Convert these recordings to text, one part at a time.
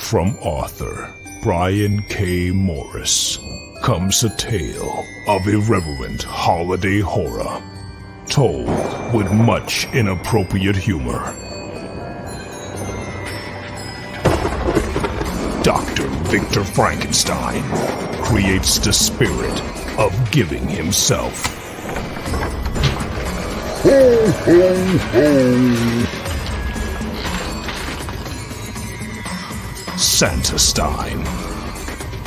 From author Brian K. Morris comes a tale of irreverent holiday horror, told with much inappropriate humor. Dr. Victor Frankenstein creates the spirit of giving himself. Ho, ho, ho! Santastine,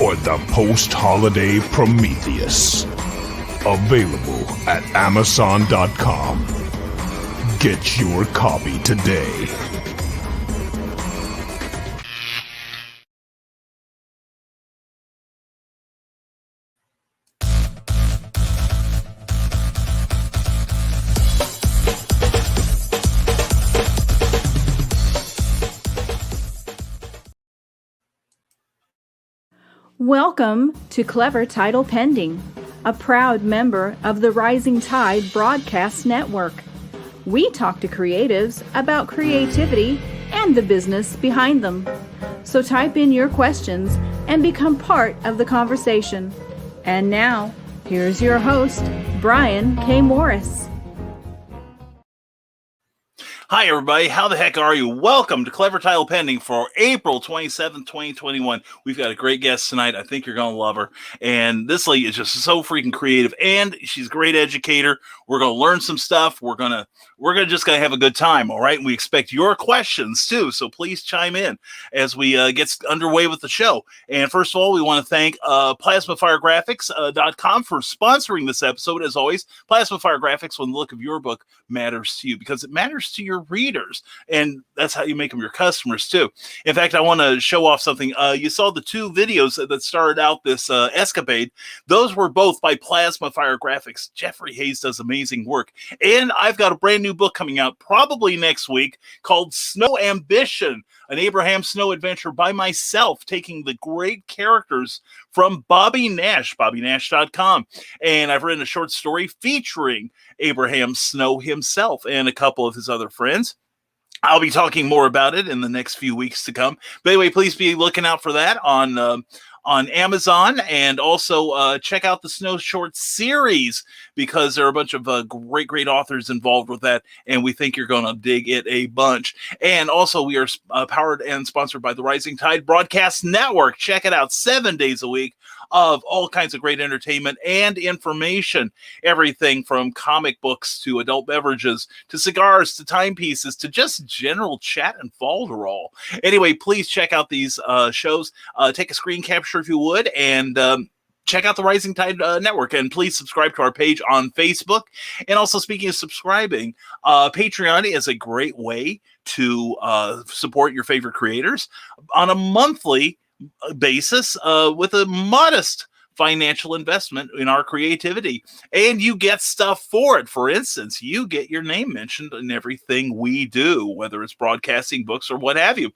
or the post-holiday Prometheus. Available at Amazon.com. Get your copy today. Welcome to Clever Title Pending, a proud member of the Rising Tide Broadcast Network. We talk to creatives about creativity and the business behind them. So type in your questions and become part of the conversation. And now, here's your host, Brian K. Morris. Hi, everybody. How the heck are you? Welcome to Clever Title Pending for April 27th, 2021. We've got a great guest tonight. I think you're going to love her. And this lady is just so freaking creative, and she's a great educator. We're going to learn some stuff. We're going to just have a good time, all right? And we expect your questions, too. So please chime in as we get underway with the show. And first of all, we want to thank PlasmaFireGraphics.com for sponsoring this episode. As always, Plasma Fire Graphics, when the look of your book matters to you, because it matters to your readers, and that's how you make them your customers too. In fact, I want to show off something. You saw the two videos that started out this escapade. Those were both by Plasma Fire Graphics. Jeffrey Hayes does amazing work, and I've got a brand new book coming out probably next week called Snow Ambition, an Abraham Snow adventure by myself, taking the great characters from Bobby Nash, BobbyNash.com. And I've written a short story featuring Abraham Snow himself and a couple of his other friends. I'll be talking more about it in the next few weeks to come. But anyway, please be looking out for that on Amazon, and also check out the Snow Short series, because there are a bunch of great authors involved with that, and we think you're going to dig it a bunch. And also, we are powered and sponsored by the Rising Tide Broadcast Network. Check it out 7 days a week of all kinds of great entertainment and information. Everything from comic books to adult beverages to cigars to timepieces to just general chat and folderol. Anyway, please check out these shows. Take a screen capture if you would, and check out the Rising Tide Network, and please subscribe to our page on Facebook. And also, speaking of subscribing, Patreon is a great way to support your favorite creators on a monthly basis with a modest financial investment in our creativity, and you get stuff for it. For instance, you get your name mentioned in everything we do, whether it's broadcasting, books, or what have you.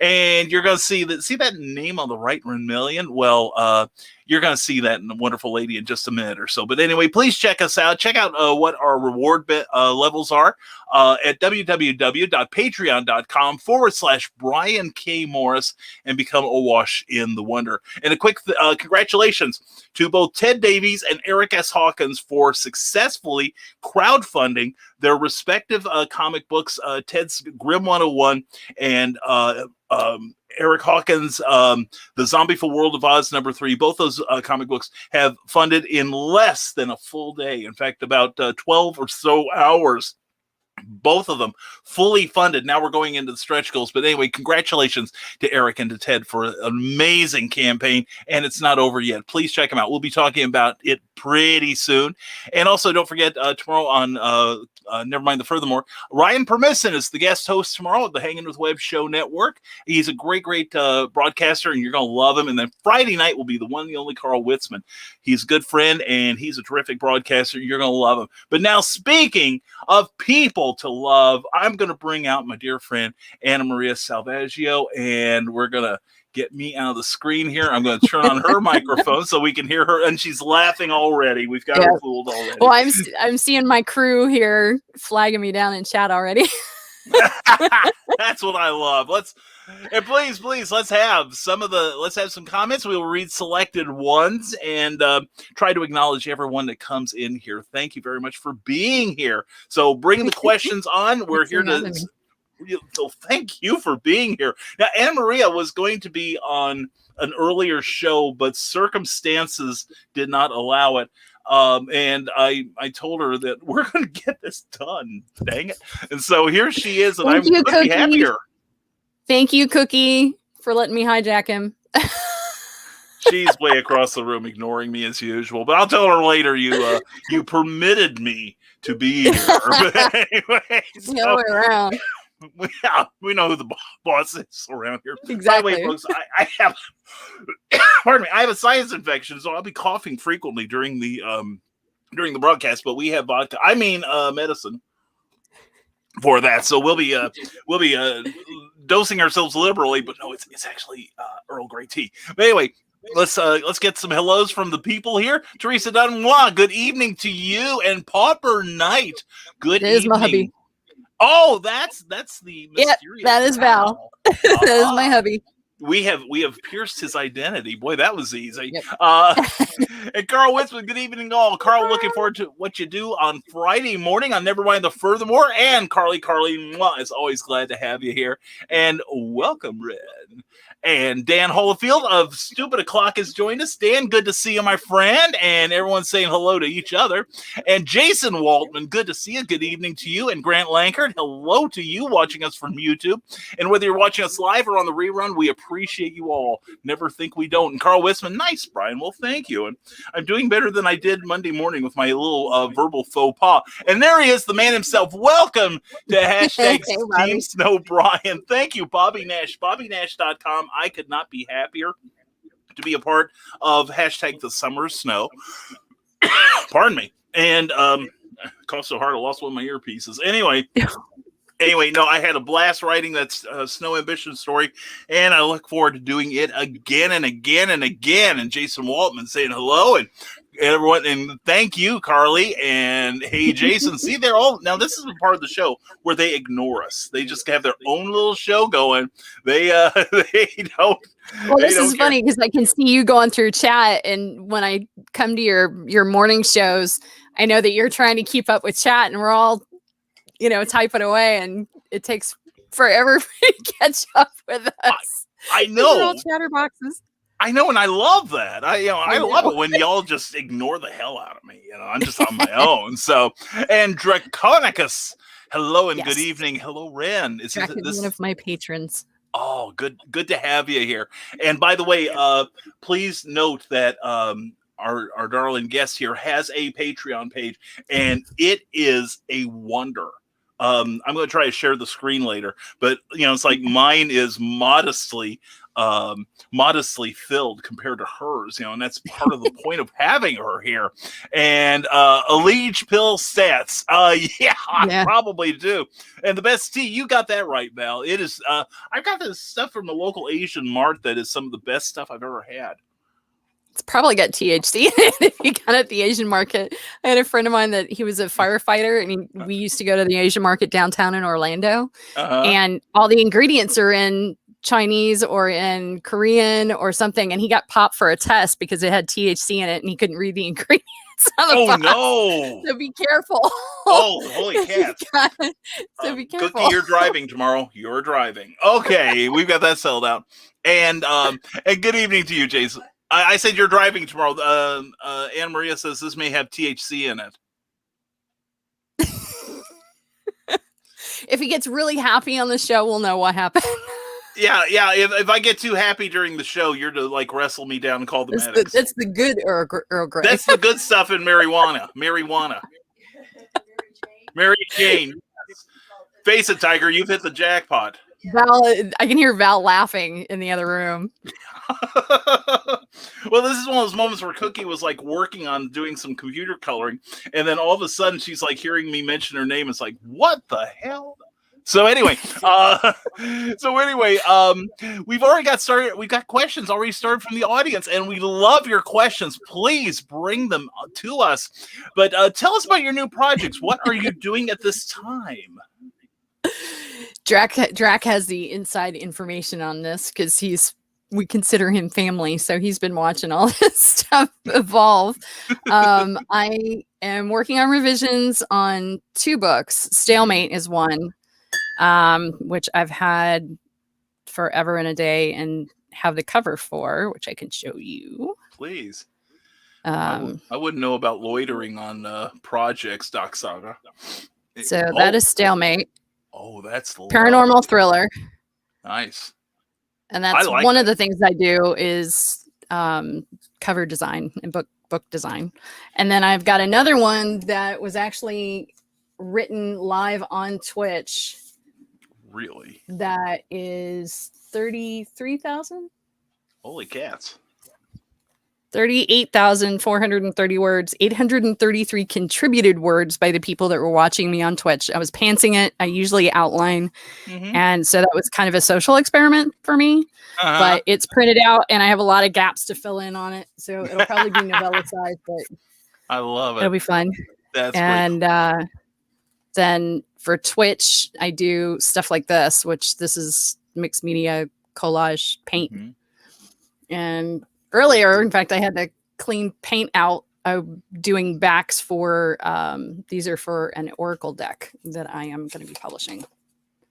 And you're going to see that name on the right, Renmeleon. Well, you're going to see that wonderful lady in just a minute or so. But anyway, please check us out. Check out what our reward levels are at www.patreon.com/Brian K. Morris, and become awash in the wonder. And a quick congratulations to both Ted Davies and Eric S. Hawkins for successfully crowdfunding their respective comic books, Ted's Grim 101 and Eric Hawkins' The Zombie for World of Oz #3. Both those comic books have funded in less than a full day. In fact, about 12 or so hours. Both of them fully funded. Now we're going into the stretch goals. But anyway, congratulations to Eric and to Ted for an amazing campaign. And it's not over yet. Please check them out. We'll be talking about it pretty soon. And also, don't forget, tomorrow on never mind the furthermore, Ryan Permisson is the guest host tomorrow at the Hanging with Web Show Network. He's a great broadcaster, and you're going to love him. And then Friday night will be the one and the only Carl Witzman. He's a good friend, and he's a terrific broadcaster. You're going to love him. But now, speaking of people to love, I'm going to bring out my dear friend Maria Selvaggio, and we're going to get me out of the screen here. I'm going to turn on her microphone so we can hear her, and she's laughing already. We've got her fooled already. Well, I'm seeing my crew here flagging me down in chat already. That's what I love. And please, let's have some comments. We will read selected ones and try to acknowledge everyone that comes in here. Thank you very much for being here. So bring the questions on. We're here to. So thank you for being here. Now, Anna Maria was going to be on an earlier show, but circumstances did not allow it. And I told her that we're going to get this done. Dang it. And so here she is, and I couldn't be happier. Thank you, Cookie, for letting me hijack him. She's way across the room ignoring me as usual, but I'll tell her later you permitted me to be here. But anyway, the other way around. We know who the boss is around here. Exactly. By the way, folks, I have pardon me, I have a sinus infection, so I'll be coughing frequently during the broadcast, but we have vodka. I mean medicine for that. So we'll be dosing ourselves liberally, but no, it's actually Earl Grey tea. But anyway, let's get some hellos from the people here. Teresa Dunois, good evening to you, and Pauper Knight, good evening. My hubby. Oh, that's the mysterious. Yep, that is Val. That is my hubby. We have pierced his identity. Boy, that was easy. Yep. And Carl Witzman, good evening all. Carl, looking forward to what you do on Friday morning on Nevermind the Furthermore. And Carly, mwah, is always glad to have you here. And welcome, Red. And Dan Holofield of Stupid O'Clock has joined us. Dan, good to see you, my friend. And everyone's saying hello to each other. And Jason Waltman, good to see you. Good evening to you. And Grant Lankard, hello to you watching us from YouTube. And whether you're watching us live or on the rerun, we appreciate you all. Never think we don't. And Carl Wisman, nice, Brian. Well, thank you. And I'm doing better than I did Monday morning with my little verbal faux pas. And there he is, the man himself. Welcome to hashtag Team Snow Brian. Thank you, Bobby Nash. BobbyNash.com. I could not be happier to be a part of hashtag the summer snow. Pardon me. And coughed so hard I lost one of my earpieces. Anyway, no, I had a blast writing that Snow Ambition story, and I look forward to doing it again and again and again. And Jason Waltman saying hello, and everyone, and thank you, Carly, and hey, Jason. See, they're all now. This is a part of the show where they ignore us. They just have their own little show going. They don't. Well, this is funny because I can see you going through chat, and when I come to your morning shows, I know that you're trying to keep up with chat, and we're all, typing away, and it takes forever to catch up with us. I know. We're all chatterboxes. I know, and I love that. I love it when y'all just ignore the hell out of me. I'm just on my own. So, and Draconicus, hello and good evening. Hello, Ren. This one of my patrons. Oh, good to have you here. And by the way, please note that our darling guest here has a Patreon page, and it is a wonder. I'm going to try to share the screen later, but it's like mine is modestly filled compared to hers, and that's part of the point of having her here. And Alleged Pill Stats, yeah, I probably do. And the best tea, you got that right, Val. It is. I've got this stuff from the local Asian mart that is some of the best stuff I've ever had. It's probably got THC in it if you got it at the Asian market. I had a friend of mine that he was a firefighter, and we used to go to the Asian market downtown in Orlando, and all the ingredients are in Chinese or in Korean or something, and he got popped for a test because it had THC in it, and he couldn't read the ingredients on the box. No! So be careful. Oh, holy cats! So be careful. Cookie, you're driving tomorrow. You're driving. Okay, we've got that settled out. And good evening to you, Jason. I said you're driving tomorrow. Anna Maria says this may have THC in it. If he gets really happy on the show, we'll know what happened. Yeah. If I get too happy during the show, you're to wrestle me down and call the medics. That's the good Earl Grey. That's the good stuff in marijuana. Mary Jane. Face it, Tiger. You've hit the jackpot. Val, I can hear Val laughing in the other room. Well, this is one of those moments where Cookie was like working on doing some computer coloring, and then all of a sudden she's like hearing me mention her name. It's like, what the hell? So anyway, we've already got started. We've got questions already started from the audience, and we love your questions. Please bring them to us. But tell us about your new projects. What are you doing at this time? Drac has the inside information on this because we consider him family, so he's been watching all this stuff evolve. I am working on revisions on 2 books. Stalemate is one, which I've had forever and a day and have the cover for, which I can show you. Please. I wouldn't know about loitering on projects, Doc Saga. So that is Stalemate. Oh, that's the paranormal thriller. Nice. And that's one of the things I do is cover design and book design. And then I've got another one that was actually written live on Twitch. Really? That is 33,000. Holy cats. 38,430 words, 833 contributed words by the people that were watching me on Twitch. I was pantsing it. I usually outline. And so that was kind of a social experiment for me. But it's printed out and I have a lot of gaps to fill in on it. So it'll probably be novella size, but I love it. It'll be fun. That's and then for Twitch, I do stuff like this, which this is mixed media collage paint. And earlier, in fact, I had to clean paint out. I'm doing backs for, these are for an Oracle deck that I am going to be publishing.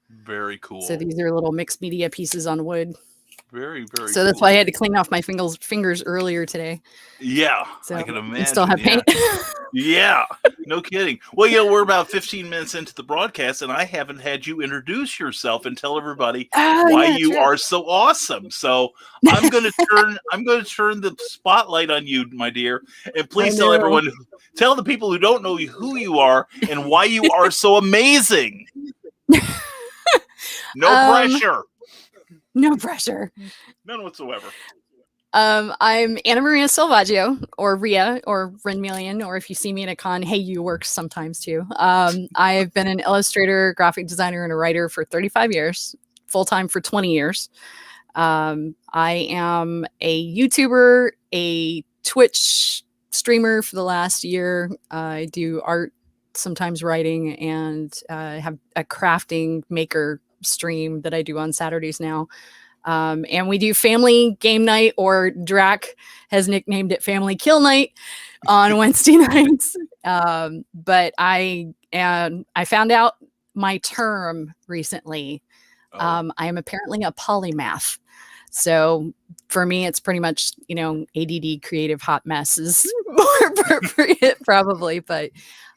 Very cool. So these are little mixed media pieces on wood. Very, very So that's why I had to clean off my fingers earlier today. Yeah, so I can imagine. Still have paint. Yeah, no kidding. Well, we're about 15 minutes into the broadcast, and I haven't had you introduce yourself and tell everybody why you are so awesome. So I'm going to turn the spotlight on you, my dear, and please tell the people who don't know who you are and why you are so amazing. No pressure. No pressure. None whatsoever. I'm Anna Maria Selvaggio, or Ria, or Renmeleon, or if you see me at a con, hey, you work sometimes too. I've been an illustrator, graphic designer, and a writer for 35 years, full-time for 20 years. I am a YouTuber, a Twitch streamer for the last year. I do art, sometimes writing, and have a crafting maker stream that I do on Saturdays now. And we do family game night, or Drac has nicknamed it family kill night, on Wednesday nights. But I found out my term recently. I am apparently a polymath. So for me, it's pretty much, ADD creative hot mess is more appropriate probably, but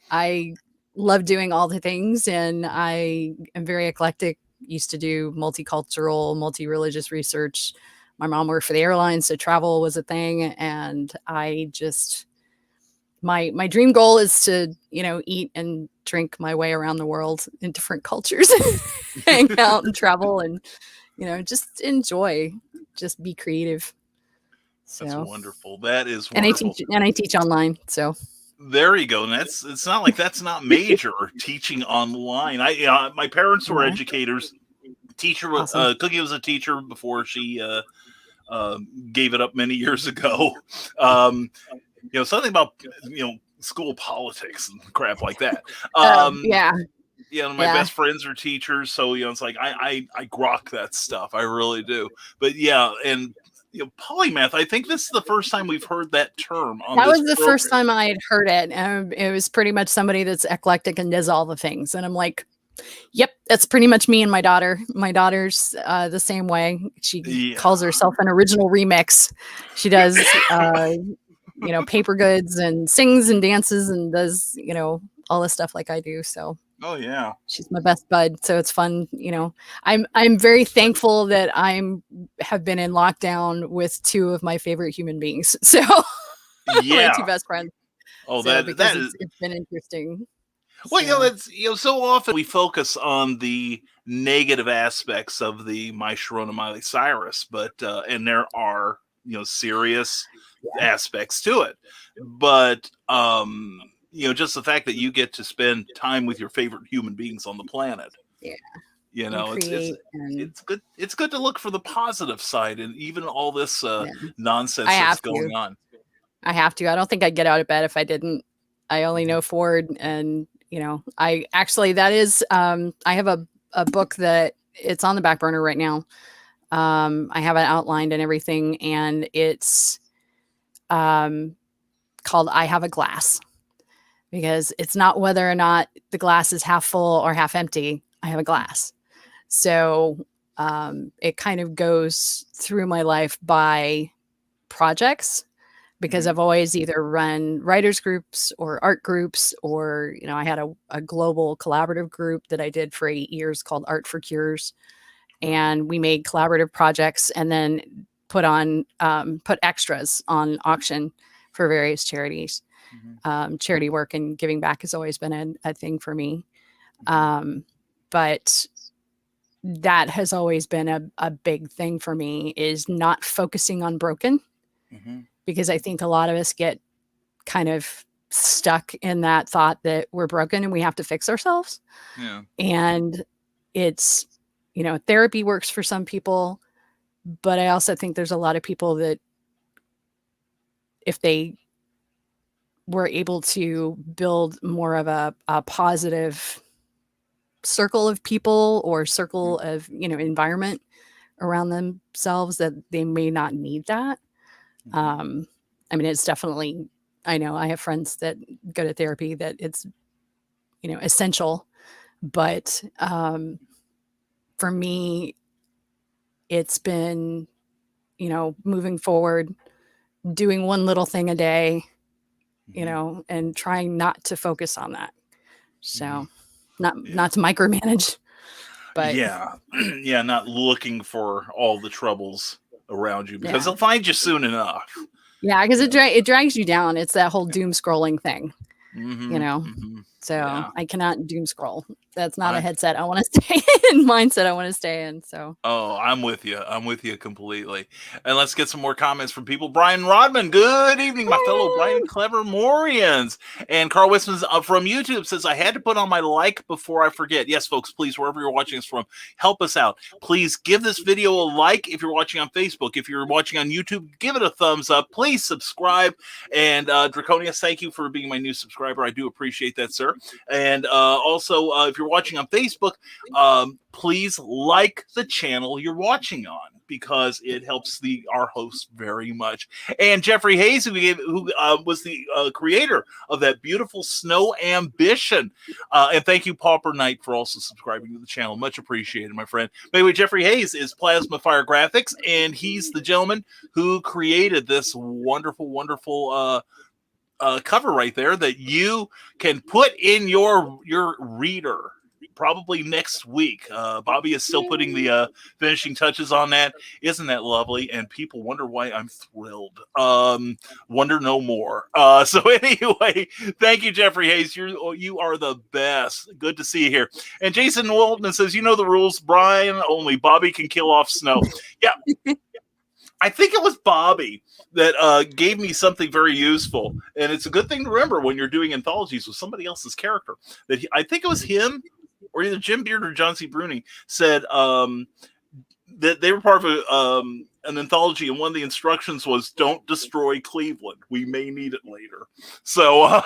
I love doing all the things, and I am very eclectic. Used to do multicultural, multi-religious research. My mom worked for the airlines, so travel was a thing. And I just, my dream goal is to, eat and drink my way around the world in different cultures, hang out and travel, and, just enjoy, just be creative. So that's wonderful. That is wonderful. And I teach online. So there you go. And it's not like that's not major teaching online. My parents were educators. Teacher, awesome. Cookie was a teacher before she gave it up many years ago. Something about school politics and crap like that. My best friends are teachers, so it's like I grok that stuff. I really do. But and polymath, I think this is the first time we've heard that term on that this was the program. first time I had heard it. It was pretty much somebody that's eclectic and does all the things, and I'm like, yep, that's pretty much me and my daughter. My daughter's the same way. She calls herself an original remix. She does paper goods and sings and dances and does all this stuff like I do. So oh yeah, she's my best bud. So it's fun. I'm very thankful that have been in lockdown with 2 of my favorite human beings. So my 2 best friends. Oh, so it's been interesting. Well, it's so often we focus on the negative aspects of the My Sharona Miley Cyrus, but and there are serious aspects to it, but just the fact that you get to spend time with your favorite human beings on the planet. It's good. It's good to look for the positive side, and even all this nonsense that's going on. I have to. I don't think I'd get out of bed if I didn't. I only know Ford, and I actually, that is, I have a book that it's on the back burner right now. I have it outlined and everything, and it's called I Have a Glass, because it's not whether or not the glass is half full or half empty. I have a glass. So it kind of goes through my life by projects, because I've always either run writers groups or art groups, or, I had a global collaborative group that I did for 8 years called Art for Cures. And we made collaborative projects and then put extras on auction for various charities. Charity work and giving back has always been a thing for me. But that has always been a big thing for me, is not focusing on broken, because I think a lot of us get kind of stuck in that thought that we're broken and we have to fix ourselves. Yeah. And it's, therapy works for some people, but I also think there's a lot of people that if they were able to build more of a positive circle of people or circle of, environment around themselves, that they may not need that. It's definitely, I know I have friends that go to therapy that it's, essential, but for me, it's been, moving forward, doing one little thing a day, and trying not to focus on that. So not to micromanage, but yeah, not looking for all the troubles around you, because they'll find you soon enough. Yeah, because it drags you down. It's that whole doom scrolling thing, So I cannot doom scroll. That's not a headset I want to stay in, mindset I want to stay in. So I'm with you. I'm with you completely. And let's get some more comments from people. Brian Rodman, good evening, my fellow Brian Clever Morians. And Carl Wisman's from YouTube says, I had to put on my like before I forget. Yes, folks, please, wherever you're watching us from, help us out. Please give this video a like if you're watching on Facebook. If you're watching on YouTube, give it a thumbs up. Please subscribe. And Draconius, thank you for being my new subscriber. I do appreciate that, sir. And also, if you're watching on Facebook, please like the channel you're watching on, because it helps our hosts very much. And Jeffrey Hayes, who was the creator of that beautiful Snow Ambition. And thank you, Pauper Knight, for also subscribing to the channel. Much appreciated, my friend. By the way, Jeffrey Hayes is Plasma Fire Graphics, and he's the gentleman who created this wonderful, wonderful cover right there that you can put in your reader probably next week. Bobby is still putting the finishing touches on that. Isn't that lovely? And people wonder why I'm thrilled. Wonder no more. So anyway, thank you, Jeffrey Hayes. You are the best. Good to see you here. And Jason Walton says, you know the rules, Brian. Only Bobby can kill off Snow. Yeah. I think it was Bobby that gave me something very useful. And it's a good thing to remember when you're doing anthologies with somebody else's character. I think it was him, or either Jim Beard or John C. Bruni, said that they were part of an anthology, and one of the instructions was, don't destroy Cleveland. We may need it later. So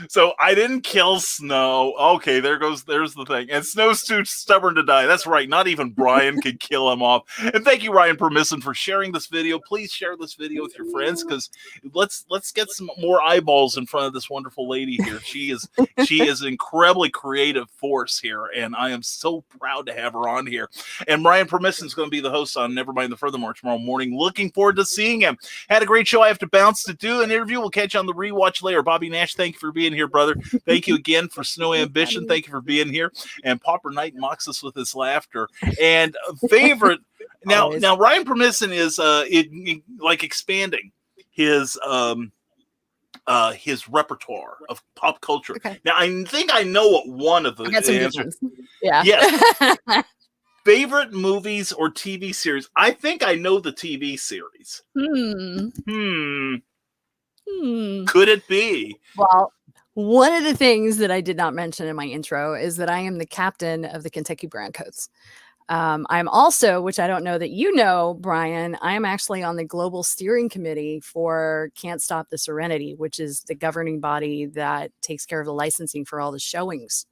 so I didn't kill Snow. Okay, there's the thing. And Snow's too stubborn to die. That's right. Not even Brian could kill him off. And thank you, Ryan Permisson, for sharing this video. Please share this video with your friends, because let's get some more eyeballs in front of this wonderful lady here. She is an incredibly creative force here, and I am so proud to have her on here. And Ryan Permisson is going to be the host on Nevermind the Furthermore tomorrow morning. Looking forward to seeing him. Had a great show. I have to bounce to do an interview. We'll catch you on the rewatch later. Bobby Nash, thank you for being here, brother. Thank you again for Snow Ambition. Thank you for being here. And Pauper Knight mocks us with his laughter. And favorite now Ryan Permisson is like expanding his repertoire of pop culture. Okay. Now I think I know what one of the answers. Yeah. Yes. Favorite movies or TV series? I think I know the TV series. Could it be? Well, one of the things that I did not mention in my intro is that I am the captain of the Kentucky Browncoats. I'm also, which I don't know that you know, Brian, I am actually on the global steering committee for Can't Stop the Serenity, which is the governing body that takes care of the licensing for all the showings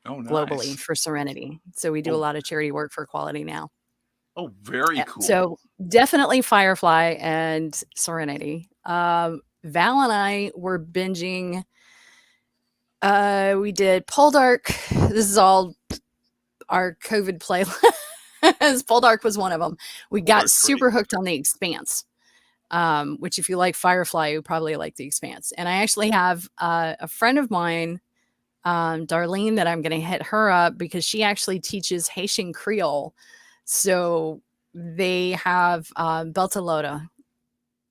globally nice. for Serenity. So we do a lot of charity work for quality now. Oh, very cool. So definitely Firefly and Serenity. Val and I were binging. We did Poldark. This is all our COVID playlist. Poldark was one of them. We got super hooked on The Expanse, which if you like Firefly, you probably like The Expanse. And I actually have a friend of mine, Darlene, that I'm going to hit her up because she actually teaches Haitian Creole. So they have Beltalowda,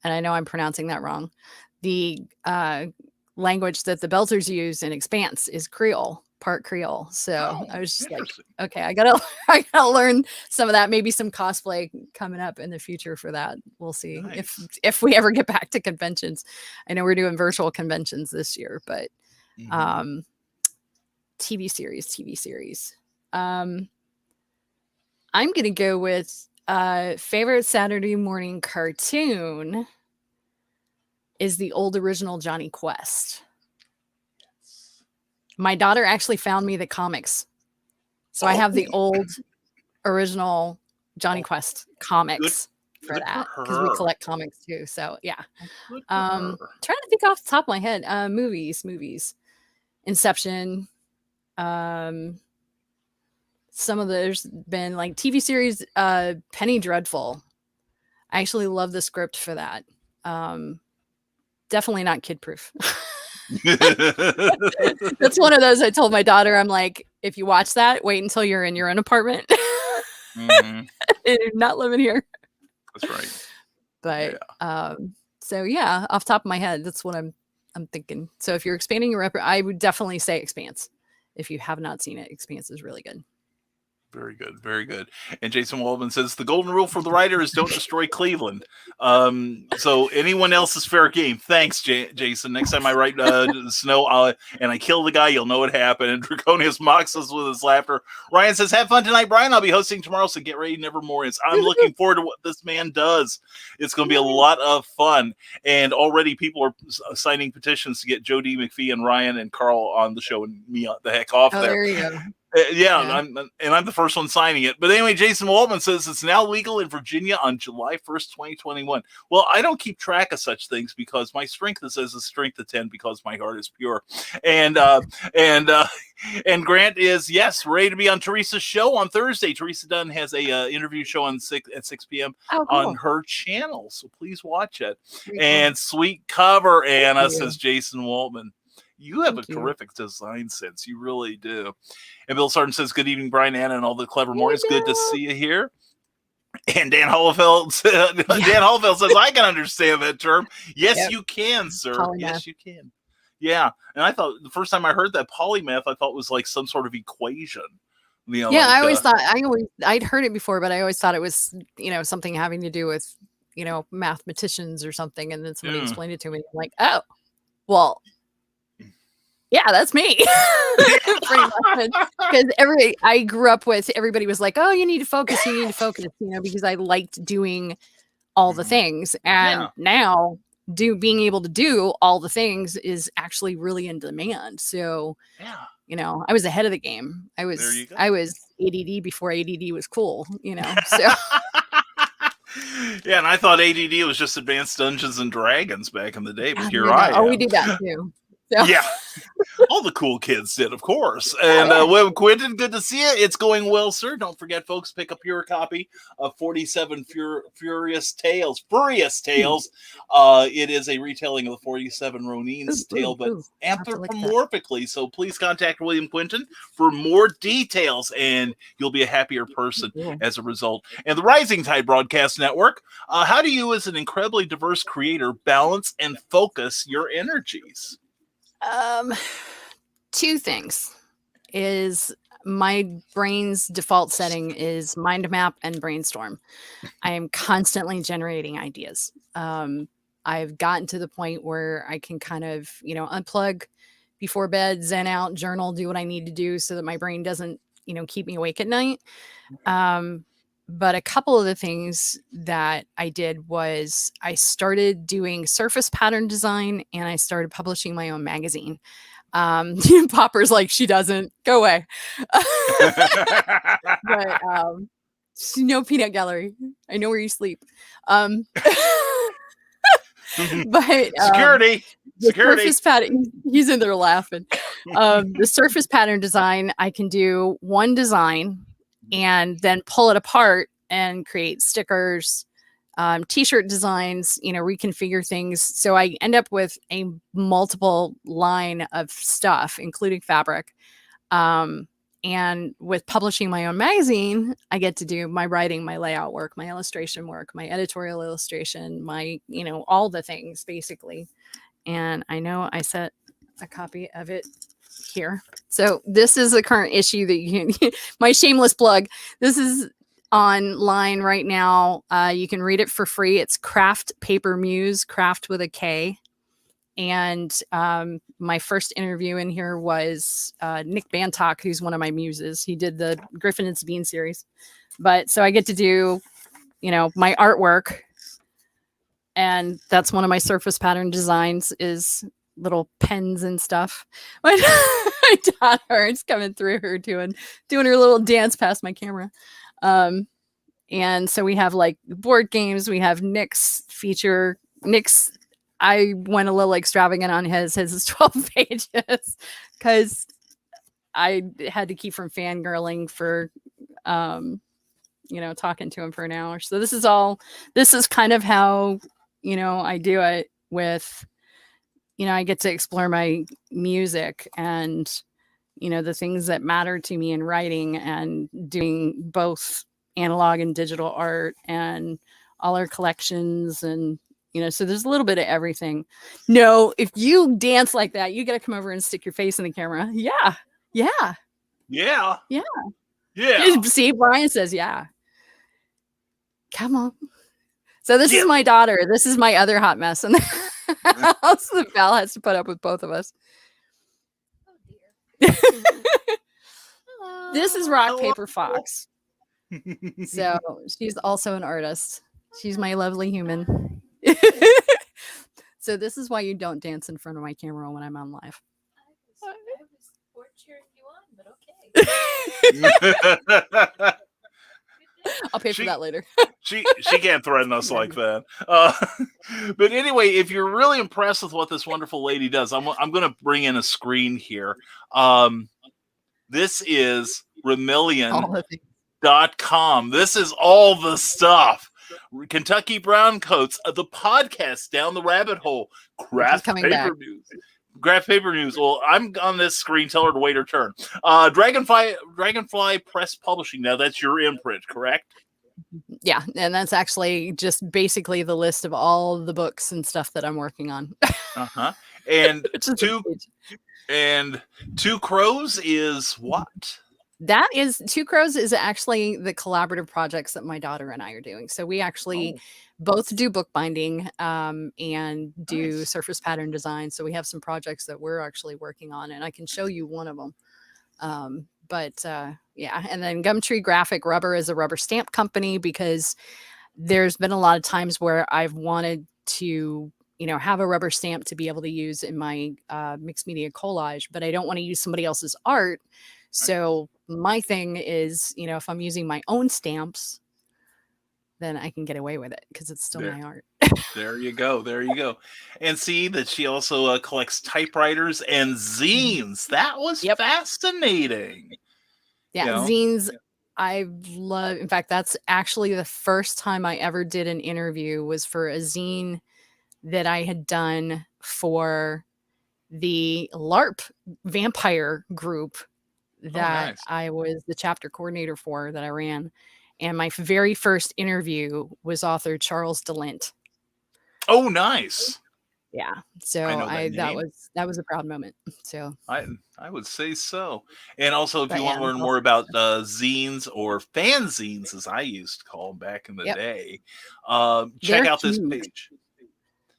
and I know I'm pronouncing that wrong. The language that the Belters use in Expanse is Creole, part Creole. So I was just like, okay, I gotta learn some of that. Maybe some cosplay coming up in the future for that. We'll see if we ever get back to conventions. I know we're doing virtual conventions this year, but TV series. I'm gonna go with favorite Saturday morning cartoon is the old original Johnny Quest. Yes. My daughter actually found me the comics. So I have the old original Johnny Quest comics for that because we collect comics too. So yeah. Trying to think off the top of my head. Movies. Inception. Some of there's been like TV series, Penny Dreadful. I actually love the script for that. Definitely not kid proof. That's one of those I told my daughter, I'm like, if you watch that, wait until you're in your own apartment. You're not living here. That's right. But so yeah, off the top of my head, that's what I'm thinking. So if you're expanding your repertoire, I would definitely say Expanse. If you have not seen it, Expanse is really good. Very good, very good. And Jason Waldman says the golden rule for the writer is don't destroy Cleveland. So anyone else is fair game. Thanks, Jason. Next time I write Snow and I kill the guy, you'll know what happened. And Draconius mocks us with his laughter. Ryan says, "Have fun tonight, Brian. I'll be hosting tomorrow, so get ready, Nevermore." I'm looking forward to what this man does. It's going to be a lot of fun. And already people are signing petitions to get Joe D. McPhee and Ryan and Carl on the show and me the heck off there. There you go. I'm the first one signing it. But anyway, Jason Waldman says it's now legal in Virginia on July 1st, 2021. Well, I don't keep track of such things because my strength is as a strength of 10 because my heart is pure. And Grant is, yes, ready to be on Teresa's show on Thursday. Teresa Dunn has a interview show at 6 p.m. on her channel. So please watch it. And sweet cover, Anna, says Jason Waldman. You have a terrific design sense. You really do. And Bill Sargent says, good evening, Brian, Anna, and all the clever mornings. Good to see you here. And Dan Hollefeld says, I can understand that term. Yes, you can, sir. Polymath. Yes, you can. Yeah. And I thought the first time I heard that polymath, I thought it was like some sort of equation. You know, I always thought, I'd heard it before, but I always thought it was, something having to do with, mathematicians or something. And then somebody explained it to me. I'm like, oh, well, yeah, that's me. Because I grew up with everybody was like, oh, you need to focus, because I liked doing all the things. And now being able to do all the things is actually really in demand. So, I was ahead of the game. I was ADD before ADD was cool, so. Yeah, and I thought ADD was just Advanced Dungeons and Dragons back in the day, but here I am. Oh, we do that too. So. Yeah, all the cool kids did, of course. And Quentin, good to see you. It's going well, sir. Don't forget, folks, pick up your copy of 47 Furious Tales. It is a retelling of the 47 Ronin's tale, but anthropomorphically. So please contact William Quinton for more details, and you'll be a happier person as a result. And the Rising Tide Broadcast Network, how do you, as an incredibly diverse creator, balance and focus your energies? Two things is my brain's default setting is mind map and brainstorm. I am constantly generating ideas. I've gotten to the point where I can kind of, unplug before bed, zen out, journal, do what I need to do so that my brain doesn't, keep me awake at night. But a couple of the things that I did was I started doing surface pattern design and I started publishing my own magazine. Popper's like, she doesn't. Go away. But no peanut gallery. I know where you sleep. But Security. the surface pattern, he's in there laughing. The surface pattern design, I can do one design and then pull it apart and create stickers, t-shirt designs, reconfigure things. So I end up with a multiple line of stuff, including fabric. And with publishing my own magazine, I get to do my writing, my layout work, my illustration work, my editorial illustration, my, all the things basically. And I know I set a copy of it here. So this is the current issue that you can, my shameless plug. This is online right now. You can read it for free. It's Craft Paper Muse, craft with a K. And my first interview in here was Nick Bantock, who's one of my muses. He did the Griffin and Sabine series. But so I get to do, my artwork. And that's one of my surface pattern designs is little pens and stuff. My daughter is coming through her doing her little dance past my camera. And so we have like board games. We have Nick's feature. Nick's, I went a little extravagant on his. His is 12 pages because I had to keep from fangirling for, talking to him for an hour. So this is kind of how, I do it with, I get to explore my music and, the things that matter to me in writing and doing both analog and digital art and all our collections. And, so there's a little bit of everything. No, if you dance like that, you got to come over and stick your face in the camera. Yeah. Yeah. Yeah. Yeah. Yeah. See, Brian says, yeah. Come on. So this is my daughter. This is my other hot mess. And the Val has to put up with both of us. Oh, dear. This is Rock Paper Fox. So she's also an artist. She's my lovely human. So this is why you don't dance in front of my camera when I'm on live. I was cheering you on, but okay. I'll pay for that later. she can't threaten us like that. But anyway, if you're really impressed with what this wonderful lady does, I'm going to bring in a screen here. This is Renmeleon.com. This is all the stuff. Kentucky Browncoats, the podcast Down the Rabbit Hole, Craft Paper News. Craft Paper News. Well, I'm on this screen. Tell her to wait her turn. Dragonfly Press Publishing. Now that's your imprint, correct? Yeah, and that's actually just basically the list of all the books and stuff that I'm working on. And Two Crows is what? That is Two Crows is actually the collaborative projects that my daughter and I are doing. So we actually both do bookbinding and do surface pattern design. So we have some projects that we're actually working on, and I can show you one of them. Yeah, and then Gumtree Graphic Rubber is a rubber stamp company because there's been a lot of times where I've wanted to, have a rubber stamp to be able to use in my mixed media collage, but I don't want to use somebody else's art. So my thing is, if I'm using my own stamps, then I can get away with it because it's still my art. There you go. And see that she also collects typewriters and zines. That was fascinating. Yeah, zines. I love. In fact, that's actually the first time I ever did an interview was for a zine that I had done for the LARP vampire group that I was the chapter coordinator for that I ran. And my very first interview was author Charles DeLint. Oh, nice. Yeah. So that was a proud moment. So I would say so. And also, if you want to learn more about zines or fanzines, as I used to call them back in the day, check out this page.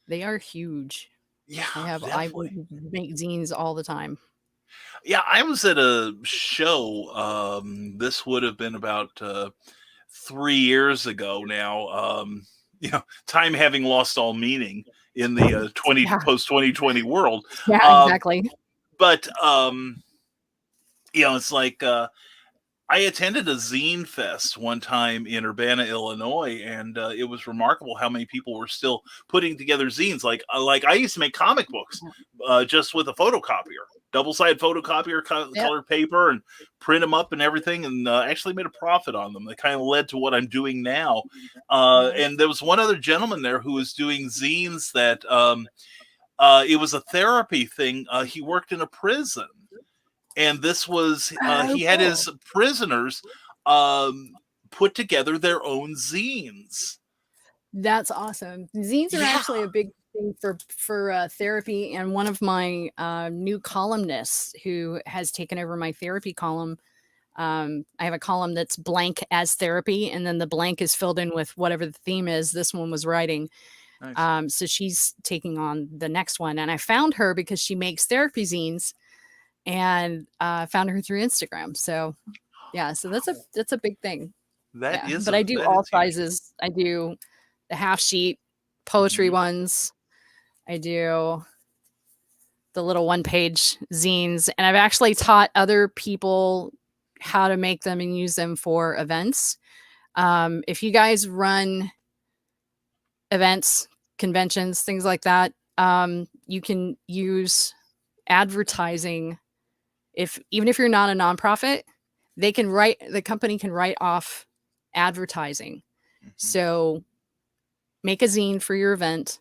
They are huge. Yeah, I make zines all the time. Yeah, I was at a show. This would have been about 3 years ago now. Time having lost all meaning in the post 2020 world. Yeah, exactly. But it's like I attended a zine fest one time in Urbana, Illinois, and it was remarkable how many people were still putting together zines. Like I used to make comic books just with a photocopier, double-sided photocopier, colored paper, and print them up and everything, and actually made a profit on them. That kind of led to what I'm doing now. And there was one other gentleman there who was doing zines that it was a therapy thing. He worked in a prison. And this was, he had his prisoners put together their own zines. That's awesome. Zines are actually a big thing for therapy. And one of my new columnists who has taken over my therapy column, I have a column that's blank as therapy, and then the blank is filled in with whatever the theme is. This one was writing. Nice. So she's taking on the next one. And I found her because she makes therapy zines. And found her through Instagram. So yeah, so that's a big thing. But I do all sizes. I do the half sheet poetry ones. I do the little 1-page zines, and I've actually taught other people how to make them and use them for events. If you guys run events, conventions, things like that, you can use advertising. Even if you're not a nonprofit, the company can write off advertising. So make a zine for your event,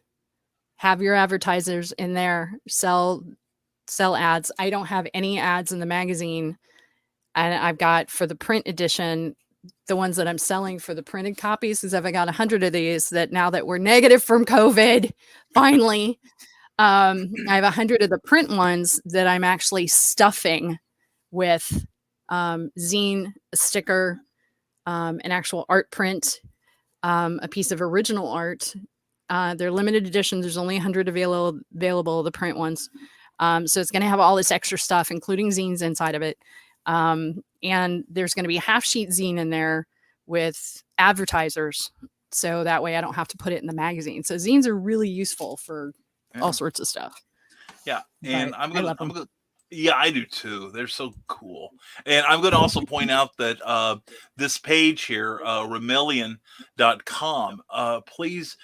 have your advertisers in there, sell ads. I don't have any ads in the magazine. And I've got, for the print edition, the ones that I'm selling for the printed copies, because I've got 100 of these that now that we're negative from COVID, finally, I have 100 of the print ones that I'm actually stuffing with zine, a sticker, an actual art print, a piece of original art. They're limited editions. There's only 100 available, the print ones. So it's going to have all this extra stuff, including zines inside of it. And there's going to be a half sheet zine in there with advertisers. So that way I don't have to put it in the magazine. So zines are really useful for all sorts of stuff. Yeah. And I'm going to, yeah, I do too. They're so cool. And I'm going to also point out that this page here, Renmeleon.com, please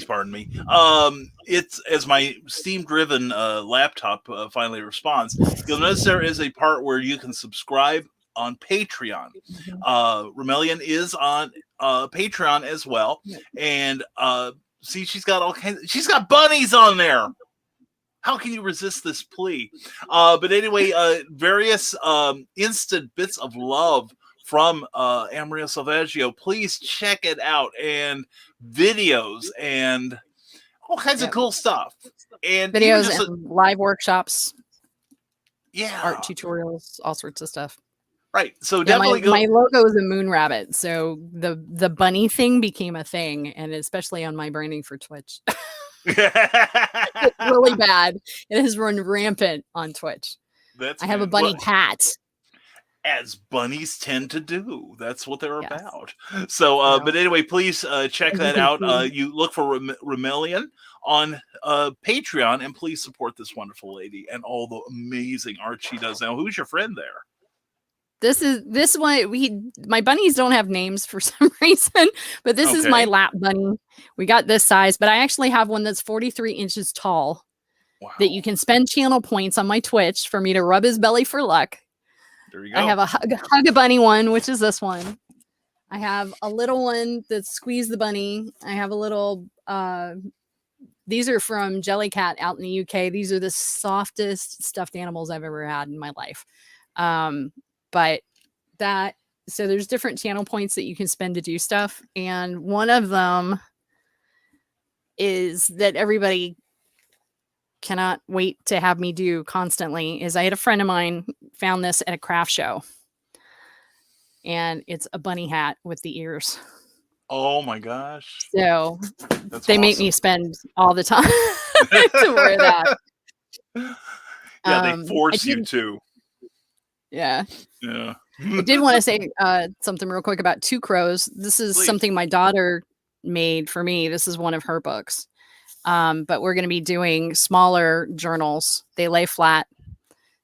pardon me. It's, as my Steam-driven laptop finally responds, you'll notice there is a part where you can subscribe on Patreon. Renmeleon is on Patreon as well. And see, she's got bunnies on there. How can you resist this plea? But anyway, various instant bits of love from Maria Selvaggio. Please check it out, and videos and all kinds of cool stuff. And videos and live workshops. Yeah. Art tutorials, all sorts of stuff. Right. So definitely my logo is a moon rabbit. So the bunny thing became a thing, and especially on my branding for Twitch. It's really bad. It has run rampant on Twitch. I have a bunny hat. As bunnies tend to do. That's what they're about. So, but anyway, please check that out. You look for Renmeleon on Patreon, and please support this wonderful lady and all the amazing art she does. Now, who's your friend there? This one, my bunnies don't have names for some reason, but this is my lap bunny. We got this size, but I actually have one that's 43 inches tall. Wow. That you can spend channel points on my Twitch for me to rub his belly for luck. There you go. I have a hug a bunny one, which is this one. I have a little one that squeeze the bunny. I have a little, these are from Jellycat out in the UK. These are the softest stuffed animals I've ever had in my life. But so there's different channel points that you can spend to do stuff. And one of them is that everybody cannot wait to have me do constantly is I had a friend of mine found this at a craft show. And it's a bunny hat with the ears. Oh my gosh. So they make me spend all the time to wear that. Yeah, they force you to. Yeah. I did want to say something real quick about Two Crows. This is something my daughter made for me. This is one of her books. But we're going to be doing smaller journals. They lay flat.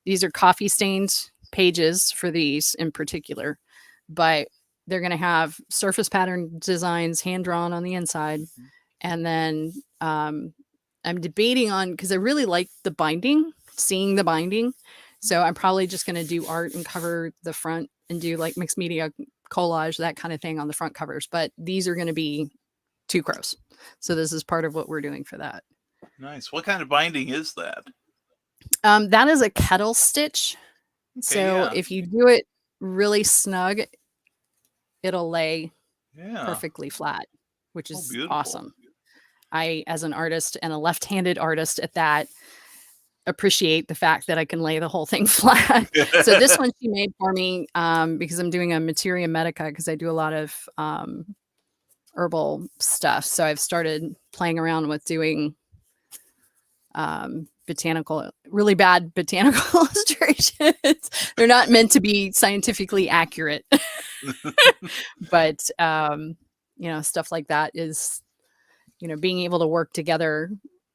These are coffee stained pages for these in particular, but they're going to have surface pattern designs hand drawn on the inside. And then I'm debating on, because I really like the binding, seeing the binding. So I'm probably just going to do art and cover the front and do like mixed media collage, that kind of thing on the front covers. But these are going to be 2 crows. So this is part of what we're doing for that. Nice. What kind of binding is that? That is a kettle stitch. Okay, So yeah. if you do it really snug, it'll lay Yeah. perfectly flat, which is beautiful. awesome. I, as an artist and a left-handed artist at that, appreciate the fact that I can lay the whole thing flat. So this one she made for me because I'm doing a materia medica, because I do a lot of herbal stuff. So I've started playing around with doing really bad botanical illustrations. They're not meant to be scientifically accurate. But stuff like that is, being able to work together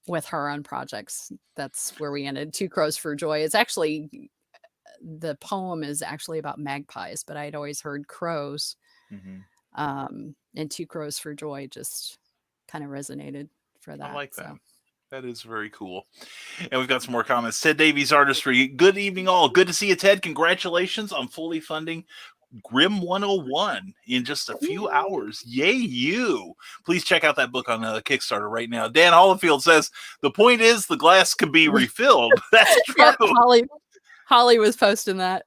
with her on projects. That's where we ended. 2 Crows for Joy. It's actually, the poem is actually about magpies, but I'd always heard crows. And 2 Crows for Joy just kind of resonated for that. I like that. That is very cool. And we've got some more comments. Ted Davies Artistry. Good evening, all. Good to see you, Ted. Congratulations on fully funding Grim 101 in just a few hours. Yay, you. Please check out that book on Kickstarter right now. Dan Hollifield says, the point is the glass can be refilled. That's true. Yeah, Holly was posting that.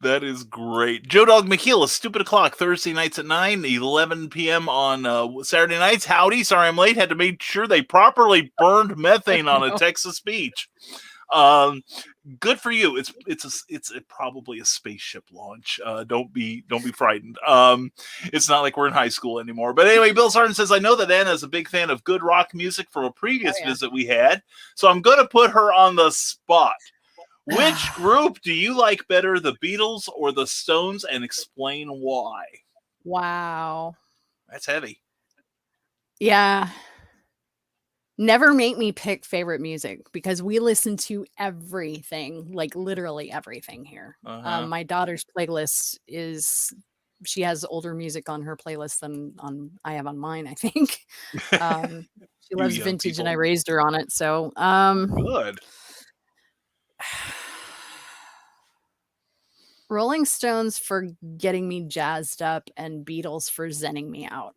That is great. Joe Dog McKeel, Stupid O'Clock, Thursday nights at 9, 11 p.m. on Saturday nights. Howdy, sorry I'm late. Had to make sure they properly burned methane on a Texas beach. Good for you. It's probably a spaceship launch. Don't be frightened. It's not like we're in high school anymore. But anyway, Bill Sarton says, I know that Anna is a big fan of good rock music from a previous visit we had, so I'm going to put her on the spot. Which group do you like better, the Beatles or the Stones, and explain why? Wow. That's heavy. Yeah. Never make me pick favorite music, because we listen to everything, like literally everything here. My daughter's playlist she has older music on her playlist than I have on mine, I think. She loves vintage people. And I raised her on it. So good. Rolling Stones for getting me jazzed up, and Beatles for zenning me out.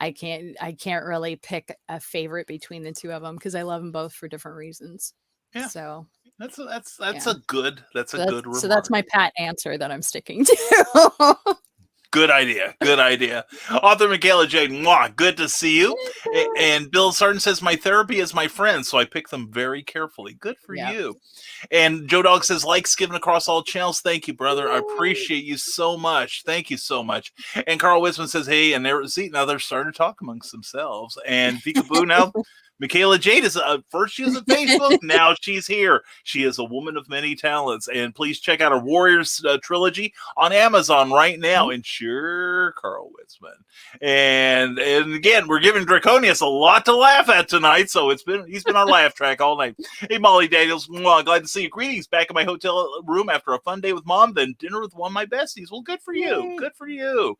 I can't really pick a favorite between the 2 of them, because I love them both for different reasons. Yeah. So that's a good remark. So that's my pat answer that I'm sticking to. Good idea. Good idea. Author Michaela J. Mwah, good to see you. And Bill Sarton says, my therapy is my friend, so I pick them very carefully. Good for you. And Joe Dog says, likes given across all channels. Thank you, brother. I appreciate you so much. Thank you so much. And Carl Wisman says, hey, and now they're starting to talk amongst themselves. And Peekaboo now. Michaela Jade is first she was on Facebook, now she's here. She is a woman of many talents, and please check out her Warriors trilogy on Amazon right now. And sure, Carl Witzman. And again, we're giving Draconius a lot to laugh at tonight, so he's been on laugh track all night. Hey, Molly Daniels, glad to see you. Greetings, back in my hotel room after a fun day with Mom, then dinner with one of my besties. Well, good for you. Good for you.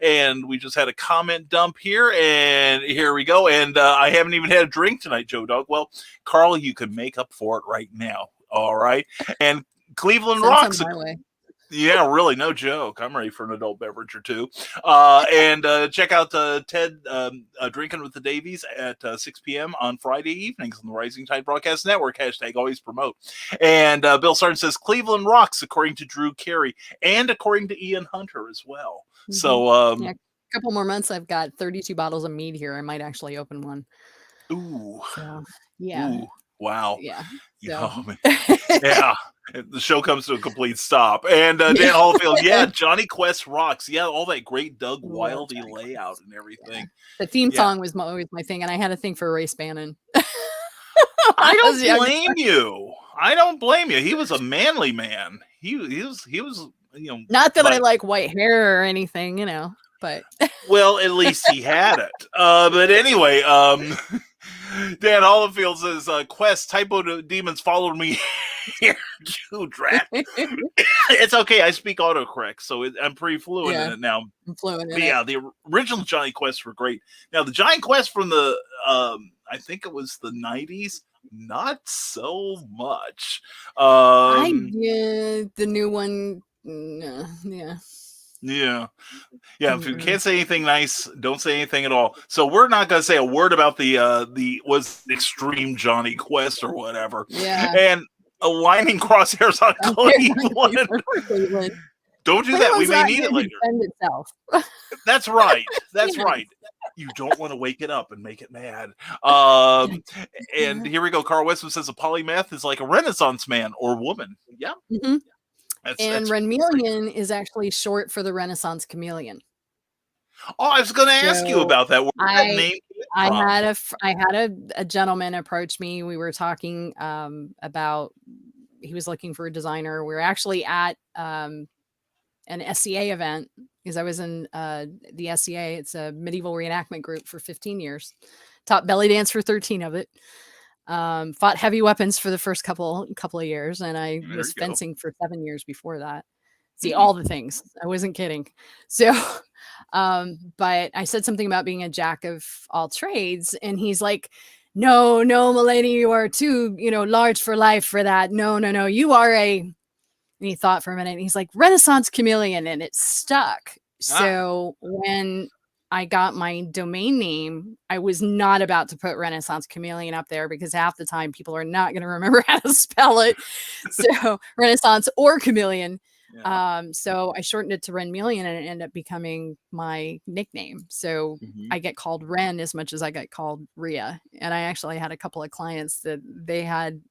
And we just had a comment dump here, and here we go. And I haven't even had a drink tonight, Joe Dog. Well, Carl, you can make up for it right now. All right. And Cleveland Rocks. Yeah, really, no joke. I'm ready for an adult beverage or two. And check out Ted Drinking with the Davies at 6 p.m. on Friday evenings on the Rising Tide Broadcast Network. # always promote. And Bill Sarton says Cleveland Rocks, according to Drew Carey and according to Ian Hunter as well. Mm-hmm. So a couple more months. I've got 32 bottles of mead here. I might actually open one. Ooh. So, yeah. Ooh. Wow. Yeah. So. Yeah. The show comes to a complete stop. And Dan Hallfield, Johnny Quest rocks. Yeah, all that great Doug Wildey layout and everything. Yeah. The theme song was always my thing, and I had a thing for Ray Spannon. I don't blame you. I don't blame you. He was a manly man. He was, not that I like white hair or anything, but well, at least he had it. But anyway, Dan Hollifield says, Quest, typo demons followed me here, you drat. It's okay. I speak autocorrect, so I'm pretty fluent in it now. I'm fluent But yeah, the original Johnny Quests were great. Now, the Johnny Quest from the, I think it was the 90s, not so much. the new one, yeah. Yeah. If you can't say anything nice, don't say anything at all. So we're not going to say a word about the extreme Johnny Quest or whatever. Yeah. And aligning crosshairs on Cleveland. Don't do that. We may need it later. Itself. That's right. That's right. You don't want to wake it up and make it mad. And here we go. Carl Westman says a polymath is like a Renaissance man or woman. Yeah. Mm-hmm. And Renmeleon is actually short for the Renaissance chameleon. Oh, I was going to ask you about that. I had a gentleman approach me. We were talking about, he was looking for a designer. We were actually at an SCA event because I was in the SCA. It's a medieval reenactment group for 15 years. Taught belly dance for 13 of it. Fought heavy weapons for the first couple of years, and I was fencing for 7 years before that. See, all the things. I wasn't kidding. So, but I said something about being a jack of all trades, and he's like, no, milady, you are too, large for life for that. No, you are and he thought for a minute, and he's like, Renaissance chameleon, and it stuck. So when I got my domain name, I was not about to put Renaissance chameleon up there because half the time people are not going to remember how to spell it. So Renaissance or chameleon. Yeah. So I shortened it to Renmeleon, and it ended up becoming my nickname. So I get called Ren as much as I get called Rhea. And I actually had a couple of clients that they had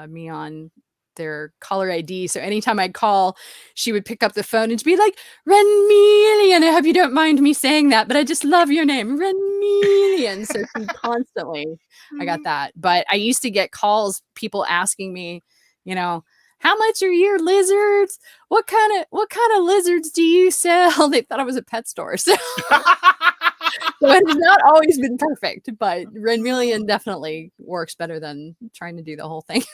me on their caller ID. So anytime I'd call, she would pick up the phone and be like, Renmeleon. I hope you don't mind me saying that, but I just love your name, Renmeleon. So she constantly, I got that. But I used to get calls, people asking me, how much are your lizards? What kind of lizards do you sell? They thought I was a pet store. So, so it has not always been perfect, but Renmeleon definitely works better than trying to do the whole thing.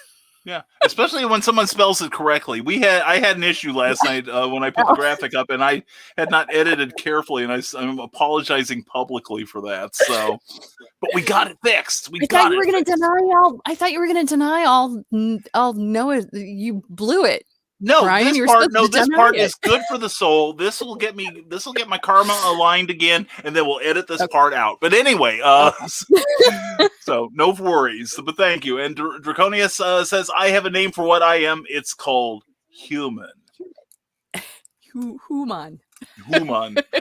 Yeah, especially when someone spells it correctly. I had an issue last night when I put the graphic up, and I had not edited carefully, and I'm apologizing publicly for that. So, but we got it fixed. I thought you were going to deny all. No, you blew it. No, Brian, this part is good for the soul. This will get my karma aligned again, and then we'll edit this part out. But anyway, so no worries. But thank you. And Draconius says, I have a name for what I am. It's called human. Human.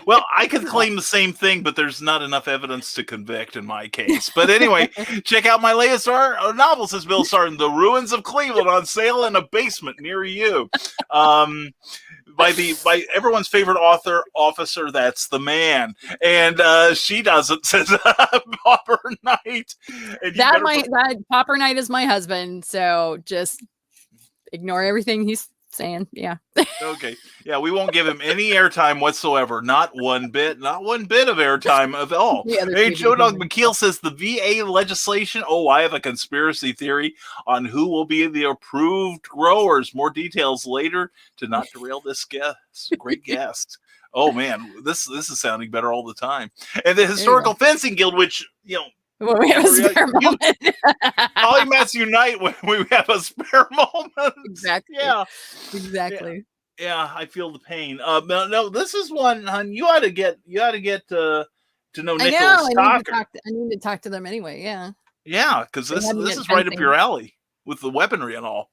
Well, I could claim the same thing, but there's not enough evidence to convict in my case. But anyway, check out my latest novel, says Bill Sarton, The Ruins of Cleveland, on sale in a basement near you. By everyone's favorite officer, that's the man. And she doesn't, says Popper Knight. That Popper Knight is my husband, so just ignore everything he's saying. Yeah. Okay. Yeah, we won't give him any airtime whatsoever. Not one bit of airtime at all. Hey, Joe Dog McKeel says the VA legislation. Oh, I have a conspiracy theory on who will be the approved growers. More details later to not derail this great guest. Oh man, this is sounding better all the time. And the Historical Fencing Guild, which when we have a spare moment. Polymaths unite when we have a spare moment. Exactly. Yeah. Exactly. Yeah, I feel the pain. No, this is one, hon. You ought to get to know Nicholas Stocker. I need to talk to them anyway. Yeah. Yeah, because this is right up your alley with the weaponry and all.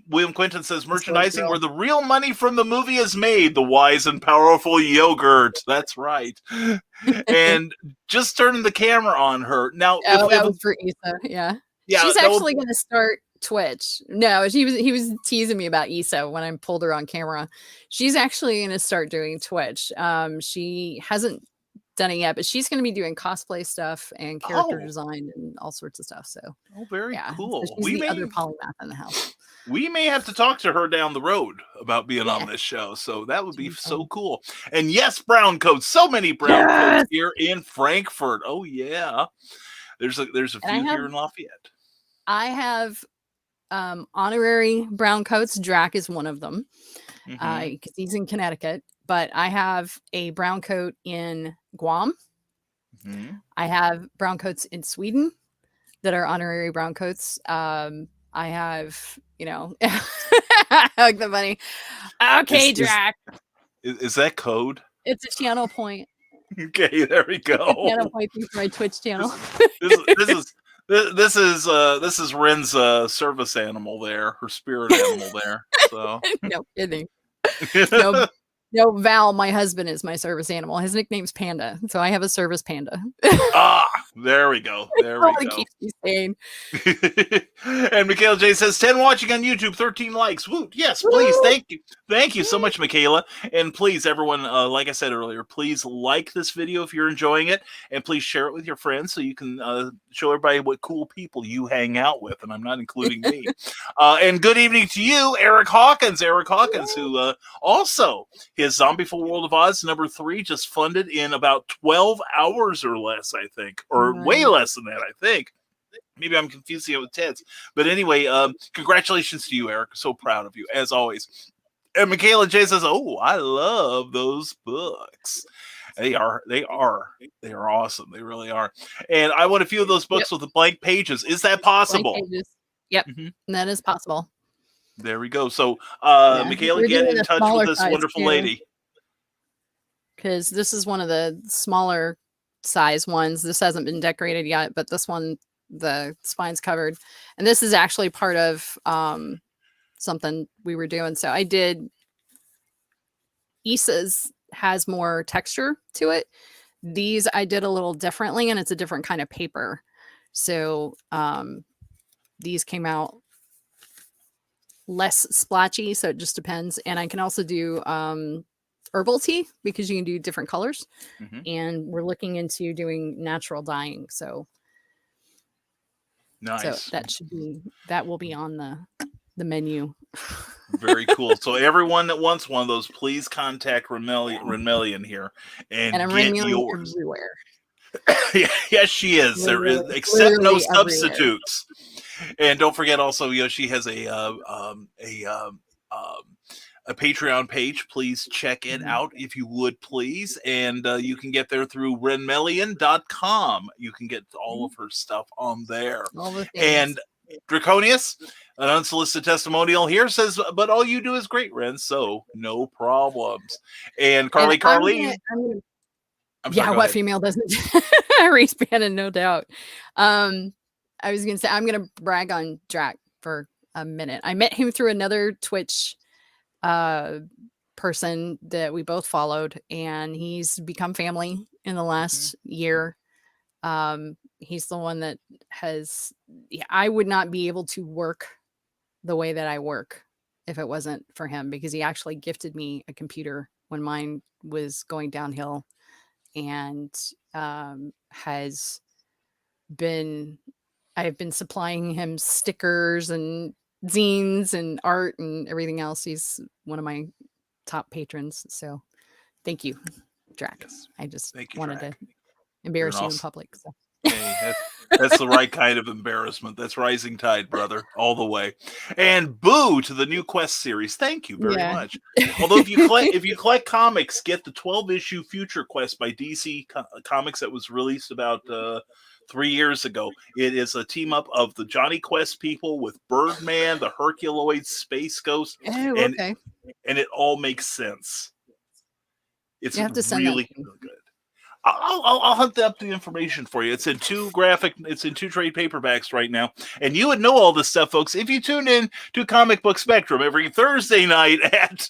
William Quinton says merchandising where the real money from the movie is made, the wise and powerful yogurt. That's right. And just turning the camera on her. Now, that was for Issa. Yeah. She's actually going to start Twitch. No, he was teasing me about Issa when I pulled her on camera. She's actually going to start doing Twitch. She hasn't done it yet, but she's going to be doing cosplay stuff and character design and all sorts of stuff. So, very cool. So she's the other polymath in the house. We may have to talk to her down the road about being on this show. So that would be so cool. And yes, brown coats. So many brown coats here in Frankfurt. Oh yeah. There's a few here in Lafayette. I have honorary brown coats. Drac is one of them. Because he's in Connecticut. But I have a brown coat in Guam. I have brown coats in Sweden that are honorary brown coats. I have, hug the bunny. Okay, Drac. Is that code? It's a channel point. Okay, there we go. Channel point for my Twitch channel. This is Ren's service animal there, her spirit animal there. So no kidding. No, Val, my husband, is my service animal. His nickname's Panda, so I have a service panda. There we go. There we go. Keeps me sane. And Michaela J says 10 watching on YouTube, 13 likes. Woo! Yes, please. Thank you so much, Michaela. And please, everyone, like I said earlier, please like this video if you're enjoying it, and please share it with your friends so you can show everybody what cool people you hang out with. And I'm not including me. And good evening to you, Eric Hawkins. Eric Hawkins, who also his Zombie for World of Oz #3 just funded in about 12 hours or less, I think, or way less than that, I think. Maybe I'm confusing it with Ted's. But anyway, congratulations to you, Eric. So proud of you, as always. And Michaela J says, "Oh, I love those books. They are awesome. They really are. And I want a few of those books with the blank pages. Is that possible?" Yep, that is possible. There we go. So, Michaela, get in touch with this wonderful lady. Because this is one of the smaller size ones. This hasn't been decorated yet, but this one, the spine's covered. And this is actually part of something we were doing. So I did, Issa's has more texture to it. These I did a little differently, and it's a different kind of paper. So these came out less splotchy, so it just depends. And I can also do herbal tea because you can do different colors. And we're looking into doing natural dyeing. So nice. So that will be on the menu. Very cool. So everyone that wants one of those, please contact Renmeleon here and I'm get yours. Everywhere. Yes, she is. There is, except no substitutes. And don't forget, also, she has a Patreon page. Please check it out if you would, please. And you can get there through renmeleon.com. You can get all of her stuff on there. And Draconius, an unsolicited testimonial here, says, "But all you do is great, Ren, so no problems." And Carly, I'm sorry, what female doesn't? Reese Bannon, no doubt. I was going to say, I'm going to brag on Drac for a minute. I met him through another Twitch person that we both followed, and he's become family in the last year. He's the one that has, I would not be able to work the way that I work if it wasn't for him, because he actually gifted me a computer when mine was going downhill, and I've been supplying him stickers and zines and art and everything else. He's one of my top patrons. So thank you, Drac. Yes. I just you, wanted Drac. to embarrass you in public. So. Hey, that's the right kind of embarrassment. That's rising tide, brother, all the way. And boo to the new Quest series. Thank you very much. Although if you collect comics, get the 12-issue Future Quest by DC Comics that was released about 3 years ago. It is a team up of the Johnny Quest people with Birdman, the Herculoid, Space Ghost, and it all makes sense. It's really good. I'll hunt up the information for you. It's in two trade paperbacks right now. And you would know all this stuff, folks, if you tune in to Comic Book Spectrum every Thursday night at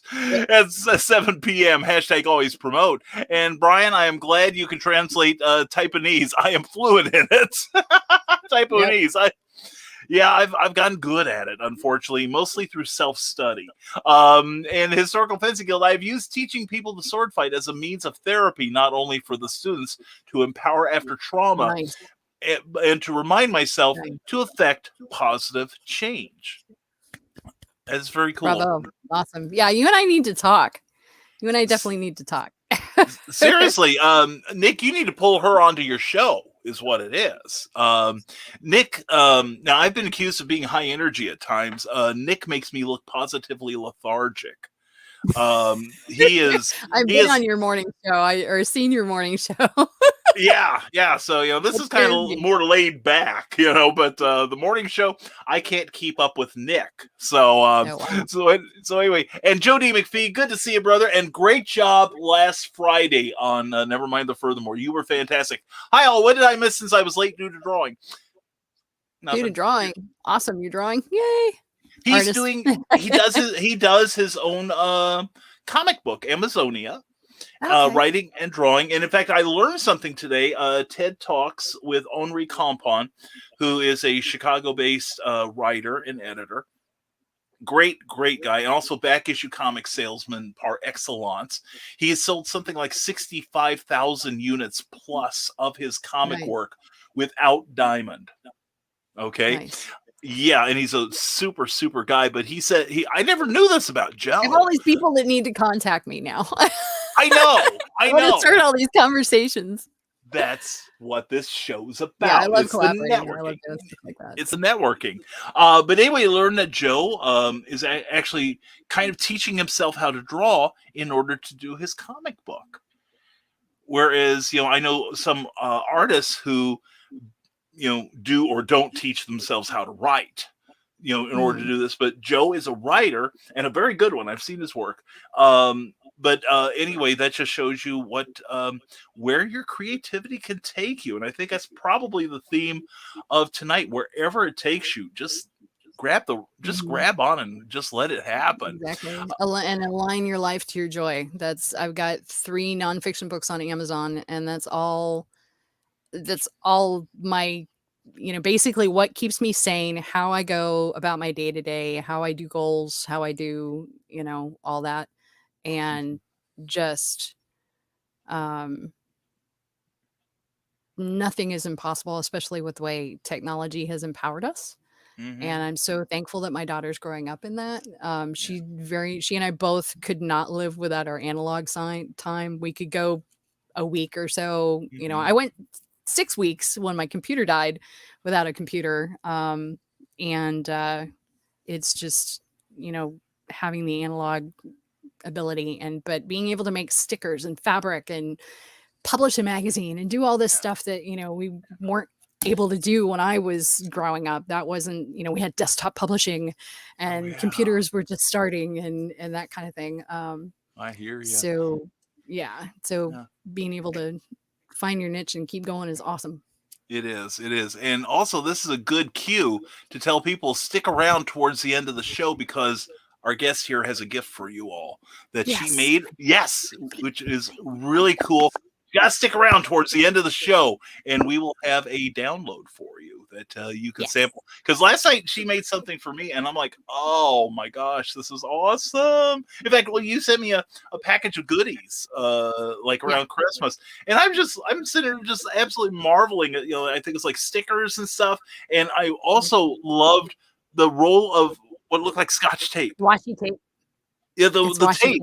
7 p.m. #always promote. And Brian, I am glad you can translate Taiwanese. I am fluent in it. Taiwanese. Yeah, I've gotten good at it, unfortunately, mostly through self-study. And Historical Fencing Guild, I've used teaching people to sword fight as a means of therapy, not only for the students to empower after trauma, Nice. and to remind myself Nice. to affect positive change. That's very cool. Bravo. Awesome. Yeah, you and I need to talk. You and I definitely need to talk. Seriously, Nick, you need to pull her onto your show, is what it is. Nick, now I've been accused of being high energy at times. Nick makes me look positively lethargic. He is. I've He been is. on your morning show, or seen your morning show. Yeah. So this That is kind scares of me. more laid back, but the morning show, I can't keep up with Nick. So Oh, wow. so anyway, and Joe D. McPhee, good to see you, brother, and great job last Friday on Never Mind the Furthermore. You were fantastic. Hi all, what did I miss since I was late due to drawing? Due to Nothing. drawing. Awesome, you're drawing. Yay. He's Artist. doing. He does his own comic book, Amazonia. Okay. Writing and drawing. And in fact, I learned something today. TED Talks with Henri Compon, who is a Chicago-based writer and editor. Great guy, and also back issue comic salesman par excellence. He has sold something like 65,000 units plus of his comic Nice. work without Diamond. Okay. Nice. Yeah, and he's a super guy, but he said I never knew this about Joe. I have all these people that need to contact me now. I know. I want to start all these conversations. That's what this show's about. Yeah, I love it's the collaborating. I networking. love doing stuff like that. It's the networking. But anyway, learn that Joe is actually kind of teaching himself how to draw in order to do his comic book. Whereas, I know some artists who, do or don't teach themselves how to write, in order to do this. But Joe is a writer, and a very good one. I've seen his work. But anyway, that just shows you where your creativity can take you. And I think that's probably the theme of tonight. Wherever it takes you, just grab on and just let it happen. Exactly. And align your life to your joy. I've got 3 nonfiction books on Amazon, and that's all my, basically what keeps me sane, how I go about my day to day, how I do goals, how I do, all that. And just, nothing is impossible, especially with the way technology has empowered us. Mm-hmm. And I'm so thankful that my daughter's growing up in that. She and I both could not live without our analog time. We could go a week or so. Mm-hmm. I went 6 weeks when my computer died without a computer. It's just, having the analog ability but being able to make stickers and fabric and publish a magazine and do all this stuff that, we weren't able to do when I was growing up. That wasn't, we had desktop publishing and computers were just starting and that kind of thing. I hear you. So being able to find your niche and keep going is awesome. It is. And also, this is a good cue to tell people, stick around towards the end of the show, because our guest here has a gift for you all that she made. Yes, which is really cool. You gotta stick around towards the end of the show, and we will have a download for you that you can sample. Because last night she made something for me, and I'm like, oh my gosh, this is awesome. In fact, you sent me a package of goodies around Christmas, and I'm sitting there just absolutely marveling at, I think it's like stickers and stuff. And I also loved the roll of what looked like Scotch tape. Washi tape. Yeah, the tape.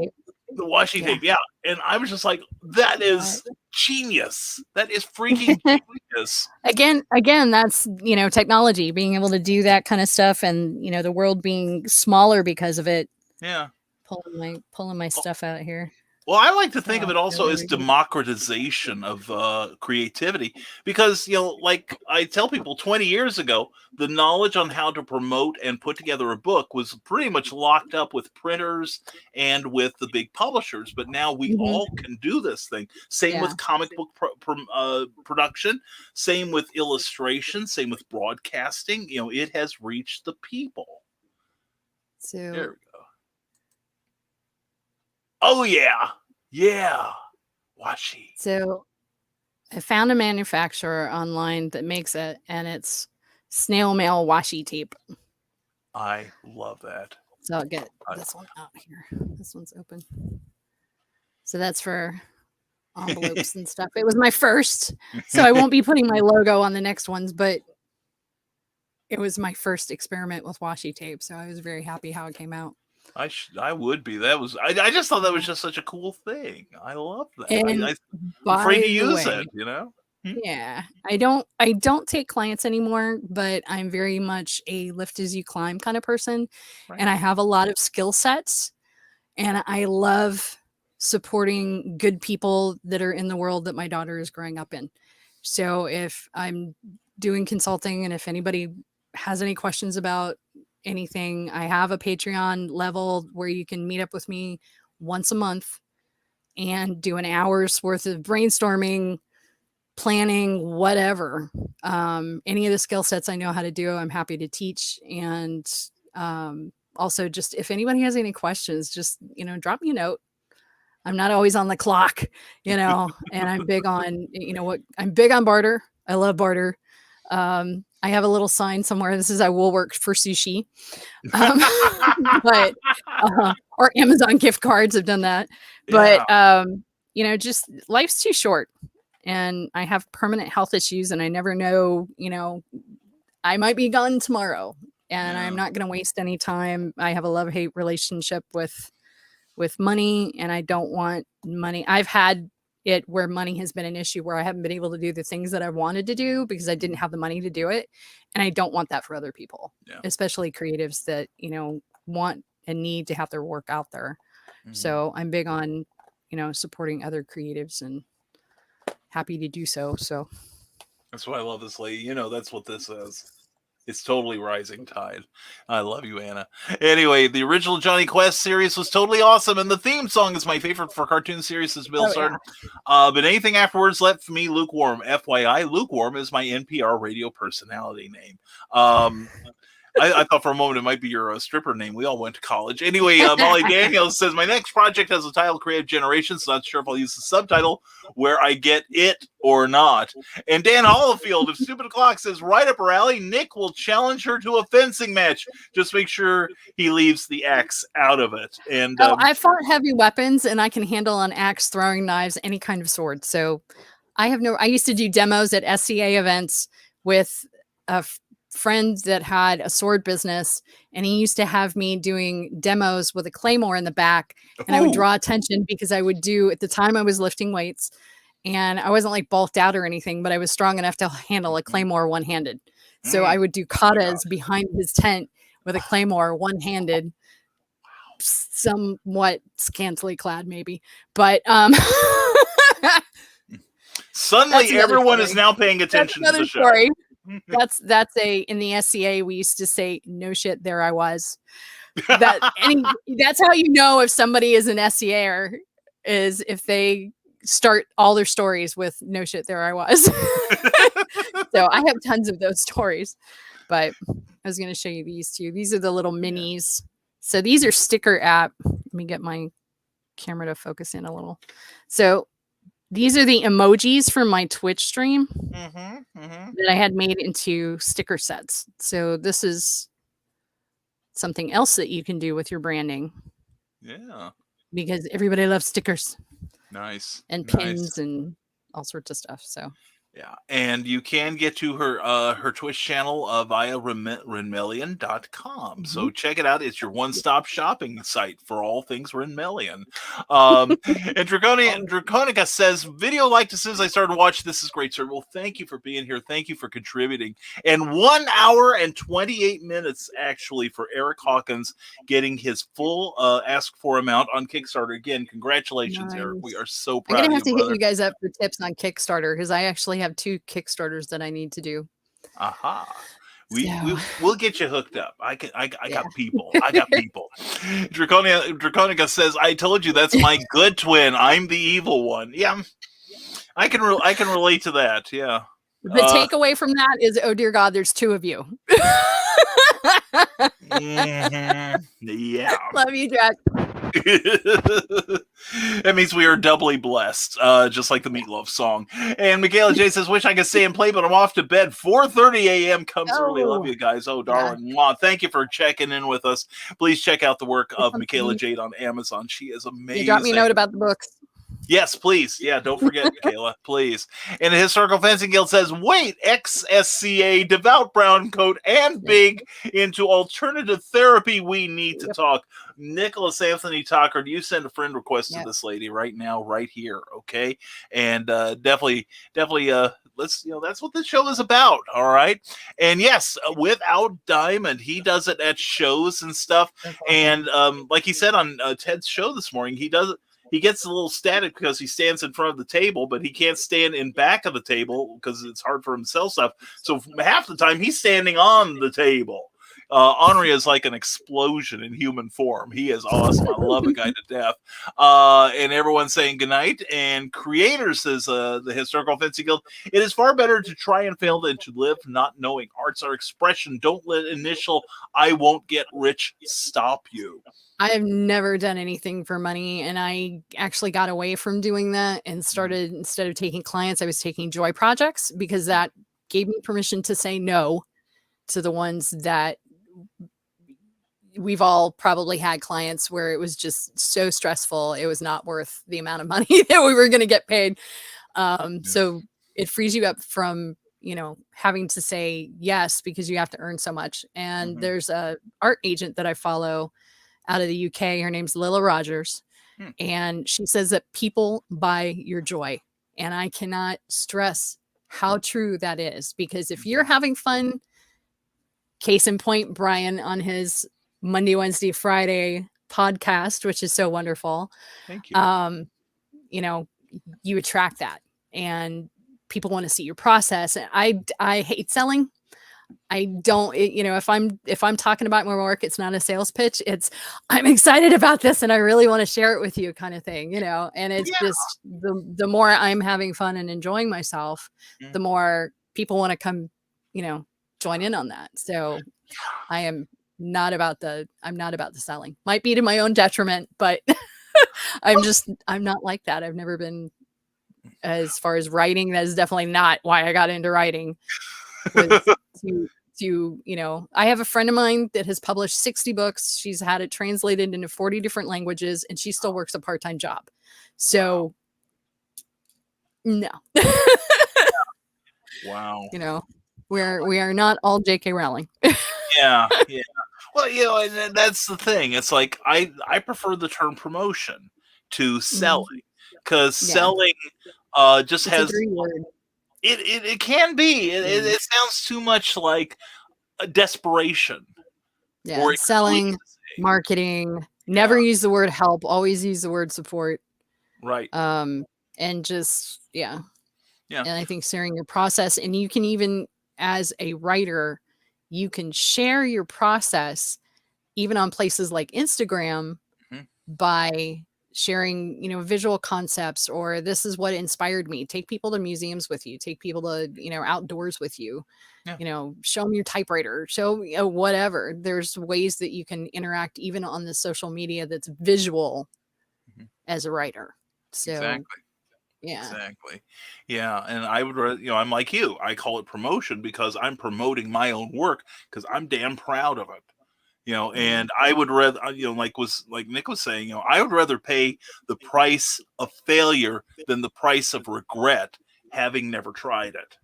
The washi tape, and I was just like, that is genius. That is freaking genius. Again, that's, technology, being able to do that kind of stuff, and, the world being smaller because of it. Yeah. Pulling my stuff out here. Well, I like to think of it also as democratization of creativity, because, like I tell people, 20 years ago, the knowledge on how to promote and put together a book was pretty much locked up with printers and with the big publishers. But now we all can do this thing. Same with comic book production, same with illustration, same with broadcasting. It has reached the people. So there we go. Oh, yeah. Washi. So I found a manufacturer online that makes it, and it's snail mail washi tape. I love that. So I'll get this one out here. This one's open. So that's for envelopes and stuff. It was my first, so I won't be putting my logo on the next ones, but it was my first experiment with washi tape. So I was very happy how it came out. I would be. That was I just thought that was just such a cool thing. I love that. And I'm by afraid to the use way, it, you know? Yeah, I don't take clients anymore, but I'm very much a lift as you climb kind of person. Right. And I have a lot of skill sets, and I love supporting good people that are in the world that my daughter is growing up in. So if I'm doing consulting and if anybody has any questions about anything, I have a Patreon level where you can meet up with me once a month and do an hour's worth of brainstorming, planning, whatever. Any of the skill sets I know how to do, I'm happy to teach. And also, just if anybody has any questions, just drop me a note. I'm not always on the clock, and I'm big on I'm big on barter. I love barter. I have a little sign somewhere. This is I will work for sushi, but or Amazon gift cards. I've done that, but just life's too short. And I have permanent health issues, and I never know, I might be gone tomorrow, and I'm not going to waste any time. I have a love-hate relationship with money, and I don't want money. I've had it where money has been an issue where I haven't been able to do the things that I wanted to do because I didn't have the money to do it. And I don't want that for other people, especially creatives that, want and need to have their work out there. Mm-hmm. So I'm big on, supporting other creatives and happy to do so. So that's why I love this lady. That's what this is. It's totally rising tide. I love you, Anna. Anyway, the original Johnny Quest series was totally awesome, and the theme song is my favorite for cartoon series since Bill started. Yeah. But anything afterwards left me lukewarm. FYI, lukewarm is my NPR radio personality name. I thought for a moment it might be your stripper name. We all went to college. Anyway, Molly Daniels says, my next project has a title, Creative Generations. Not sure if I'll use the subtitle where I get it or not. And Dan Hollifield of Stupid O'Clock says, right up her alley, Nick will challenge her to a fencing match. Just make sure he leaves the axe out of it. And I fought heavy weapons, and I can handle an axe, throwing knives, any kind of sword. So I used to do demos at SCA events with a friend that had a sword business, and he used to have me doing demos with a claymore in the back, and I would draw attention because I would do, at the time I was lifting weights, and I wasn't like bulked out or anything, but I was strong enough to handle a claymore one-handed. So I would do katas behind his tent with a claymore one-handed, somewhat scantily clad maybe, but suddenly everyone is now paying attention to the show. Story. That's in the SCA we used to say, no shit, there I was. That's how you know if somebody is an SCA is if they start all their stories with no shit, there I was. So I have tons of those stories, but I was going to show you these two. These are the little minis. So these are sticker app. Let me get my camera to focus in a little. So these are the emojis from my Twitch stream that I had made into sticker sets. So this is something else that you can do with your branding. Yeah. Because everybody loves stickers. Nice. And pins and all sorts of stuff. So yeah, and you can get to her Twitch channel via Renmeleon.com. So check it out. It's your one-stop shopping site for all things Renmeleon. And Draconica says, video likenesses, I started watching. This is great, sir. Well, thank you for being here. Thank you for contributing. And 1 hour and 28 minutes, actually, for Eric Hawkins getting his full ask for amount on Kickstarter. Again, congratulations, Eric. We are so proud of you, I'm going to have to brother. hit you guys up for tips on Kickstarter because I actually have 2 Kickstarters that I need to do. We'll get you hooked up. I got people. I got people. Draconica says, I told you that's my good twin. I'm the evil one. Yeah. I can relate to that. Yeah. The takeaway from that is, oh dear God, there's 2 of you. Yeah. Love you, Jack. That means we are doubly blessed, just like the Meatloaf song. And Michaela J says, wish I could stay and play, but I'm off to bed. 4:30 a.m. comes early. Love you guys. Oh, darling. Yeah. Thank you for checking in with us. Please check out the work of Michaela Jade on Amazon. She is amazing. You drop me a note about the books. Yes, please. Yeah, don't forget, Michaela, please. And the Historical Fencing Guild says, wait, XSCA, Devout Brown Coat, and Big into alternative therapy. We need to talk. Nicholas Anthony Tucker, you send a friend request to this lady right now, right here, okay? And definitely, let's, that's what this show is about, all right? And yes, without Diamond, he does it at shows and stuff. And like he said on Ted's show this morning, he gets a little static because he stands in front of the table, but he can't stand in back of the table because it's hard for him to sell stuff. So half the time he's standing on the table. Henri is like an explosion in human form. He is awesome. I love the guy to death. And everyone's saying goodnight. And Creators says, the Historical Fencing Guild, it is far better to try and fail than to live not knowing. Arts are expression. Don't let initial I won't get rich stop you. I have never done anything for money, and I actually got away from doing that and started, instead of taking clients, I was taking joy projects, because that gave me permission to say no to the ones that we've all probably had clients where it was just so stressful. It was not worth the amount of money that we were going to get paid. So it frees you up from, having to say yes, because you have to earn so much. And there's a art agent that I follow out of the UK. Her name's Lila Rogers. And she says that people buy your joy. And I cannot stress how true that is, because if you're having fun, case in point, Brian on his Monday, Wednesday, Friday podcast, which is so wonderful. Thank you. You attract that, and people want to see your process. And I hate selling. I don't, if I'm talking about my work, it's not a sales pitch. It's, I'm excited about this and I really want to share it with you, kind of thing, and it's just the more I'm having fun and enjoying myself, the more people want to come, join in on that. So I'm not about the selling. Might be to my own detriment, but I'm not like that. I've never been, as far as writing, that is definitely not why I got into writing. I have a friend of mine that has published 60 books. She's had it translated into 40 different languages, and she still works a part-time job. So no. Wow. We are not all J.K. Rowling. Yeah. Well, and that's the thing. It's like I prefer the term promotion to selling, because selling just has it can be. It sounds too much like a desperation. Yeah, or selling, marketing. Never use the word help. Always use the word support. Right. And just yeah. And I think sharing your process, and you can even, as a writer, you can share your process even on places like Instagram by sharing, visual concepts, or this is what inspired me. Take people to museums with you, take people to, outdoors with you, show them your typewriter, show whatever. There's ways that you can interact even on the social media that's visual as a writer. So exactly. Yeah. Exactly. Yeah. And I would, I'm like you. I call it promotion because I'm promoting my own work because I'm damn proud of it. And I would rather, like Nick was saying, I would rather pay the price of failure than the price of regret, having never tried it.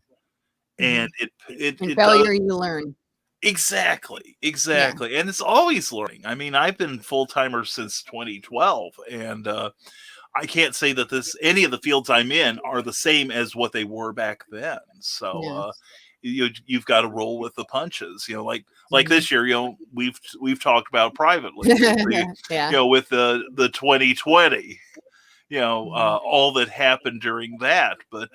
And it failure, you learn. Exactly. Yeah. And it's always learning. I mean, I've been full-timer since 2012, and I can't say that any of the fields I'm in are the same as what they were back then. So you've got to roll with the punches. Like this year, we've talked about privately, with the 2020, all that happened during that. But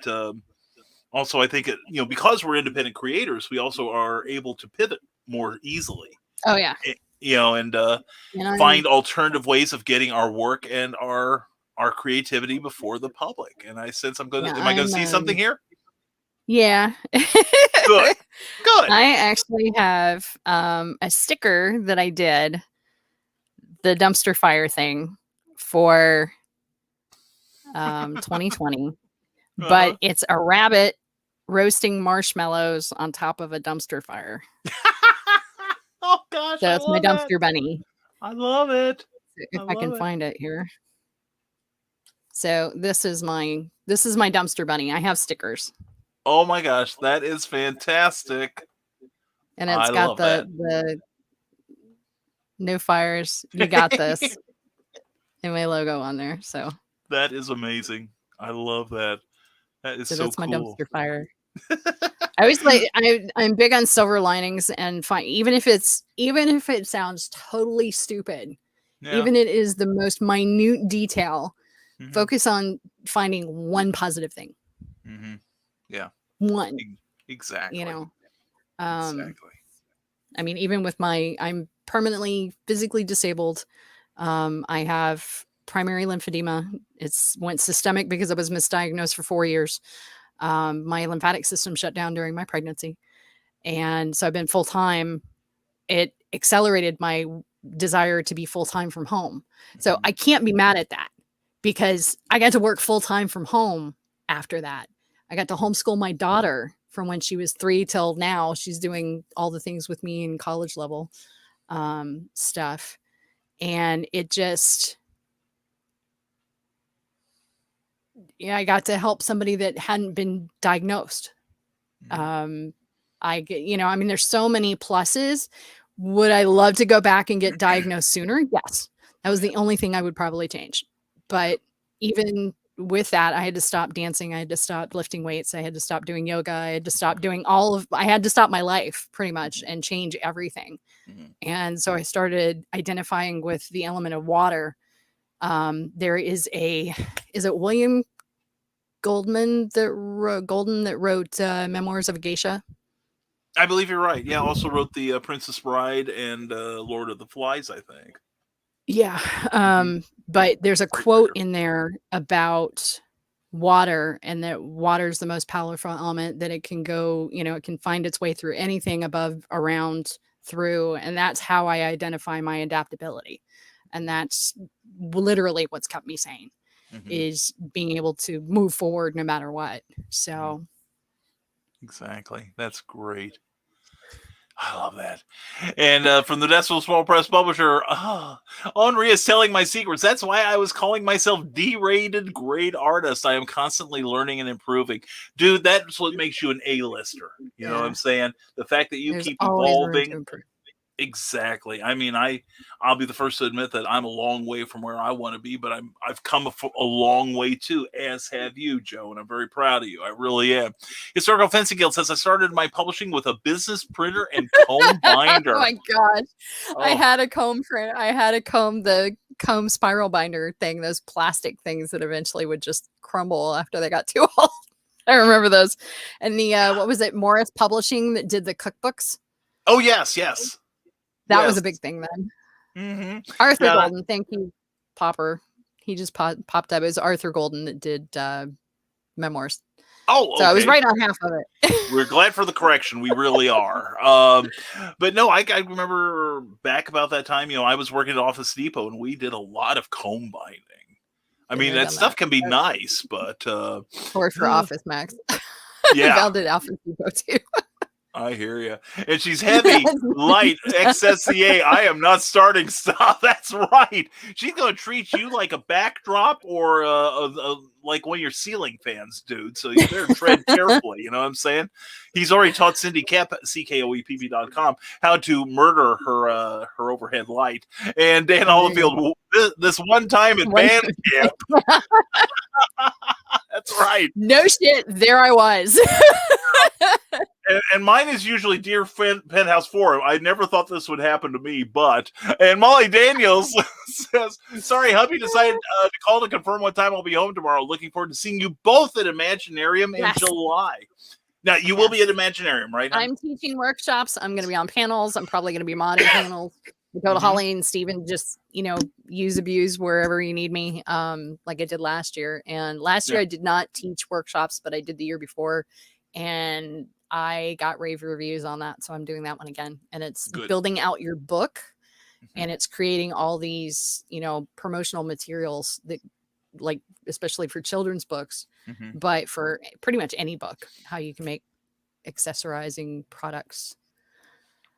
also, I think because we're independent creators, we also are able to pivot more easily. Oh yeah. And find alternative ways of getting our work and our creativity before the public. And I sense am I going to see something here? Yeah. Good. I actually have a sticker that I did, the dumpster fire thing. for 2020, but it's a rabbit roasting marshmallows on top of a dumpster fire. Oh gosh, So I it's my love that. dumpster bunny. I love it. If I can find it here. So this is my dumpster bunny. I have stickers. Oh my gosh, that is fantastic. And it's I got love that. the no fires. You got this. And my logo on there. So That is amazing. I love that. That is so that's cool. my dumpster fire. I always like I'm big on silver linings and even if it sounds totally stupid, even it is the most minute detail, focus on finding one positive thing. Yeah. One. Exactly. You know. Exactly. I mean, even with I'm permanently physically disabled. I have primary lymphedema. Went systemic because I was misdiagnosed for 4 years. My lymphatic system shut down during my pregnancy. And so I've been full-time. It accelerated my desire to be full-time from home. So I can't be mad at that because I got to work full-time from home after that. I got to homeschool my daughter from when she was 3 till now. She's doing all the things with me in college level stuff. And it just, I got to help somebody that hadn't been diagnosed. I mean, there's so many pluses. Would I love to go back and get diagnosed sooner? Yes. That was the only thing I would probably change. But even with that, I had to stop dancing. I had to stop lifting weights. I had to stop doing yoga. I had to stop doing I had to stop my life pretty much and change everything. And so I started identifying with the element of water. There is is it William Golden that wrote Memoirs of a Geisha? I believe you're right. Yeah, also wrote the Princess Bride and Lord of the Flies, I think. Yeah. But there's a quote in there about water and that water is the most powerful element, that it can go, it can find its way through anything above, around, through. And that's how I identify my adaptability. And that's literally what's kept me sane, is being able to move forward no matter what. So. Exactly. That's great. I love that. And from the Decimal Small Press Publisher, Henri is telling my secrets. That's why I was calling myself D-rated grade artist. I am constantly learning and improving. Dude, that's what makes you an A-lister. You know what I'm saying? The fact that you keep evolving. Exactly. I mean, I'll be the first to admit that I'm a long way from where I want to be, but I've come a long way too, as have you, Joe, and I'm very proud of you. I really am. Historical Fencing Guild says I started my publishing with a business printer and comb binder. Oh my gosh. Oh. I had a comb the comb spiral binder thing, those plastic things that eventually would just crumble after they got too old. I remember those. And the what was it, Morris Publishing that did the cookbooks? Oh yes. That was a big thing then. Arthur Golden, thank you, Popper. He just popped up. It was Arthur Golden that did memoirs. Oh, okay. So I was right on half of it. We're glad for the correction. We really are. But no, I remember back about that time, I was working at Office Depot and we did a lot of comb binding. I mean, that stuff can be nice, but... Or for Office Max. Yeah. Val did Office Depot too. I hear you. And she's heavy, light, XSCA. I am not starting stuff. That's right. She's going to treat you like a backdrop or like one of your ceiling fans, dude. So you better tread carefully. You know what I'm saying? He's already taught Cindy Kep at CKOEPP.com how to murder her overhead light. And Dan Olifield, this one time at band camp. That's right. No shit. There I was. And mine is usually Dear Penthouse Forum. I never thought this would happen to me, but... And Molly Daniels says, sorry, hubby decided to call to confirm what time I'll be home tomorrow. Looking forward to seeing you both at Imaginarium in July. Now, you will be at Imaginarium, right? I'm teaching workshops. I'm going to be on panels. I'm probably going to be modding panels. We go to Holly and Steven, just, use, abuse wherever you need me, like I did last year. And last year I did not teach workshops, but I did the year before. And I got rave reviews on that. So I'm doing that one again. And it's building out your book and it's creating all these, promotional materials that, like, especially for children's books, but for pretty much any book, how you can make accessorizing products.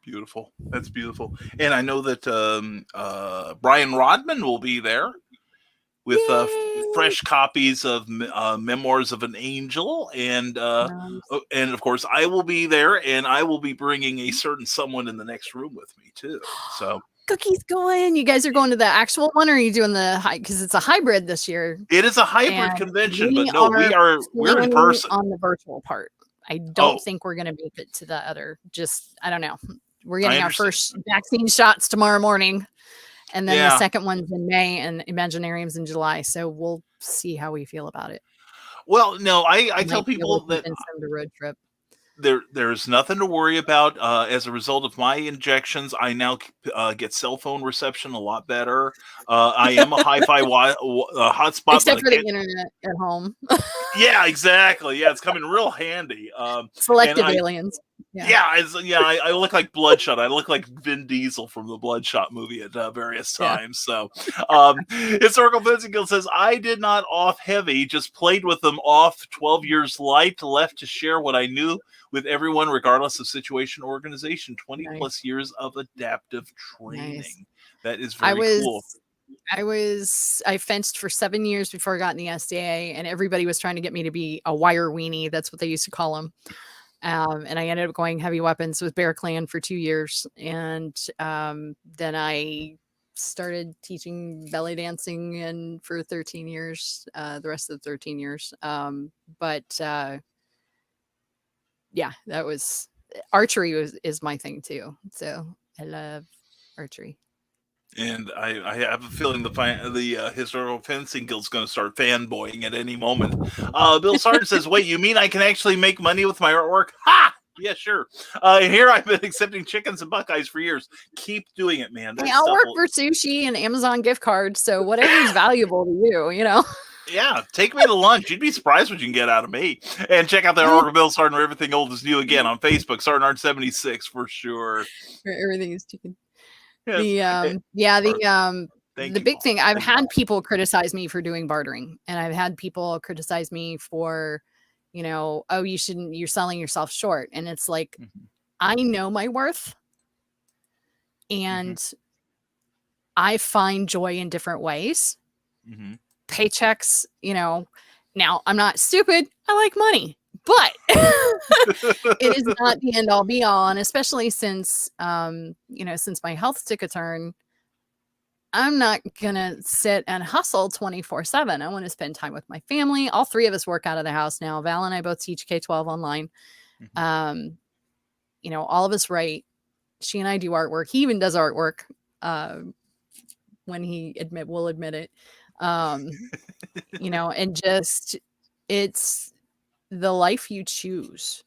Beautiful. That's beautiful. And I know that Brian Rodman will be there with fresh copies of Memoirs of an Angel, and and of course I will be there, and I will be bringing a certain someone in the next room with me too. So Cookie's going. You guys are going to the actual one, or are you doing the because it's a hybrid this year? It is a hybrid convention, but no, we're in person on the virtual part. I don't think we're going to make it to the other. I don't know. We're getting our first vaccine shots tomorrow morning. And then the second one's in May, and Imaginarium's in July. So we'll see how we feel about it. Well, no, I tell people that the road trip. There's nothing to worry about. As a result of my injections, I now get cell phone reception a lot better. I am a hi-fi hotspot, except for the internet at home. Yeah, exactly. Yeah, it's coming real handy. Selective aliens. I look like Bloodshot. I look like Vin Diesel from the Bloodshot movie at various times. So, Historical Fencing Guild says, I did not off heavy, just played with them off. 12 years light, left to share what I knew with everyone, regardless of situation or organization. 20 plus years of adaptive training. Nice. That is very cool. I fenced for 7 years before I got in the SDA, and everybody was trying to get me to be a wire weenie. That's what they used to call them. And I ended up going heavy weapons with Bear Clan for 2 years. And then I started teaching belly dancing and for 13 years, the rest of the 13 years. That was archery is my thing too. So I love archery. And I have a feeling the Historical Fencing Guild's going to start fanboying at any moment. Bill Sargent says, wait, you mean I can actually make money with my artwork? Ha! Yeah, sure. And here I've been accepting chickens and Buckeyes for years. Keep doing it, man. I'll work for sushi and Amazon gift cards, so whatever is valuable to you, Yeah, take me to lunch. You'd be surprised what you can get out of me. And check out the artwork of Bill Sargent where everything old is new again on Facebook. Sargent Art 76 for sure. Where everything is chicken. The big thing, I've had people criticize me for doing bartering, and I've had people criticize me for, oh, you're selling yourself short. And it's like, I know my worth, and I find joy in different ways. Paychecks, now I'm not stupid. I like money, but it is not the end all be all. And especially since my health took a turn, I'm not going to sit and hustle 24/7. I want to spend time with my family. All three of us work out of the house now. Val and I both teach K-12 online. All of us write. She and I do artwork. He even does artwork when he will admit it. And just, it's the life you choose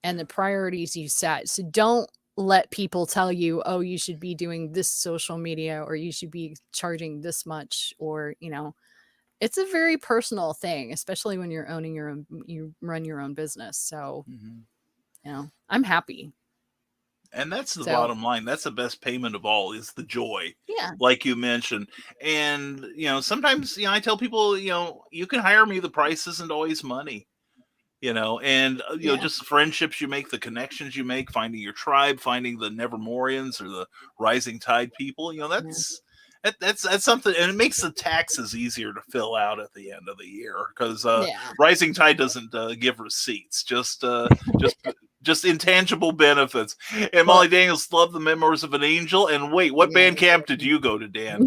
and the priorities you set. So don't let people tell you, oh, you should be doing this social media, or you should be charging this much, or, it's a very personal thing, especially when you're owning you run your own business. So, I'm happy. And that's the bottom line. That's the best payment of all, is the joy. Yeah. Like you mentioned. And, sometimes, I tell people, you can hire me. The price isn't always money, and, just the friendships you make, the connections you make, finding your tribe, finding the Nevermorians or the Rising Tide people, that's something. And it makes the taxes easier to fill out at the end of the year, because Rising Tide doesn't give receipts, just intangible benefits. And Molly Daniels loved the Memoirs of an Angel. And wait, what band camp did you go to, Dan?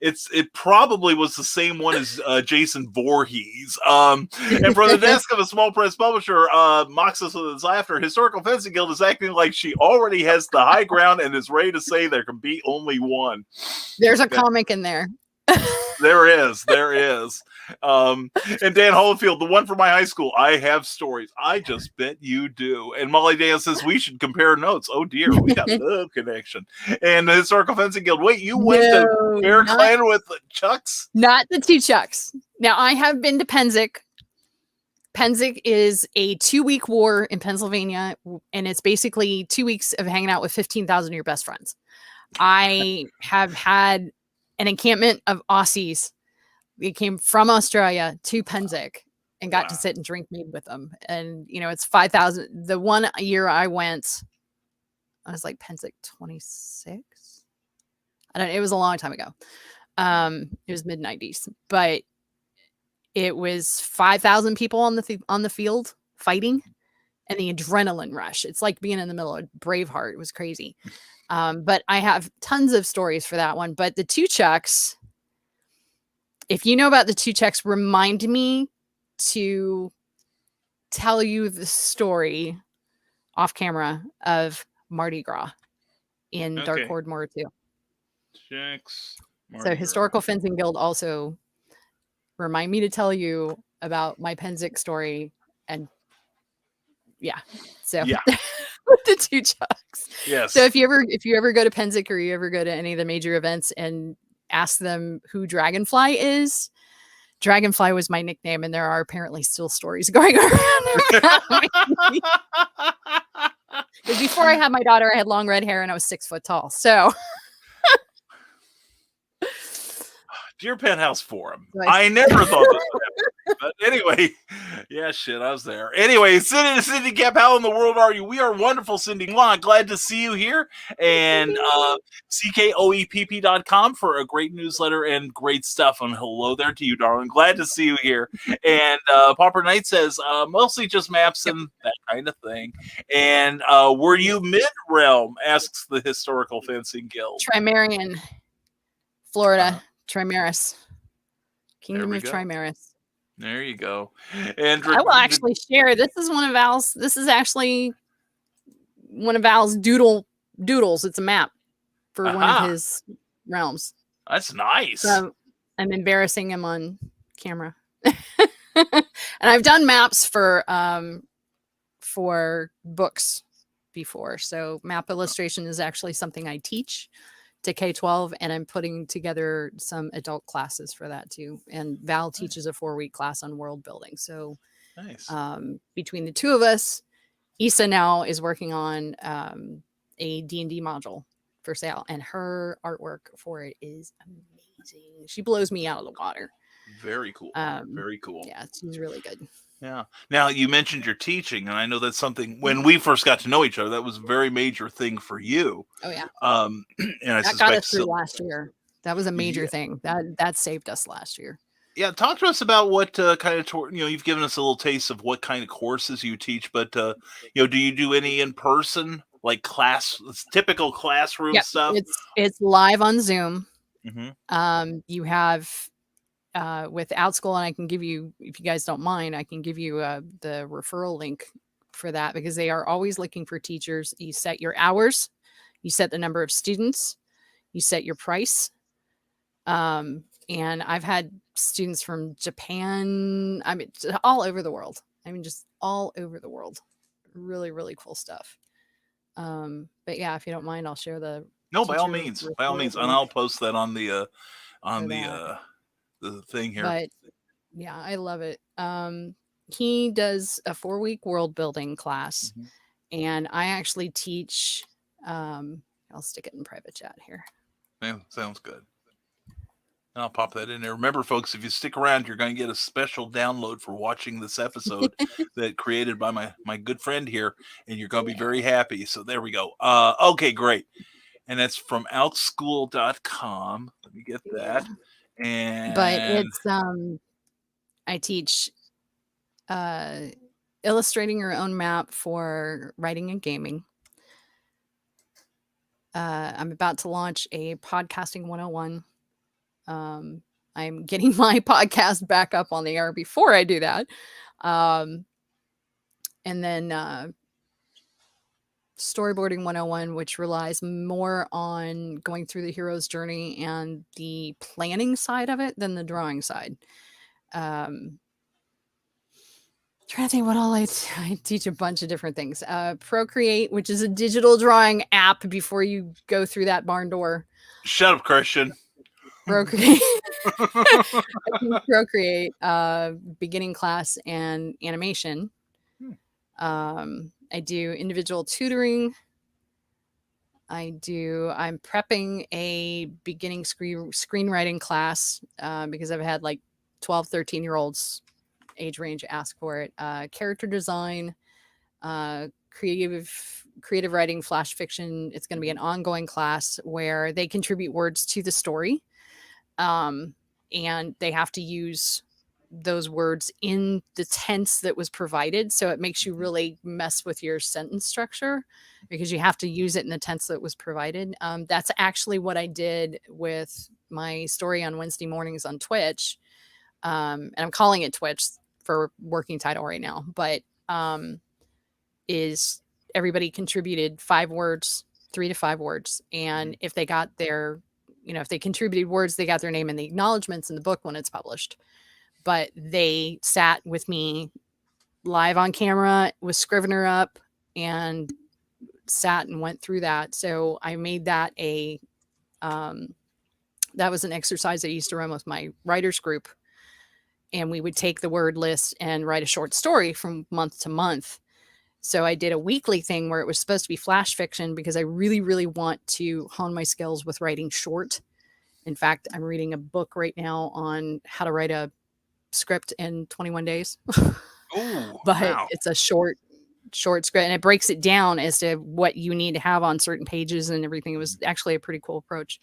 It probably was the same one as Jason Voorhees. And from the desk of a small press publisher, mocks us with his laughter. Historical Fencing Guild is acting like she already has the high ground and is ready to say there can be only one. There's a comic in there. There is. And Dan Holyfield, the one from my high school, I have stories. I just bet you do. And Molly Dan says we should compare notes. Oh dear, we got no connection. And the Historical Fencing Guild, wait, you went to Bear Clan with the Chucks? Not the two Chucks. Now, I have been to Penzic. Penzic is a 2-week war in Pennsylvania, and it's basically 2 weeks of hanging out with 15,000 of your best friends. I have had an encampment of Aussies. They came from Australia to Pennsic and got to sit and drink mead with them. And, it's 5,000. The one year I went, I was like Pennsic 26. It was a long time ago. It was mid 90s, but it was 5,000 people on the field fighting, and the adrenaline rush. It's like being in the middle of Braveheart. It was crazy. But I have tons of stories for that one. But the two Chucks, if you know about the two Chucks, remind me to tell you the story off camera of Mardi Gras in Dark Horde More 2. Chucks. So Historical Fencing Guild also remind me to tell you about my Pennsic story. And with the two Chucks. Yes. So if you ever go to Pennsic or you ever go to any of the major events and ask them who Dragonfly is, Dragonfly was my nickname, and there are apparently still stories going around. Because before I had my daughter, I had long red hair and I was 6 foot tall. So Dear Penthouse Forum, I never thought this would happen. But anyway, I was there. Anyway, Cindy Cap, how in the world are you? We are wonderful, Cindy. Glad to see you here. And ckoepp.com for a great newsletter and great stuff. And hello there to you, darling. Glad to see you here. And Pauper Knight says, mostly just maps and that kind of thing. And were you mid-realm, asks the Historical Fencing Guild. Trimerian, Florida. Trimaris. Kingdom of Trimaris. There you go. And I will actually share. This is one of Val's. This is actually one of Val's doodles. It's a map for one of his realms. That's nice. So I'm embarrassing him on camera. And I've done maps for books before. So map illustration is actually something I teach to K-12, and I'm putting together some adult classes for that too. And Val teaches a 4-week class on world building. So nice. Between the two of us, Issa now is working on a D&D module for sale, and her artwork for it is amazing. She blows me out of the water. Very cool. Very cool. Yeah, she's really good. Yeah. Now, you mentioned your teaching, and I know that's something, when we first got to know each other, that was a very major thing for you. Oh, yeah. And I that got us through last year. That was a major thing. That saved us last year. Yeah, talk to us about what kind of, you've given us a little taste of what kind of courses you teach, but, do you do any in-person, like typical classroom stuff? It's live on Zoom. Mm-hmm. You have... with OutSchool, and I can give you, if you guys don't mind, I can give you the referral link for that, because they are always looking for teachers. You set your hours, you set the number of students, you set your price. And I've had students from Japan, all over the world. Just all over the world. Really, really cool stuff. But yeah, if you don't mind, I'll share the by all means, and I'll post that on the thing here. But yeah, I love it. He does a 4-week world building class, and I actually teach. I'll stick it in private chat here. Yeah, sounds good. And I'll pop that in there. Remember, folks, if you stick around, you're going to get a special download for watching this episode that created by my good friend here, and you're going to be very happy. So there we go. Okay, great. And that's from outschool.com. Let me get that. But it's I teach illustrating your own map for writing and gaming. I'm about to launch a podcasting 101. I'm getting my podcast back up on the air before I do that. And then storyboarding 101, which relies more on going through the hero's journey and the planning side of it than the drawing side. Trying to think what all I teach a bunch of different things. Procreate, which is a digital drawing app before you go through that barn door. Shut up, Christian. Procreate. Procreate, beginning class and animation. I do individual tutoring. I'm prepping a beginning screenwriting class because I've had like 12, 13-year-olds age range ask for it. Character design, creative writing, flash fiction. It's going to be an ongoing class where they contribute words to the story. And they have to use those words in the tense that was provided. So it makes you really mess with your sentence structure because you have to use it in the tense that was provided. That's actually what I did with my story on Wednesday mornings on Twitch. And I'm calling it Twitch for working title right now, but is everybody contributed 5 words, 3 to 5 words. And if they got their, if they contributed words, they got their name in the acknowledgments in the book when it's published. But they sat with me live on camera with Scrivener up and sat and went through that. So I made that that was an exercise I used to run with my writers group. And we would take the word list and write a short story from month to month. So I did a weekly thing where it was supposed to be flash fiction because I really, really want to hone my skills with writing short. In fact, I'm reading a book right now on how to write a script in 21 days. Oh, but wow. It's a short script and it breaks it down as to what you need to have on certain pages and everything. It was actually a pretty cool approach.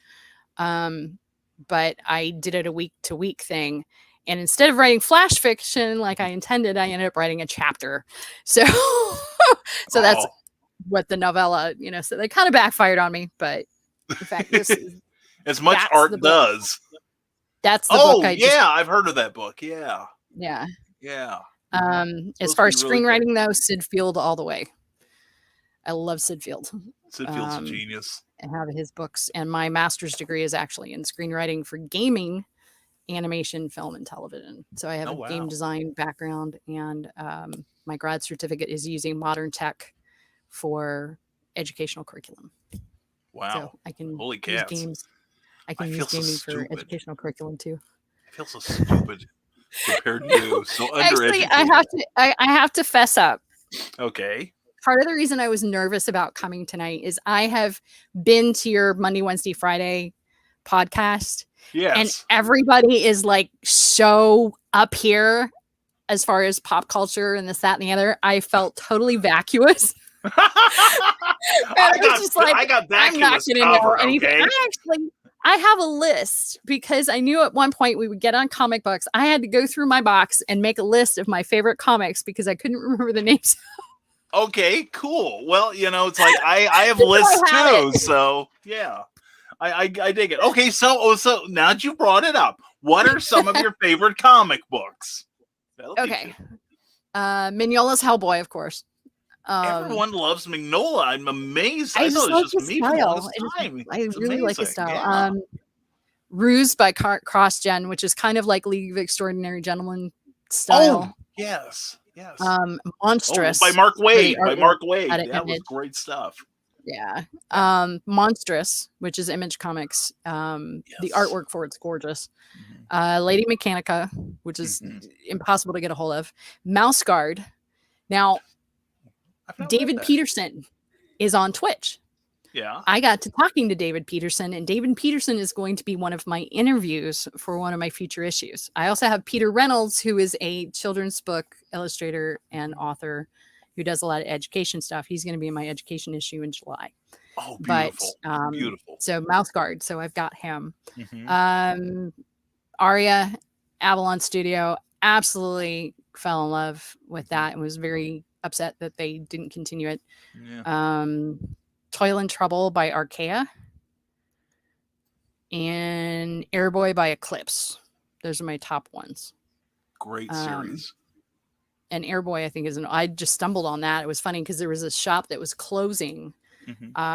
But I did it a week to week thing. And instead of writing flash fiction like I intended, I ended up writing a chapter. So, so that's what the novella, so they kind of backfired on me. But in fact, this is as much art does. That's the book. I've heard of that book. Yeah. Yeah. Yeah. As far as screenwriting, though, Sid Field all the way. I love Sid Field. Sid Field's a genius. I have his books, and my master's degree is actually in screenwriting for gaming, animation, film, and television. So I have a game design background, and my grad certificate is using modern tech for educational curriculum. Wow. So I can use games. I can use gaming for educational curriculum too. I feel so stupid compared to you. So actually, I have to fess up. Okay. Part of the reason I was nervous about coming tonight is I have been to your Monday, Wednesday, Friday podcast. Yes. And everybody is like so up here as far as pop culture and this, that, and the other. I felt totally vacuous. I got vacuous. I'm not going to know anything. Okay? I have a list because I knew at one point we would get on comic books. I had to go through my box and make a list of my favorite comics because I couldn't remember the names. Okay, cool. Well, it's like I have lists too. So yeah, I dig it. Okay, so now that you brought it up, what are some of your favorite comic books? Okay, Mignola's Hellboy, of course. Everyone loves Mignola. I'm amazed. I know like it's just me style. I really like his style. Yeah. Ruse by CrossGen, which is kind of like League of Extraordinary Gentlemen style. Oh, yes. Yes. Monstrous by Mark Waid. That was great stuff. Yeah. Monstrous, which is Image Comics. The artwork for it's gorgeous. Lady Mechanica, which is impossible to get a hold of. Mouse Guard. Now, David Peterson is on Twitch. Yeah. I got to talking to David Peterson, and David Peterson is going to be one of my interviews for one of my future issues. I also have Peter Reynolds, who is a children's book illustrator and author who does a lot of education stuff. He's going to be in my education issue in July. Oh, beautiful. But, beautiful. So Mouse Guard. So I've got him. Aria, Avalon Studio, absolutely fell in love with that and was very upset that they didn't continue it. Yeah. Toil and Trouble by a.k.a. and Airboy by Eclipse. Those are my top ones. Great series. And Airboy, I think, I just stumbled on that. It was funny because there was a shop that was closing,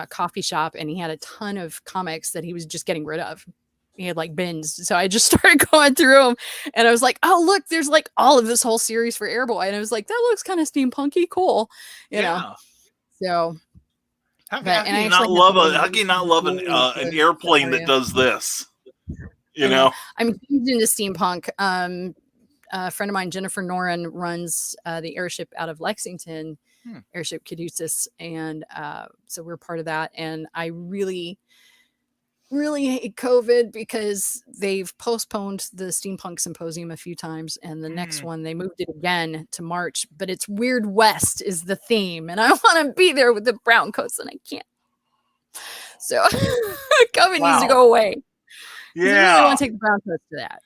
coffee shop, and he had a ton of comics that he was just getting rid of. He had like bins. So I just started going through them and I was like, oh, look, there's like all of this whole series for Airboy. And I was like, that looks kind of steampunky cool, you know? So. How can you not love an airplane that does this? You know? I'm huge into steampunk. A friend of mine, Jennifer Noren, runs the airship out of Lexington. Airship Caduceus, and so we're part of that. And I really hate COVID because they've postponed the steampunk symposium a few times, and the next one they moved it again to March, but it's Weird West is the theme, and I want to be there with the brown coats, and I can't. So COVID needs to go away. I really want to take the brown coats to that.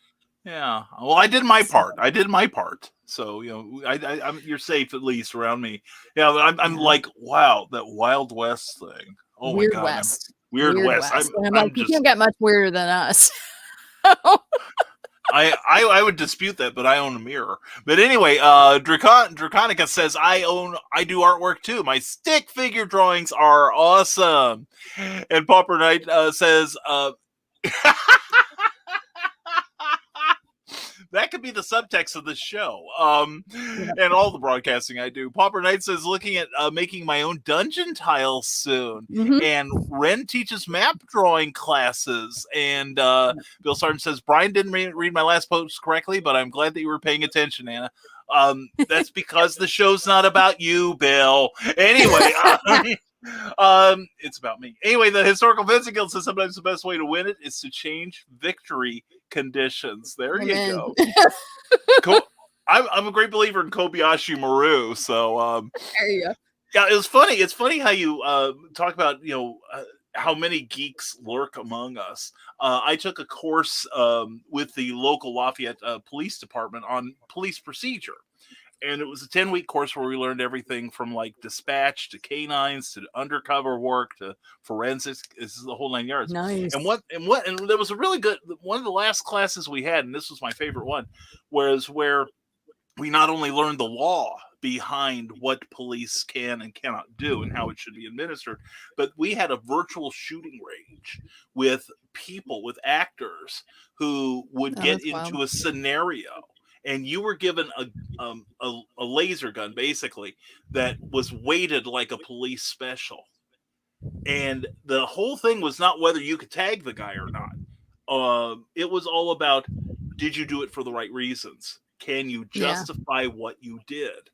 Yeah. Well, I did my part. So, I'm you're safe at least around me. Yeah, I'm like, wow, that Wild West thing. Oh Weird my God. West. Weird West. I'm like, you can't get much weirder than us. I would dispute that, but I own a mirror. But anyway, Draconica says I do artwork too. My stick figure drawings are awesome. And Pauper Knight says that could be the subtext of this show. And all the broadcasting I do. Pauper Knight says looking at making my own dungeon tiles soon. And Ren teaches map drawing classes. And Bill Sargent says Brian didn't read my last post correctly, but I'm glad that you were paying attention, Anna. That's because the show's not about you, Bill. Anyway, it's about me. Anyway, the Historical Fencing Guild says sometimes the best way to win it is to change victory conditions. There you go. I'm a great believer in Kobayashi Maru. So there you go. Yeah, it was funny. It's funny how you talk about how many geeks lurk among us. I took a course with the local Lafayette Police Department on police procedure. And it was a 10-week course where we learned everything from like dispatch to canines to undercover work to forensics. This is the whole 9 yards. Nice. And there was a really good one of the last classes we had, and this was my favorite one, was where we not only learned the law behind what police can and cannot do and how it should be administered, but we had a virtual shooting range with people, with actors who would get into a scenario. And you were given a laser gun, basically, that was weighted like a police special. And the whole thing was not whether you could tag the guy or not. It was all about, did you do it for the right reasons? Can you justify what you did?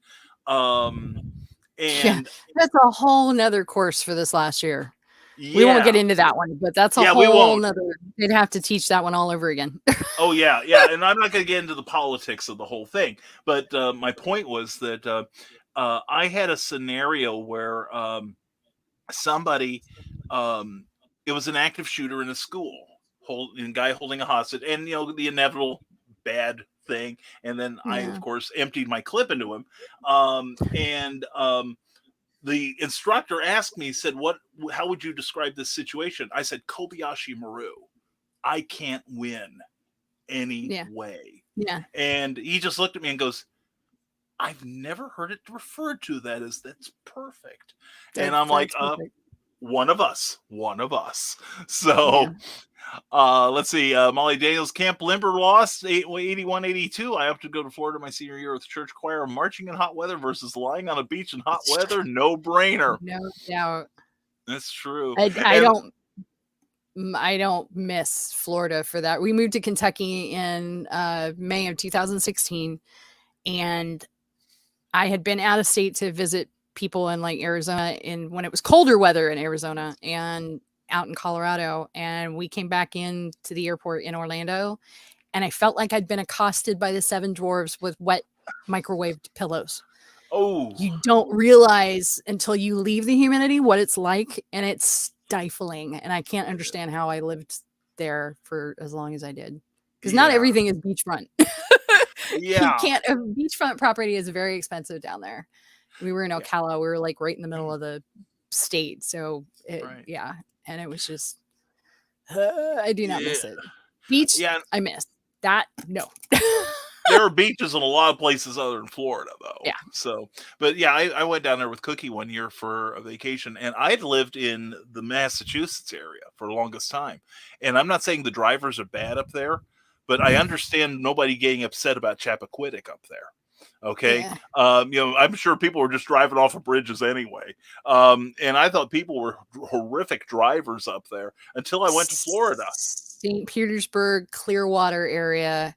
And that's a whole nother course for this last year. We won't get into that one, but that's a whole nother. They'd have to teach that one all over again. Oh yeah. And I'm not going to get into the politics of the whole thing, but my point was that I had a scenario where somebody, it was an active shooter in a school, a guy holding a hostage, and the inevitable bad thing. And then I, of course, emptied my clip into him, the instructor asked me, said, how would you describe this situation? I said, Kobayashi Maru. I can't win any way. Yeah. And he just looked at me and goes, I've never heard it referred to that as that's perfect. And I'm like, one of us. So let's see. Molly Daniels, Camp Limberlost, 81-82. I have to go to Florida my senior year with church choir. Marching in hot weather versus lying on a beach in hot weather. No brainer. No doubt. That's true. I don't miss Florida for that. We moved to Kentucky in May of 2016, and I had been out of state to visit people in like Arizona when it was colder weather in Arizona and out in Colorado. And we came back in to the airport in Orlando, and I felt like I'd been accosted by the 7 dwarves with wet microwaved pillows. Oh, you don't realize until you leave the humidity what it's like, and it's stifling. And I can't understand how I lived there for as long as I did, because not everything is beachfront. You can't. Beachfront property is very expensive down there. We were in Ocala. We were like right in the middle of the state. So and it was just I do not miss it. Beach, I miss that. No. There are beaches in a lot of places other than Florida, though. Yeah. So, but I went down there with Cookie one year for a vacation, and I'd lived in the Massachusetts area for the longest time. And I'm not saying the drivers are bad up there, but I understand nobody getting upset about Chappaquiddick up there. Okay. Yeah. I'm sure people were just driving off of bridges anyway. And I thought people were horrific drivers up there until I went to Florida. St. Petersburg, Clearwater area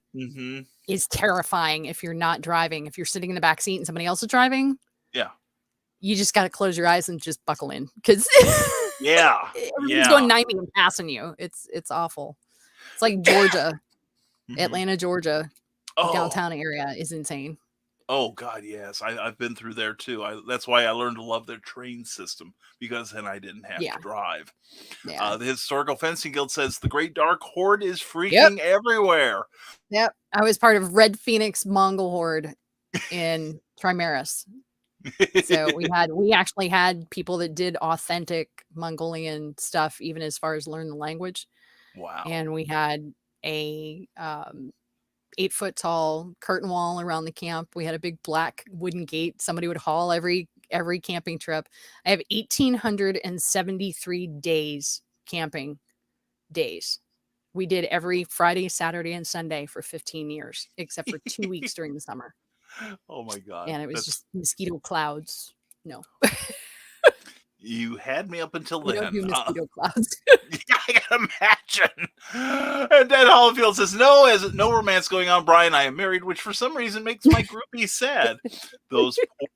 is terrifying if you're not driving. If you're sitting in the back seat and somebody else is driving, you just got to close your eyes and just buckle in because Yeah. everything's going 90 and passing you. It's awful. It's like Georgia, Atlanta, Georgia, downtown area is insane. Oh God, yes. I've been through there too. That's why I learned to love their train system, because then I didn't have to drive. Yeah. The Historical Fencing Guild says the Great Dark Horde is freaking Yep. everywhere. Yep. I was part of Red Phoenix Mongol Horde in Trimaris. So we actually had people that did authentic Mongolian stuff, even as far as learn the language. Wow. And we had a 8-foot tall curtain wall around the camp. We had a big black wooden gate. Somebody would haul every camping trip. I have 1,873 days camping days. We did every Friday, Saturday, and Sunday for 15 years, except for 2 weeks during the summer. Oh my God. And it was just mosquito clouds. No. You had me up until We then. don't do mosquito clouds. Yeah, I can imagine. And then Hollifield says, no romance going on, Brian. I am married, which for some reason makes my groupie sad. Those poor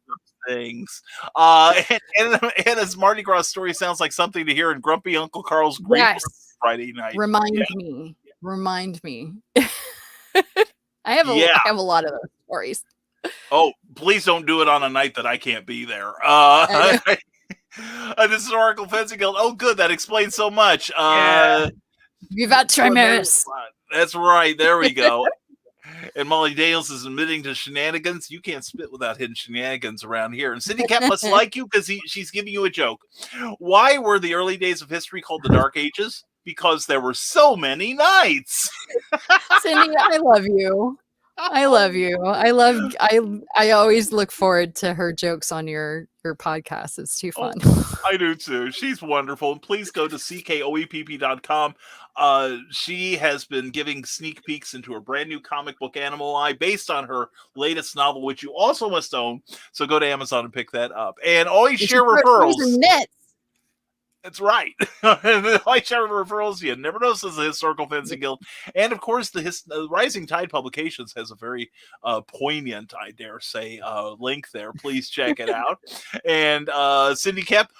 things. And his Mardi Gras story sounds like something to hear in Grumpy Uncle Carl's great Friday night. Remind me. I have a lot of those stories. Oh, please don't do it on a night that I can't be there. The Historical Fencing Guild. Oh, good. That explains so much. You've got Trimaris. That's right. There we go. And Molly Dales is admitting to shenanigans. You can't spit without hidden shenanigans around here. And Cindy Cat must like you because she's giving you a joke. Why were the early days of history called the Dark Ages? Because there were so many nights. Cindy, I love you. I love you. I always look forward to her jokes on your podcast. It's too fun. I do too. She's wonderful. And please go to ckoepp.com. She has been giving sneak peeks into her brand new comic book Animal Eye based on her latest novel, which you also must own. So go to Amazon and pick that up. And always share referrals. That's right. Like share referrals. You never know, says the Historical Fencing Guild. And of course, the Rising Tide Publications has a very poignant, I dare say, link there. Please check it out. And Cindy Kep,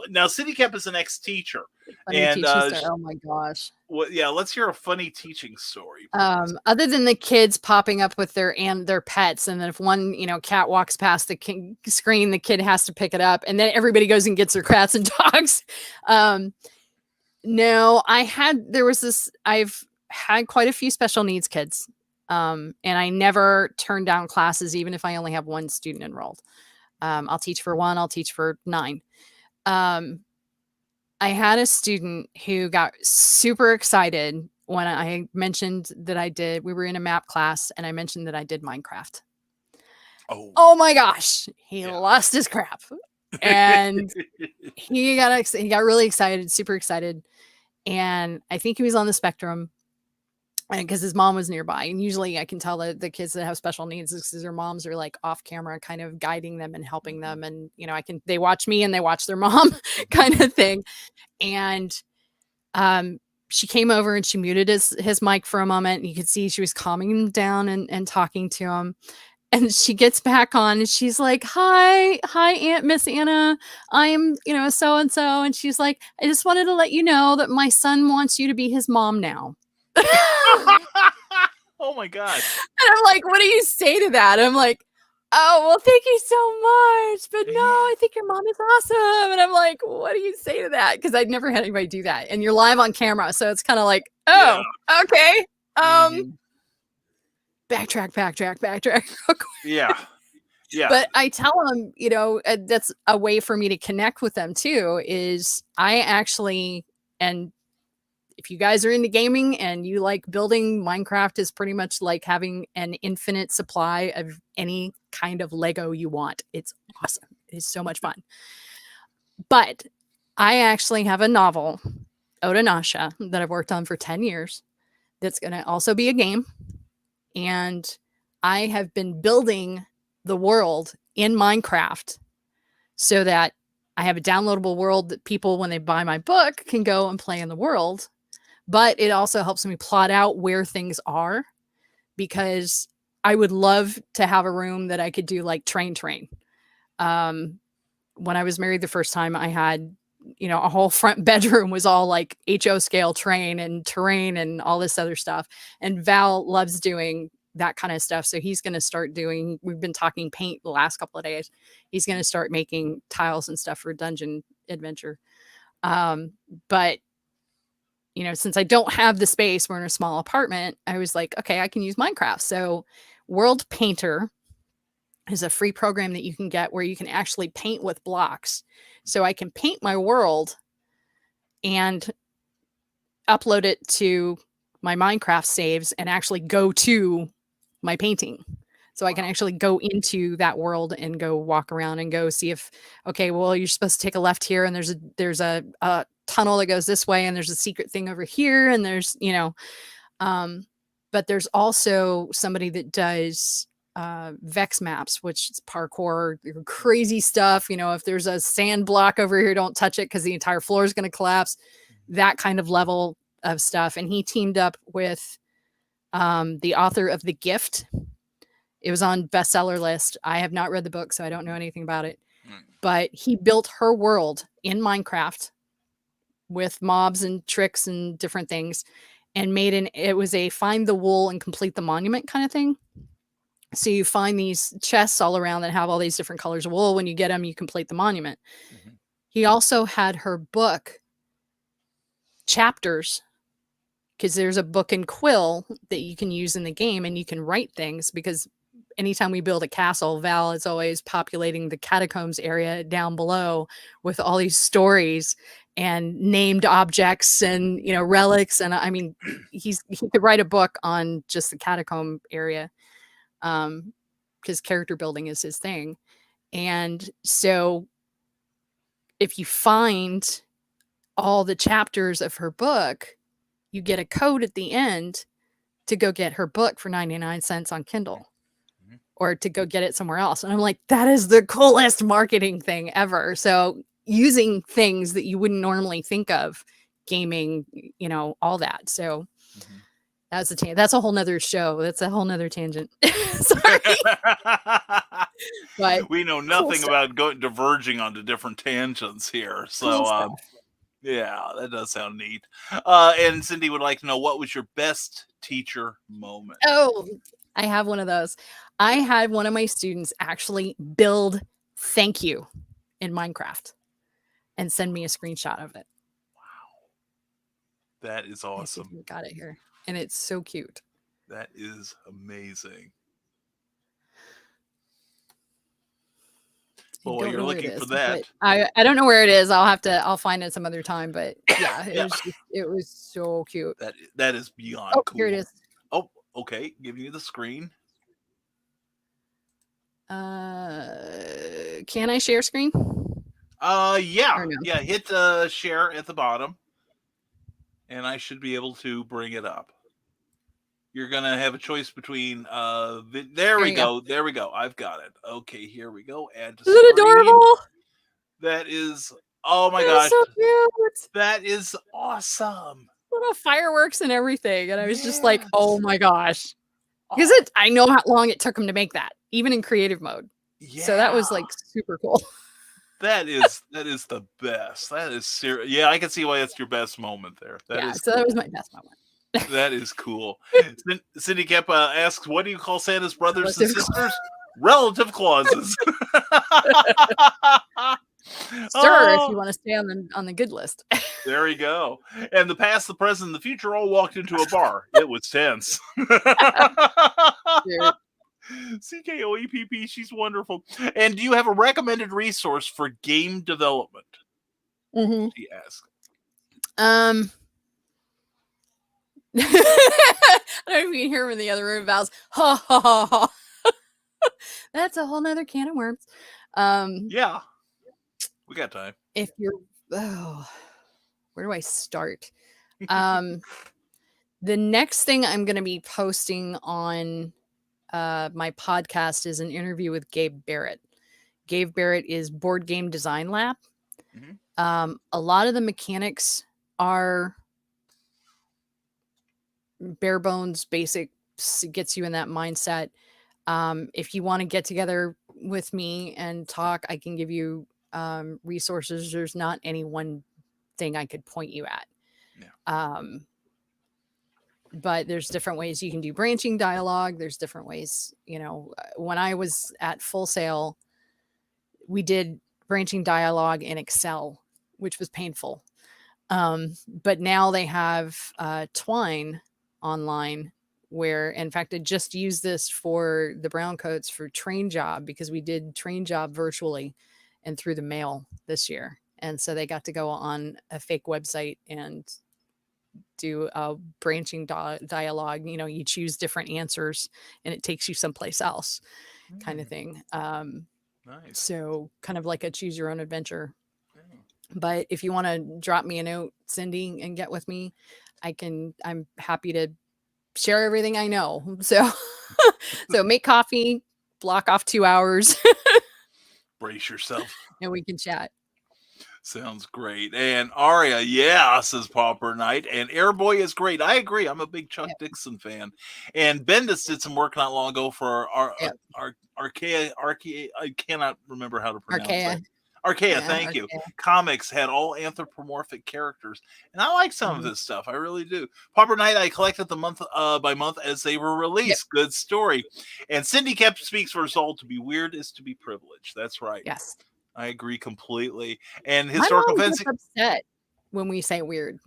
now Cindy Kep is an ex-teacher. Oh my gosh. Well, yeah, let's hear a funny teaching story. Other than the kids popping up with their pets, and then if one cat walks past the screen, the kid has to pick it up, and then everybody goes and gets their cats and dogs. No, I've had quite a few special needs kids, and I never turn down classes, even if I only have one student enrolled. I'll teach for one, I'll teach for 9. I had a student who got super excited when I mentioned that we were in a map class, and I mentioned that I did Minecraft. Oh my gosh. He lost his crap. And he got really excited, super excited. And I think he was on the spectrum, because his mom was nearby. And usually I can tell the kids that have special needs because their moms are like off camera, kind of guiding them and helping them. And, they watch me and they watch their mom kind of thing. And she came over and she muted his mic for a moment. And you could see she was calming him down and talking to him. And she gets back on and she's like, hi, Miss Anna. I'm, so-and-so. And she's like, I just wanted to let you know that my son wants you to be his mom now. Oh my God. And I'm like, what do you say to that? I'm like, oh, well, thank you so much. But no, I think your mom is awesome. And I'm like, what do you say to that? Because I'd never had anybody do that. And you're live on camera. So it's kind of like, oh, okay. Backtrack. Yeah. But I tell them, that's a way for me to connect with them too, is I actually, and if you guys are into gaming and you like building, Minecraft is pretty much like having an infinite supply of any kind of Lego you want. It's awesome. It's so much fun. But I actually have a novel, Odinasha, that I've worked on for 10 years. That's going to also be a game. And I have been building the world in Minecraft so that I have a downloadable world that people, when they buy my book, can go and play in the world. But it also helps me plot out where things are, because I would love to have a room that I could do like train. when I was married the first time, I had, a whole front bedroom was all like HO scale terrain and all this other stuff. And Val loves doing that kind of stuff. So he's going to start doing, we've been talking paint the last couple of days. He's going to start making tiles and stuff for Dungeon Adventure. But since I don't have the space, we're in a small apartment, I was like, okay, I can use Minecraft. So World Painter is a free program that you can get where you can actually paint with blocks. So I can paint my world and upload it to my Minecraft saves and actually go to my painting. So I can actually go into that world and go walk around and go see if, okay, well, you're supposed to take a left here and there's a tunnel that goes this way and there's a secret thing over here. And there's, but there's also somebody that does Vex maps, which is parkour, crazy stuff. If there's a sand block over here, don't touch it because the entire floor is going to collapse. That kind of level of stuff. And he teamed up with the author of The Gift. It was on bestseller list. I have not read the book, so I don't know anything about it. But he built her world in Minecraft with mobs and tricks and different things, and it was a find the wool and complete the monument kind of thing. So you find these chests all around that have all these different colors of wool. When you get them, you complete the monument. Mm-hmm. He also had her book chapters, because there's a book and quill that you can use in the game, and you can write things, because anytime we build a castle, Val is always populating the catacombs area down below with all these stories and named objects and, relics. And I mean, he could write a book on just the catacomb area. Because character building is his thing. And so if you find all the chapters of her book, you get a code at the end to go get her book for 99 cents on Kindle, or to go get it somewhere else. And I'm like, that is the coolest marketing thing ever. So using things that you wouldn't normally think of, gaming, all that. So that's a whole nother show. That's a whole nother tangent. Sorry. But we know nothing about diverging onto different tangents here. So, yeah, that does sound neat. And Cindy would like to know, what was your best teacher moment? Oh, I have one of those. I had one of my students actually build thank you in Minecraft and send me a screenshot of it. Wow. That is awesome. We got it here. And it's so cute. That is amazing. Well, while you're looking for that, I don't know where it is. I'll find it some other time. But yeah, it was so cute. That is beyond cool. Here it is. Oh, okay. Giving you the screen. Can I share screen? Yeah. No? Yeah, hit share at the bottom. And I should be able to bring it up. You're going to have a choice between there we go. There we go. I've got it. Okay, here we go. Add to screen. Isn't it adorable? That is, oh my gosh. So cute. That is awesome. Little fireworks and everything. And I was just like, oh my gosh. Because I know how long it took him to make that, even in creative mode. Yeah. So that was like super cool. That is the best. That is serious. Yeah, I can see why that's your best moment there. That was my best moment. That is cool. Cindy Keppa asks, what do you call Santa's brothers and sisters? Relative clauses. Sure, if you want to stay on the good list. There you go. And the past, the present, and the future all walked into a bar. It was tense. CKOEPP, she's wonderful. And do you have a recommended resource for game development? Mm-hmm. She asked. I don't know if you can hear him in the other room. Val's ha ha ha ha. That's a whole nother can of worms. Yeah, we got time. If you're, where do I start? The next thing I'm going to be posting on my podcast is an interview with Gabe Barrett. Gabe Barrett is Board Game Design Lab. Mm-hmm. A lot of the mechanics are bare bones, basic, gets you in that mindset. If you want to get together with me and talk, I can give you resources. There's not any one thing I could point you at. Yeah. But there's different ways you can do branching dialogue. There's different ways, when I was at Full Sail, we did branching dialogue in Excel, which was painful. But now they have Twine online, where, in fact, I just used this for the brown coats for Train Job, because we did Train Job virtually and through the mail this year. And so they got to go on a fake website and do a branching dialogue. You choose different answers and it takes you someplace else kind of thing. Nice. So kind of like a choose your own adventure. But if you want to drop me a note, Cindy, and get with me, I'm happy to share everything I know. So make coffee, block off 2 hours. Brace yourself. And we can chat. Sounds great. And Aria, yeah, says Pauper Knight. And Airboy is great. I agree. I'm a big Chuck Dixon fan. And Bendis did some work not long ago for our a.k.a. I cannot remember how to pronounce it. a.k.a. Thank you. Comics had all anthropomorphic characters, and I like some of this stuff. I really do. Pauper Knight, I collected the month by month as they were released. Good story. And Cindy Kemp speaks for us all. To be weird is to be privileged. That's right. Yes, I agree completely. And historical fencing. Upset when we say weird.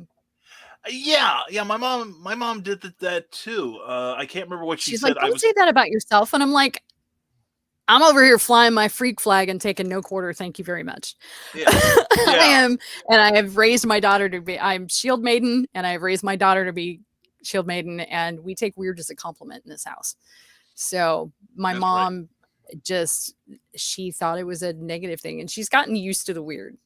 Yeah. My mom did that too. I can't remember what she She's said. Like, don't say that about yourself. And I'm like, I'm over here flying my freak flag and taking no quarter. Thank you very much. Yeah. I am. And I have raised my daughter to be, I'm Shield Maiden, and I have raised my daughter to be Shield Maiden. And we take weird as a compliment in this house. So my mom she thought it was a negative thing, and she's gotten used to the weird.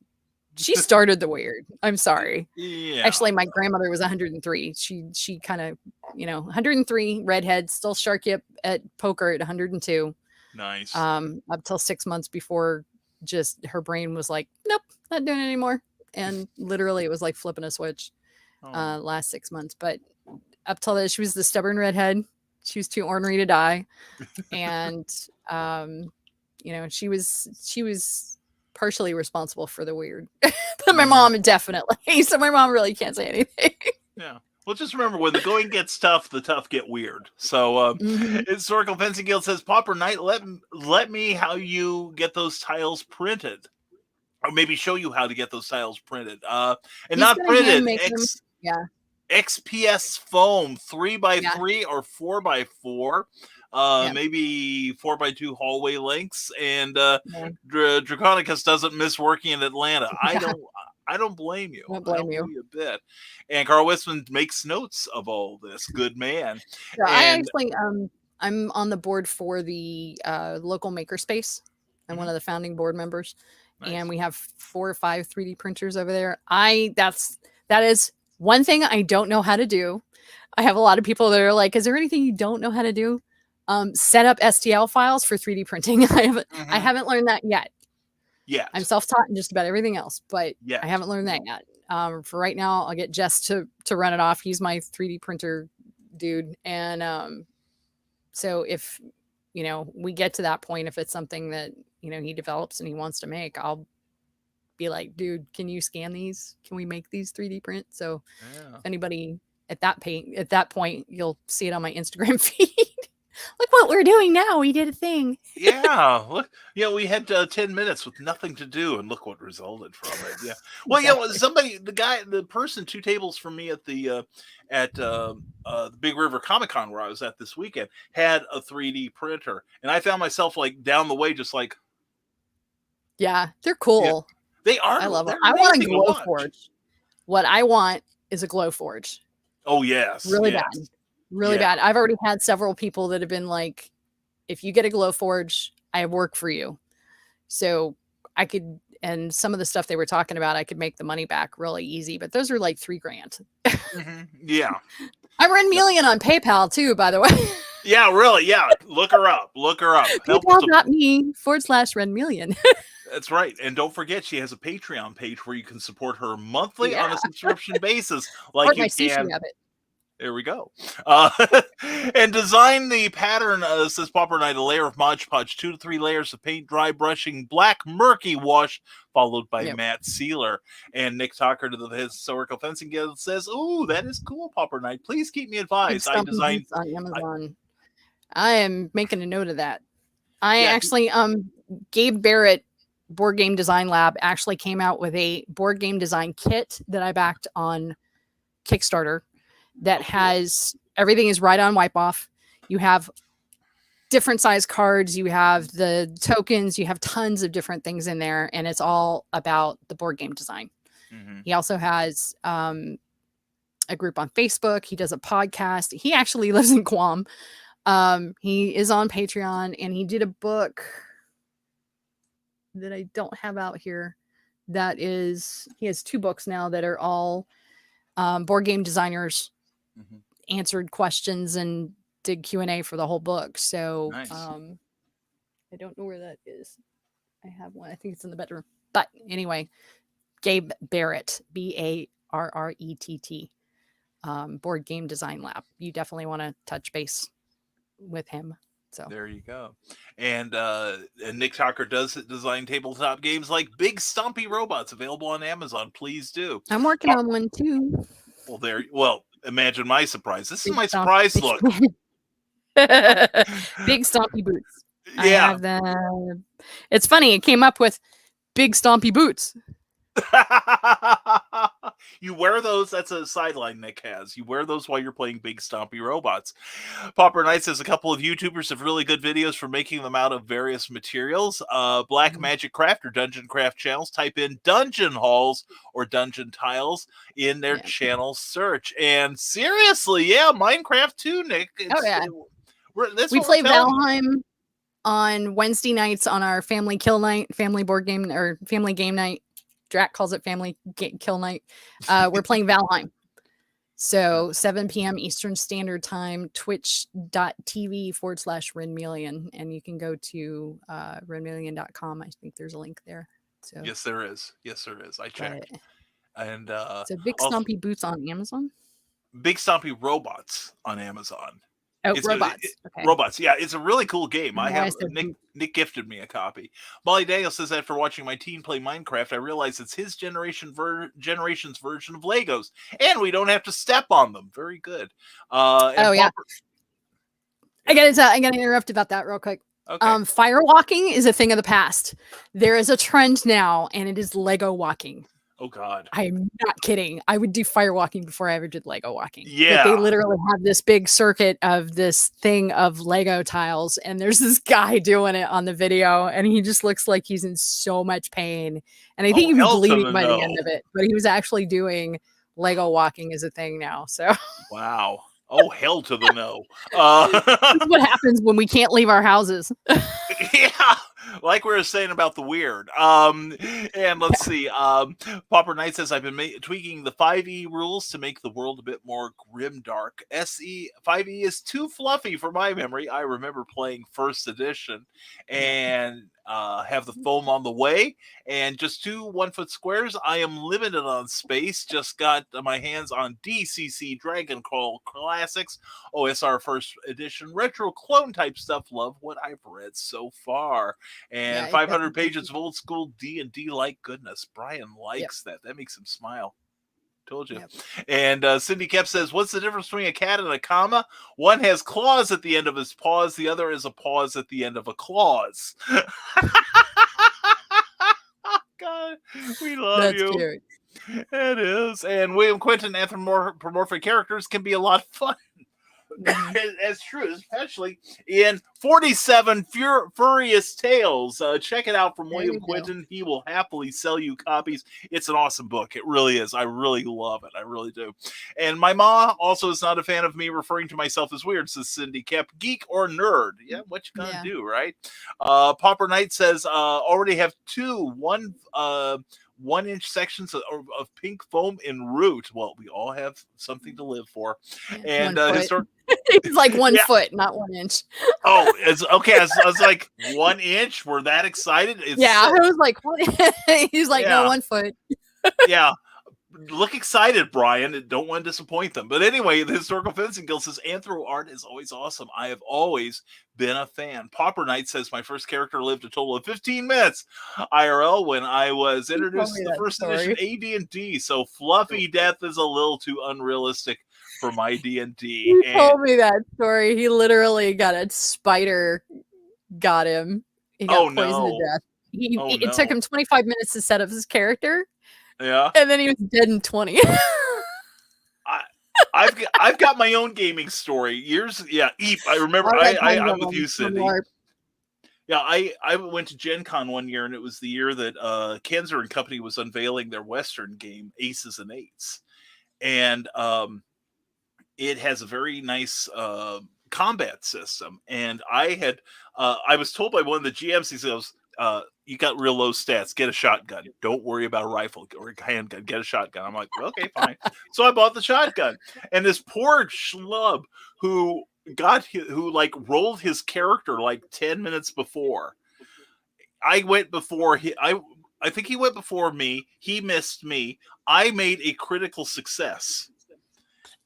She started the weird. I'm sorry. Yeah. Actually, my grandmother was 103. She kind of, 103, redhead, still sharky at poker at 102. Nice. Up till 6 months before, just her brain was like, nope, not doing it anymore. And literally it was like flipping a switch last 6 months. But up till that, she was the stubborn redhead. She was too ornery to die. And, she was partially responsible for the weird. But my mom definitely. So my mom really can't say anything. Yeah. Well, just remember, when the going gets tough, the tough get weird. So, Historical Fencing Guild says, Pauper Knight, let me how you get those tiles printed, or maybe show you how to get those tiles printed. And he's not printed. XPS foam 3x3 or 4x4. Maybe 4x2 hallway links. And Draconicus doesn't miss working in Atlanta. I don't blame you. I don't blame you a bit. And Carl Wisman makes notes of all this. Good man. Yeah, I actually, I'm on the board for the local makerspace. I'm one of the founding board members, and we have 4 or 5 3D printers over there. That is one thing I don't know how to do. I have a lot of people that are like, "Is there anything you don't know how to do?" Set up STL files for 3D printing. I haven't learned that yet. Yeah, I'm self-taught in just about everything else, but I haven't learned that yet. For right now, I'll get Jess to run it off. He's my 3D printer dude. And so if, we get to that point, if it's something that, he develops and he wants to make, I'll be like, dude, can you scan these? Can we make these 3D print? So if anybody at that point, you'll see it on my Instagram feed. Look what we're doing now. We did a thing. Yeah. Look, we had 10 minutes with nothing to do, and look what resulted from it. Yeah. Well, the person 2 tables from me at the Big River Comic Con where I was at this weekend had a 3D printer, and I found myself like down the way, just like, yeah, they're cool. Yeah, they are. I love them. I want a glow forge. What I want is a glow forge. Oh yes, really bad. Really bad. I've already had several people that have been like, if you get a glow forge, I have work for you. So I could, and some of the stuff they were talking about, I could make the money back really easy, but those are like $3,000. Yeah. I'm Renmeleon on PayPal too, by the way. Yeah, really. Yeah. Look her up. PayPal.me/Renmeleon. That's right. And don't forget, she has a Patreon page where you can support her monthly on a subscription basis. Like you can. There we go. And design the pattern, says Pauper Knight, a layer of Mod Podge, 2 to 3 layers of paint, dry brushing, black murky wash, followed by matte sealer. And Nick Talker to the Historical Fencing Guild says, "Ooh, that is cool, Pauper Knight. Please keep me advised. I designed on Amazon. I am making a note of that. Actually, Gabe Barrett, Board Game Design Lab, actually came out with a board game design kit that I backed on Kickstarter that has everything is right on wipe off. You have different size cards, you have the tokens, you have tons of different things in there, and it's all about the board game design. He also has a group on Facebook. He does a podcast. He actually lives in Guam. He is on Patreon, and he did a book that I don't have out here. That is, he has 2 books now that are all board game designers answered questions and did Q&A for the whole book. So nice. I don't know where that is. I have one. I think it's in the bedroom. But anyway, Gabe Barrett, Barrett, Board Game Design Lab. You definitely want to touch base with him. So there you go. And Nick Talker does design tabletop games like Big Stompy Robots, available on Amazon. Please do. I'm working on one too. Well, imagine my surprise. This is my surprise look. Big Stompy Boots. I have them. It's funny. It came up with Big Stompy Boots. You wear those. That's a sideline Nick has. You wear those while you're playing Big Stompy Robots. Pauper Knight says a couple of YouTubers have really good videos for making them out of various materials. Black Magic Craft or Dungeon Craft channels. Type in Dungeon Halls or Dungeon Tiles in their channel search. And seriously, Minecraft too, Nick. We play Valheim on Wednesday nights on our family kill night, family board game or family game night. Drac calls it family kill night. We're playing Valheim. So 7 p.m. Eastern Standard Time, twitch.tv/Renmeleon. And you can go to renmeleon.com. I think there's a link there. So Yes, there is. I checked. And so Big Stompy Boots on Amazon? Big Stompy Robots on Amazon. Oh, Robots. Okay. Robots. Yeah, it's a really cool game. Nick gifted me a copy. Molly Daniel says, after watching my teen play Minecraft, I realized it's his generation's version of Legos, and we don't have to step on them. Very good. I gotta interrupt about that real quick. Okay. Firewalking is a thing of the past. There is a trend now, and it is Lego walking. Oh God. I'm not kidding. I would do firewalking before I ever did Lego walking. Yeah. But they literally have this big circuit of this thing of Lego tiles, and there's this guy doing it on the video, and he just looks like he's in so much pain. And I think he was bleeding by the end of it, but he was actually doing Lego walking as a thing now. So wow. Oh, hell to the no. This is what happens when we can't leave our houses. Yeah, like we were saying about the weird. And let's see. Pauper Knight says, I've been tweaking the 5e rules to make the world a bit more grimdark. 5e is too fluffy for my memory. I remember playing first edition and have the foam on the way and just 2 1-foot squares. I am limited on space. Just got my hands on DCC Dragon Call Classics, OSR first edition, retro clone type stuff. Love what I've read so far. And 500 pages of old school D&D like goodness. Brian likes that. That makes him smile. Told you. Yep. And Cindy Kep says, what's the difference between a cat and a comma? One has claws at the end of his paws. The other is a pause at the end of a clause. God, we love you. Cute. It is. And William Quinton anthropomorphic characters can be a lot of fun. That's true, especially in 47 Furious Tales. Check it out from William Quinton. He will happily sell you copies. It's an awesome book. It really is. I really love it. I really do. And my ma also is not a fan of me referring to myself as weird, says Cindy Kep. Geek or nerd? Yeah, what you gonna do, right? Pauper Knight says, already have 2 1-inch sections of pink foam en route. Well, we all have something to live for. And he's like 1 foot, not 1 inch. Oh, it's okay. I was like 1 inch. We're that excited. I was like, what? He's like, no, 1 foot. Yeah. Look excited, Brian. Don't want to disappoint them. But anyway, the Historical Fencing Guild says Anthro art is always awesome. I have always been a fan. Pauper Knight says my first character lived a total of 15 minutes IRL when I was introduced to the first edition AD&D. So Fluffy Death is a little too unrealistic for my D&D. He told me that story. He literally got a spider, got him. He got poisoned to death. It took him 25 minutes to set up his character. Yeah. And then he was dead in 20. I've got my own gaming story. Eep. I remember I'm with you, Cindy. Yeah, I went to Gen Con one year, and it was the year that Kenzer and Company was unveiling their Western game, Aces and Eights. And it has a very nice combat system. And I was told by one of the GMs, he goes, you got real low stats. Get a shotgun. Don't worry about a rifle or a handgun. Get a shotgun. I'm like, okay, fine. So I bought the shotgun, and this poor schlub who rolled his character like 10 minutes before. I went before I think he went before me. He missed me. I made a critical success.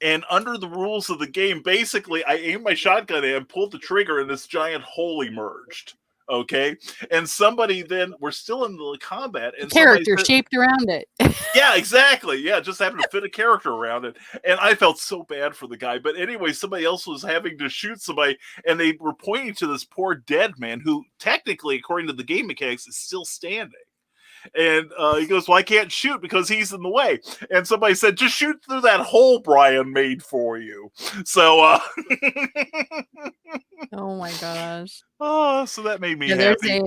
And under the rules of the game, basically, I aimed my shotgun and pulled the trigger, and this giant hole emerged. Okay, and somebody then we're still in the combat, and character shaped around it. Yeah, exactly. Yeah, just happened to fit a character around it, and I felt so bad for the guy. But anyway, somebody else was having to shoot somebody, and they were pointing to this poor dead man who, technically, according to the game mechanics, is still standing. And he goes, well, I can't shoot because he's in the way. And somebody said, just shoot through that hole Brian made for you. So, oh my gosh. Oh, so that made me happy.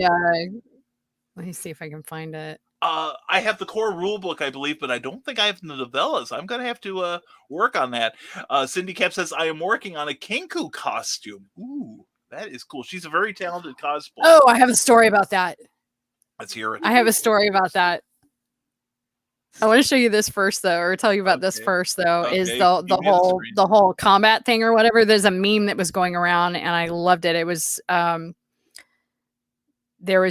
Let me see if I can find it. I have the core rule book, I believe, but I don't think I have the novellas. I'm going to have to work on that. Cindy Cap says, I am working on a Kenku costume. Ooh, that is cool. She's a very talented cosplayer. Oh, I have a story about that. Let's hear it. I have a story about that. I want to show you this first, though, or tell you about this first, though. Is the whole combat thing or whatever? There's a meme that was going around, and I loved it. It was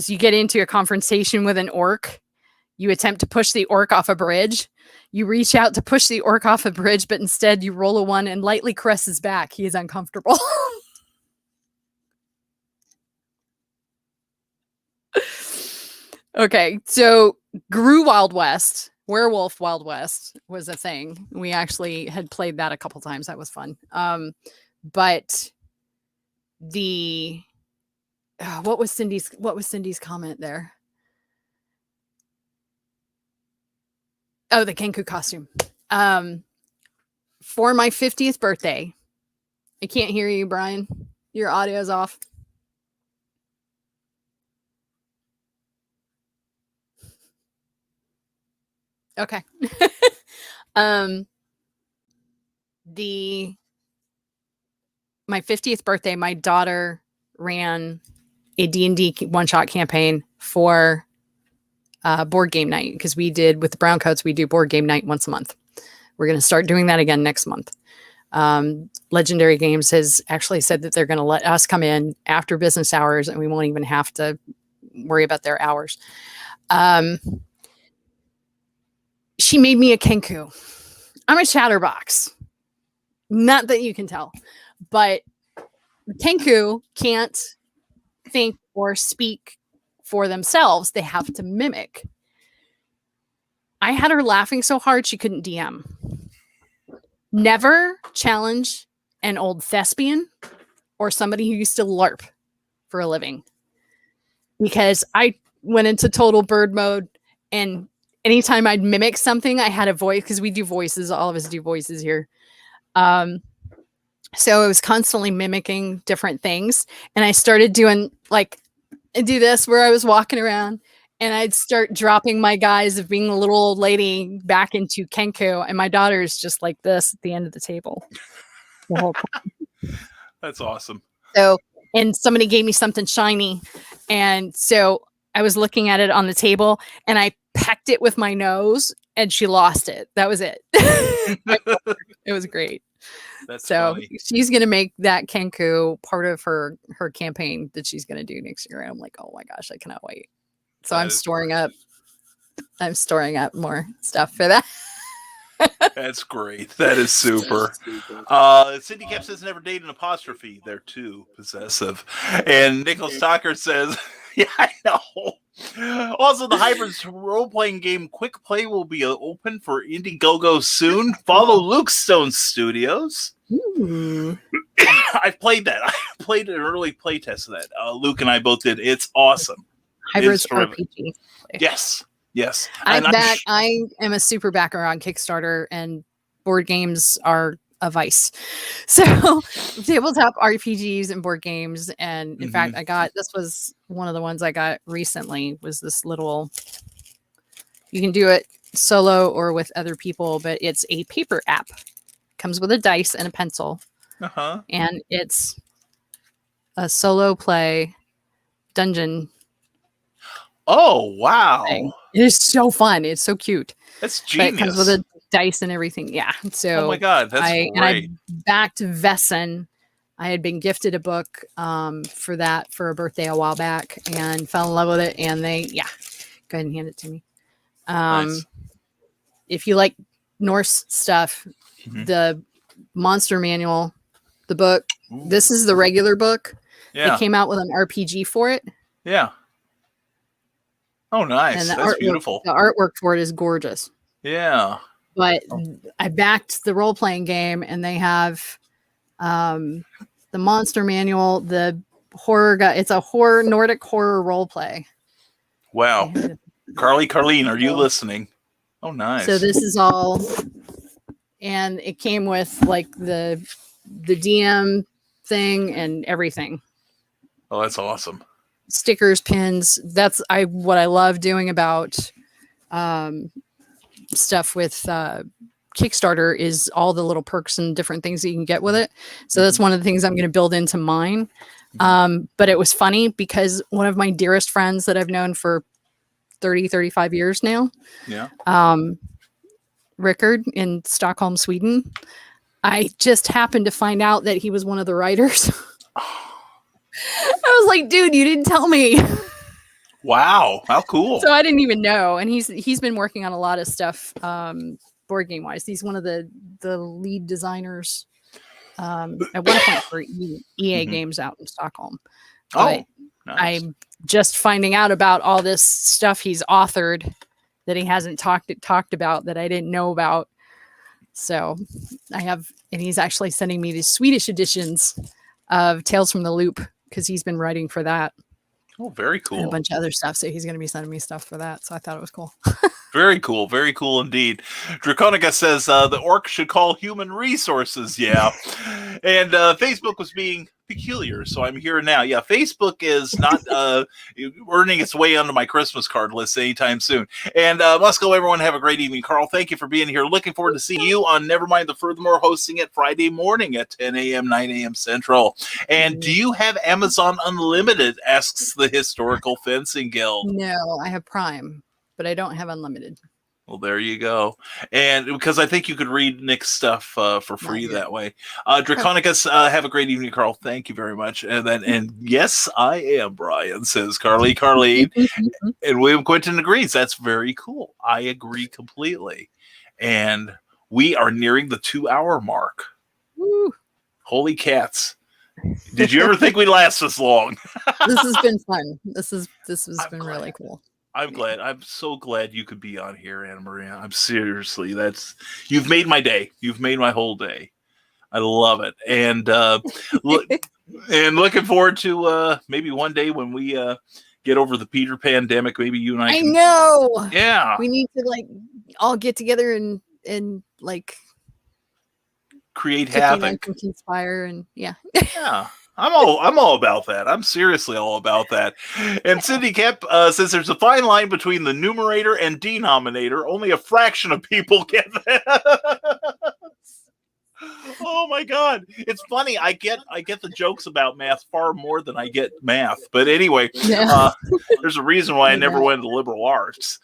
you get into a confrontation with an orc. You attempt to push the orc off a bridge. You reach out to push the orc off a bridge, but instead you roll a 1 and lightly caress his back. He is uncomfortable. Okay, so Gru Wild West, Werewolf Wild West was a thing. We actually had played that a couple times. That was fun. But what was Cindy's comment there? Oh, the Kenku costume. For my 50th birthday. I can't hear you, Brian. Your audio's off. Okay. My 50th birthday, my daughter ran a D&D one-shot campaign for board game night, because we did with the Brown Coats, we do board game night once a month. We're going to start doing that again next month. Legendary Games has actually said that they're going to let us come in after business hours, and we won't even have to worry about their hours. She made me a Kenku. I'm a chatterbox. Not that you can tell, but Kenku can't think or speak for themselves. They have to mimic. I had her laughing so hard she couldn't DM. Never challenge an old thespian or somebody who used to LARP for a living, because I went into total bird mode, and anytime I'd mimic something, I had a voice, because we do voices. All of us do voices here. So I was constantly mimicking different things. And I started doing I do this where I was walking around, and I'd start dropping my guise of being a little old lady back into Kenku. And my daughter's just like this at the end of the table the whole time. That's awesome. So, and somebody gave me something shiny. And so I was looking at it on the table, and I pecked it with my nose, and she lost it. That was it. It was great. That's so funny. She's going to make that Kenku part of her campaign that she's going to do next year. And I'm like, oh my gosh, I cannot wait. So I'm storing up more stuff for that. That's great. That is super. Cindy Cap says never date an apostrophe. They're too possessive. And Nicholas Tucker says, yeah, I know. Also, the Hybrids role-playing game Quick Play will be open for Indiegogo soon. Follow Luke Stone Studios. I've played that. I played an early playtest of that. Luke and I both did. It's awesome. Hybrids RPG. Yes. Yes. I am a super backer on Kickstarter, and board games are a vice. So tabletop RPGs and board games. And in fact, this was one of the ones I got recently, was this little, you can do it solo or with other people, but it's a paper app. Comes with a dice and a pencil. And it's a solo play dungeon. Oh, wow. Thing. It is so fun. It's so cute. That's genius. But it comes with a dice and everything. Yeah. So oh my God, that's great. And I backed Vesson. I had been gifted a book for that for a birthday a while back and fell in love with it. And they, go ahead and hand it to me. Nice. If you like Norse stuff, the monster manual, the book, this is the regular book. Yeah. It came out with an RPG for it. Yeah. Oh, nice. And That's beautiful. The artwork for it is gorgeous. Yeah. But I backed the role-playing game, and they have the monster manual, the horror guy. It's a Nordic horror role play. Wow. Carlene, are you listening? Oh, nice. So this is all, and it came with like the DM thing and everything. Oh, that's awesome. Stickers, pins. That's what I love doing about stuff with Kickstarter is all the little perks and different things that you can get with it. So that's one of the things I'm going to build into mine. But it was funny because one of my dearest friends that I've known for 35 years now, Rickard in Stockholm, Sweden, I just happened to find out that he was one of the writers. I was like, dude, you didn't tell me. Wow, how cool. So I didn't even know. And he's been working on a lot of stuff board game wise. He's one of the lead designers at one point for EA games out in Stockholm. But nice. I'm just finding out about all this stuff he's authored that he hasn't talked about that I didn't know about. So and he's actually sending me the Swedish editions of Tales from the Loop because he's been writing for that. Oh, very cool. And a bunch of other stuff. So he's going to be sending me stuff for that. So I thought it was cool. Very cool. Very cool indeed. Draconica says the orc should call human resources. Yeah. And Facebook was being peculiar. So I'm here now. Yeah. Facebook is not earning its way onto my Christmas card list anytime soon. And must go, everyone. Have a great evening. Carl, thank you for being here. Looking forward to seeing you on Nevermind the Furthermore, hosting it Friday morning at 10 a.m., 9 a.m. Central. And do you have Amazon Unlimited? Asks the Historical Fencing Guild. No, I have Prime, but I don't have Unlimited. Well, there you go. And because I think you could read Nick's stuff for free that way. Draconicus, have a great evening, Carl. Thank you very much. And yes, I am Brian, says Carlene. And William Quinton agrees. That's very cool. I agree completely. And we are nearing the 2-hour mark. Woo. Holy cats. Did you ever think we'd last this long? This has been fun. This has been really cool. I'm glad. I'm so glad you could be on here, Anna Maria. I'm seriously, you've made my day. You've made my whole day. I love it. And and looking forward to maybe one day when we get over the Peter pandemic, maybe you and I know. Yeah. We need to all get together and create havoc and conspire and yeah. I'm all about that. I'm seriously all about that. And Cindy Kemp says there's a fine line between the numerator and denominator. Only a fraction of people get that. Oh my God. It's funny. I get the jokes about math far more than I get math. But anyway, there's a reason why I never went to liberal arts.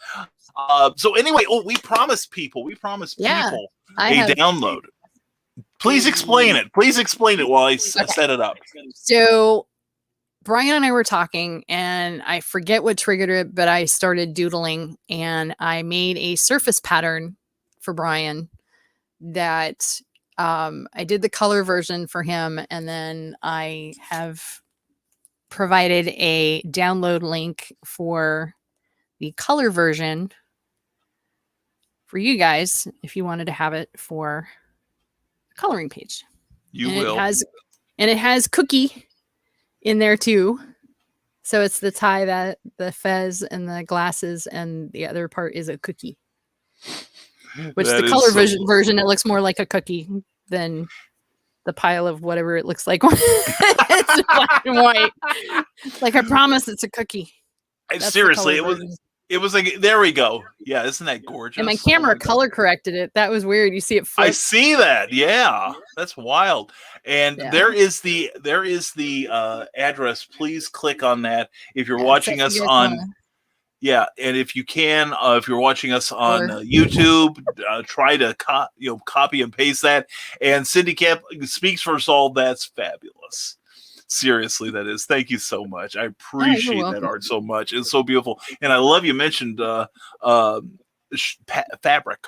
So anyway, we promised people a download. Please explain it. Please explain it while I set it up. So Brian and I were talking, and I forget what triggered it, but I started doodling, and I made a surface pattern for Brian that I did the color version for him, and then I have provided a download link for the color version for you guys if you wanted to have it for a coloring page. You and will. It has Cookie in there too. So it's the tie, that the fez and the glasses, and the other part is a cookie. Which That the is color so version, it looks more like a cookie than the pile of whatever it looks like when it's black and white. Like, I promise it's a cookie. That's seriously, the it color was. version. It was like, there we go. Yeah, isn't that gorgeous? And my Oh camera God. color corrected it. That was weird. You see it flip. I see that. Yeah, that's wild. And Yeah. there is the address. Please click on that if you're Yeah, watching so if us you guys on. wanna- Yeah, and if you can, if you're watching us on Or- YouTube, try to copy and paste that. And Cindy Camp speaks for us all. That's fabulous. Seriously, that is. Thank you so much. I appreciate that welcome. art so much. It's so beautiful, and I love you mentioned fabric.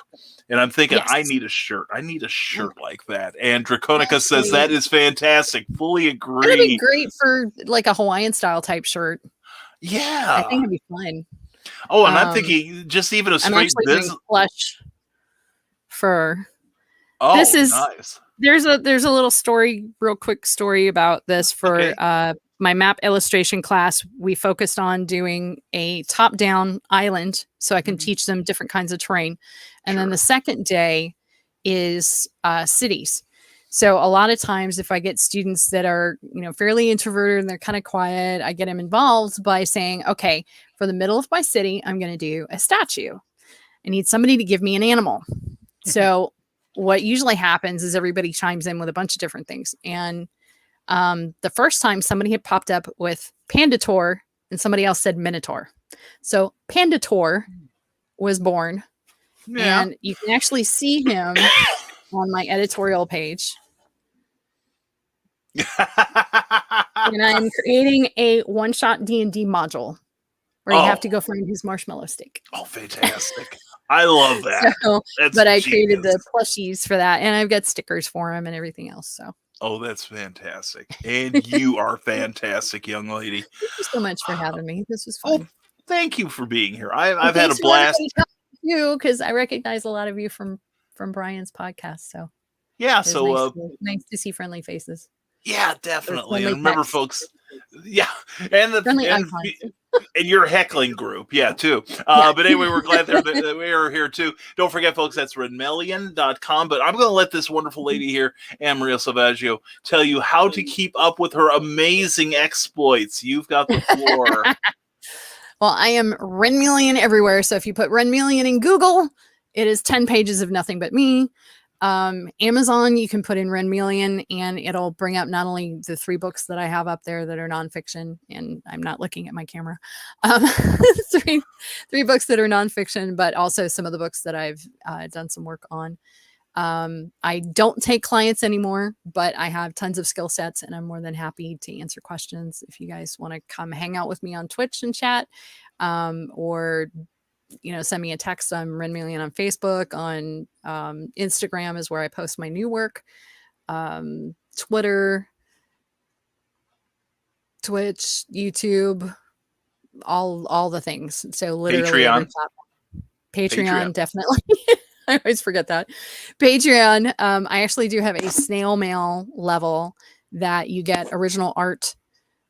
And I'm thinking, Yes. I need a shirt. I need a shirt like that. And Draconica says Actually- that is fantastic. Fully That'd be agree. great for like a Hawaiian style type shirt. Yeah. I think it'd be fun. Oh, and I'm Um, thinking just even a I'm straight actually business. doing plush fur. Oh, This is- nice. There's a little story, real quick story about this for Okay. my map illustration class. We focused on doing a top-down island so I can teach them different kinds of terrain. And then Sure. the second day is cities. So a lot of times if I get students that are, fairly introverted and they're kind of quiet, I get them involved by saying, okay, for the middle of my city, I'm going to do a statue. I need somebody to give me an animal. So what usually happens is everybody chimes in with a bunch of different things. And the first time somebody had popped up with Pandator and somebody else said Minotaur. So Pandator was born, Yeah. and you can actually see him on my editorial page. And I'm creating a one-shot D&D module where you have to go find his marshmallow stick. Oh, fantastic. I love that. So, That's but I created genius. the plushies for that, and I've got stickers for him and everything else. So Oh, that's fantastic. And you are fantastic, young lady. thank you so much for having me. This was Oh, fun. thank you for being here. I've had a blast. You, because I recognize a lot of you from Brian's podcast. So Yeah, it's so nice to see friendly faces. yeah, definitely. friendly And remember, text. folks. Yeah, and Friendly and your heckling group, yeah, too. But anyway, we're glad that we are here too. Don't forget, folks, that's Renmeleon.com. But I'm going to let this wonderful lady here, Maria Selvaggio, tell you how to keep up with her amazing exploits. You've got the floor. Well, I am Renmeleon everywhere. So if you put Renmeleon in Google, it is 10 pages of nothing but me. Amazon, you can put in Renmeleon and it'll bring up not only the 3 books that I have up there that are nonfiction, and I'm not looking at my camera, 3 books that are nonfiction, but also some of the books that I've done some work on. I don't take clients anymore, but I have tons of skill sets and I'm more than happy to answer questions. If you guys want to come hang out with me on Twitch and chat, or send me a text. I'm Renmeleon on Facebook. On Instagram is where I post my new work. Twitter, Twitch, YouTube, all the things. So literally every platform. Patreon, definitely. I always forget that. Patreon. I actually do have a snail mail level that you get original art.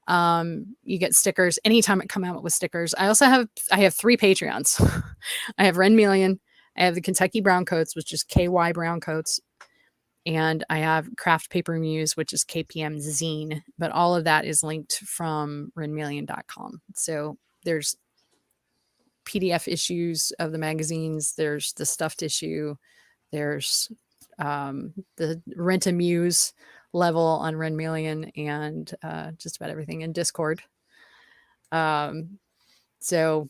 You get stickers anytime it come out with stickers. I have 3 Patreons. I have Renmeleon, I have the Kentucky Brown Coats, which is KY Brown Coats, and I have Craft Paper Muse, which is KPM Zine. But all of that is linked from renmeleon.com. So there's PDF issues of the magazines. There's the stuffed issue. There's the Rent a Muse level on Renmeleon, and just about everything in Discord. So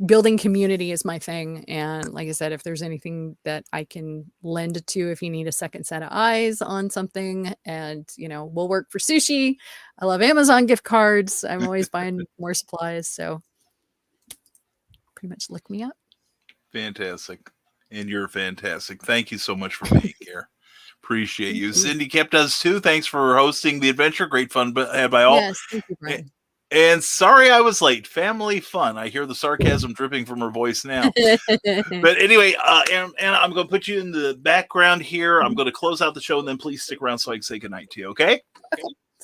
building community is my thing. And like I said, if there's anything that I can lend to, if you need a second set of eyes on something, and we'll work for sushi. I love Amazon gift cards. I'm always buying more supplies. So pretty much look me up. Fantastic. And you're fantastic. Thank you so much for being here. Appreciate you. Cindy Kep does too. Thanks for hosting the adventure. Great fun had by all. Yes, thank you, Brian. And sorry I was late. Family fun. I hear the sarcasm dripping from her voice now. But anyway, and I'm going to put you in the background here. I'm going to close out the show, and then please stick around so I can say goodnight to you, okay?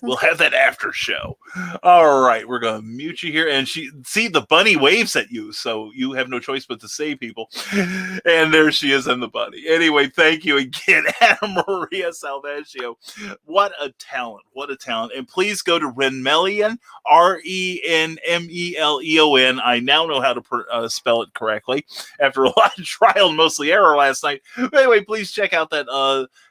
We'll have that after show. All right, we're going to mute you here. And see, the bunny waves at you, so you have no choice but to say people. And there she is in the bunny. Anyway, thank you again, Maria Selvaggio. What a talent. What a talent. And please go to Renmeleon, Renmeleon. I now know how to spell it correctly after a lot of trial and mostly error last night. But anyway, please check out that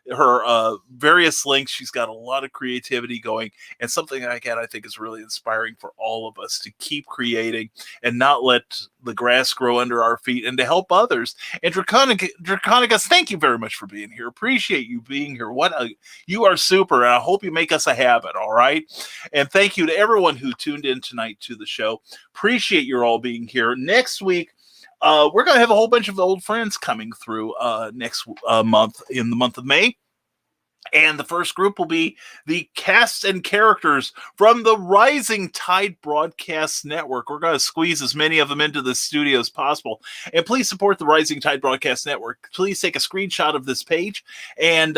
her various links. She's got a lot of creativity going, and something like that I think is really inspiring for all of us to keep creating and not let the grass grow under our feet, and to help others. And Draconicus, thank you very much for being here. Appreciate you being here. You are super, and I hope you make us a habit, all right? And thank you to everyone who tuned in tonight to the show. Appreciate you all being here. Next week, we're going to have a whole bunch of old friends coming through next month, in the month of May. And the first group will be the cast and characters from the Rising Tide Broadcast Network. We're going to squeeze as many of them into the studio as possible. And please support the Rising Tide Broadcast Network. Please take a screenshot of this page and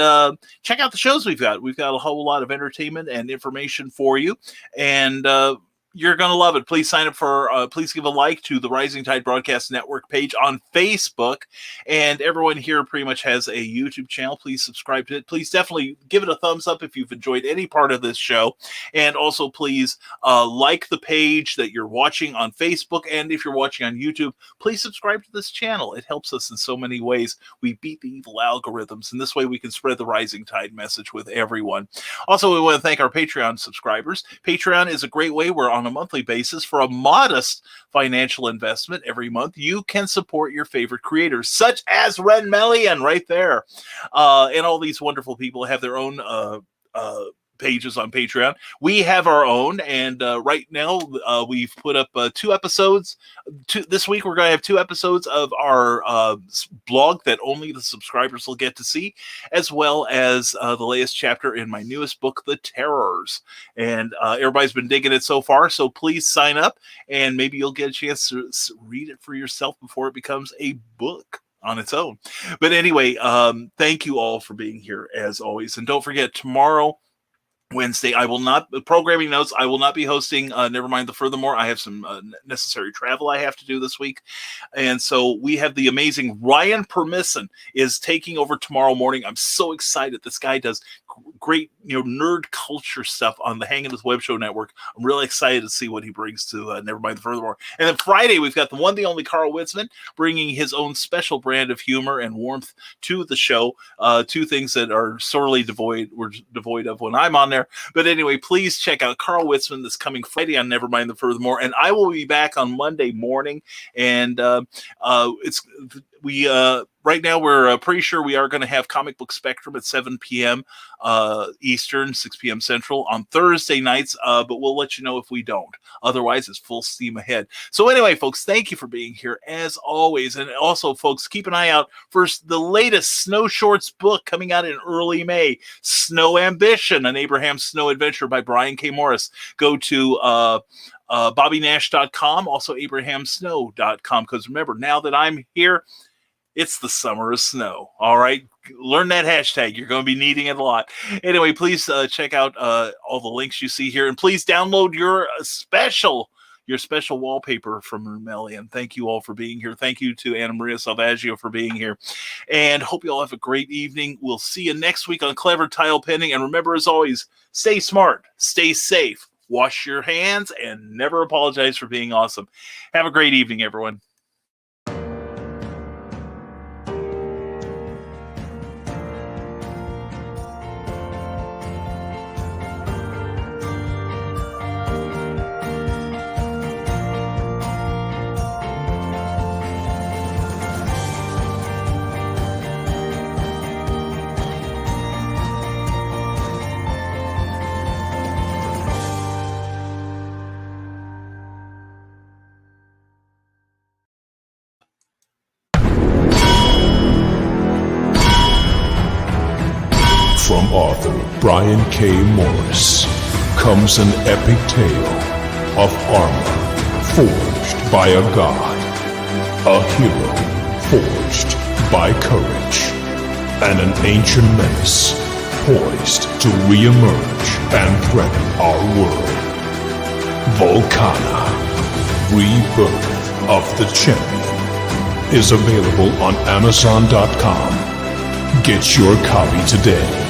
check out the shows we've got. We've got a whole lot of entertainment and information for you. And you're going to love it. Please sign up for, please give a like to the Rising Tide Broadcast Network page on Facebook. And everyone here pretty much has a YouTube channel. Please subscribe to it. Please definitely give it a thumbs up if you've enjoyed any part of this show. And also please like the page that you're watching on Facebook. And if you're watching on YouTube, please subscribe to this channel. It helps us in so many ways. We beat the evil algorithms. And this way we can spread the Rising Tide message with everyone. Also, we want to thank our Patreon subscribers. Patreon is a great way where on a monthly basis, for a modest financial investment every month, you can support your favorite creators, such as Renmeleon right there. And all these wonderful people have their own pages on Patreon. We have our own, and right now we've put up 2 episodes. This week we're going to have 2 episodes of our blog that only the subscribers will get to see, as well as the latest chapter in my newest book, The Terrors. And everybody's been digging it so far, so please sign up, and maybe you'll get a chance to read it for yourself before it becomes a book on its own. But anyway, thank you all for being here as always. And don't forget, tomorrow, Wednesday, I will not, programming notes, I will not be hosting Nevermind the Furthermore. I have some necessary travel I have to do this week. And so we have the amazing Ryan Permisson is taking over tomorrow morning. I'm so excited. This guy does great, nerd culture stuff on the Hanging with Web Show Network. I'm really excited to see what he brings to Nevermind the Furthermore. And then Friday, we've got the one, the only Carl Witzman bringing his own special brand of humor and warmth to the show. 2 things that are sorely devoid of when I'm on there. But anyway, please check out Carl Witzman this coming Friday on Nevermind the Furthermore. And I will be back on Monday morning. And right now we're pretty sure we are going to have Comic Book Spectrum at 7 p.m. Eastern, 6 p.m. Central on Thursday nights, but we'll let you know if we don't. Otherwise, it's full steam ahead. So anyway, folks, thank you for being here as always. And also, folks, keep an eye out for the latest Snow Shorts book coming out in early May, Snow Ambition, an Abraham Snow adventure by Brian K. Morris. Go to BobbyNash.com, also AbrahamSnow.com, because remember, now that I'm here, it's the summer of snow. All right. Learn that hashtag. You're going to be needing it a lot. Anyway, please check out all the links you see here. And please download your special wallpaper from Renmeleon. Thank you all for being here. Thank you to Anna Maria Selvaggio for being here. And hope you all have a great evening. We'll see you next week on Clever Tile Pending. And remember, as always, stay smart, stay safe, wash your hands, and never apologize for being awesome. Have a great evening, everyone. From author Brian K. Morris comes an epic tale of armor forged by a god, a hero forged by courage, and an ancient menace poised to re-emerge and threaten our world. Volcana, Rebirth of the Champion, is available on Amazon.com. Get your copy today.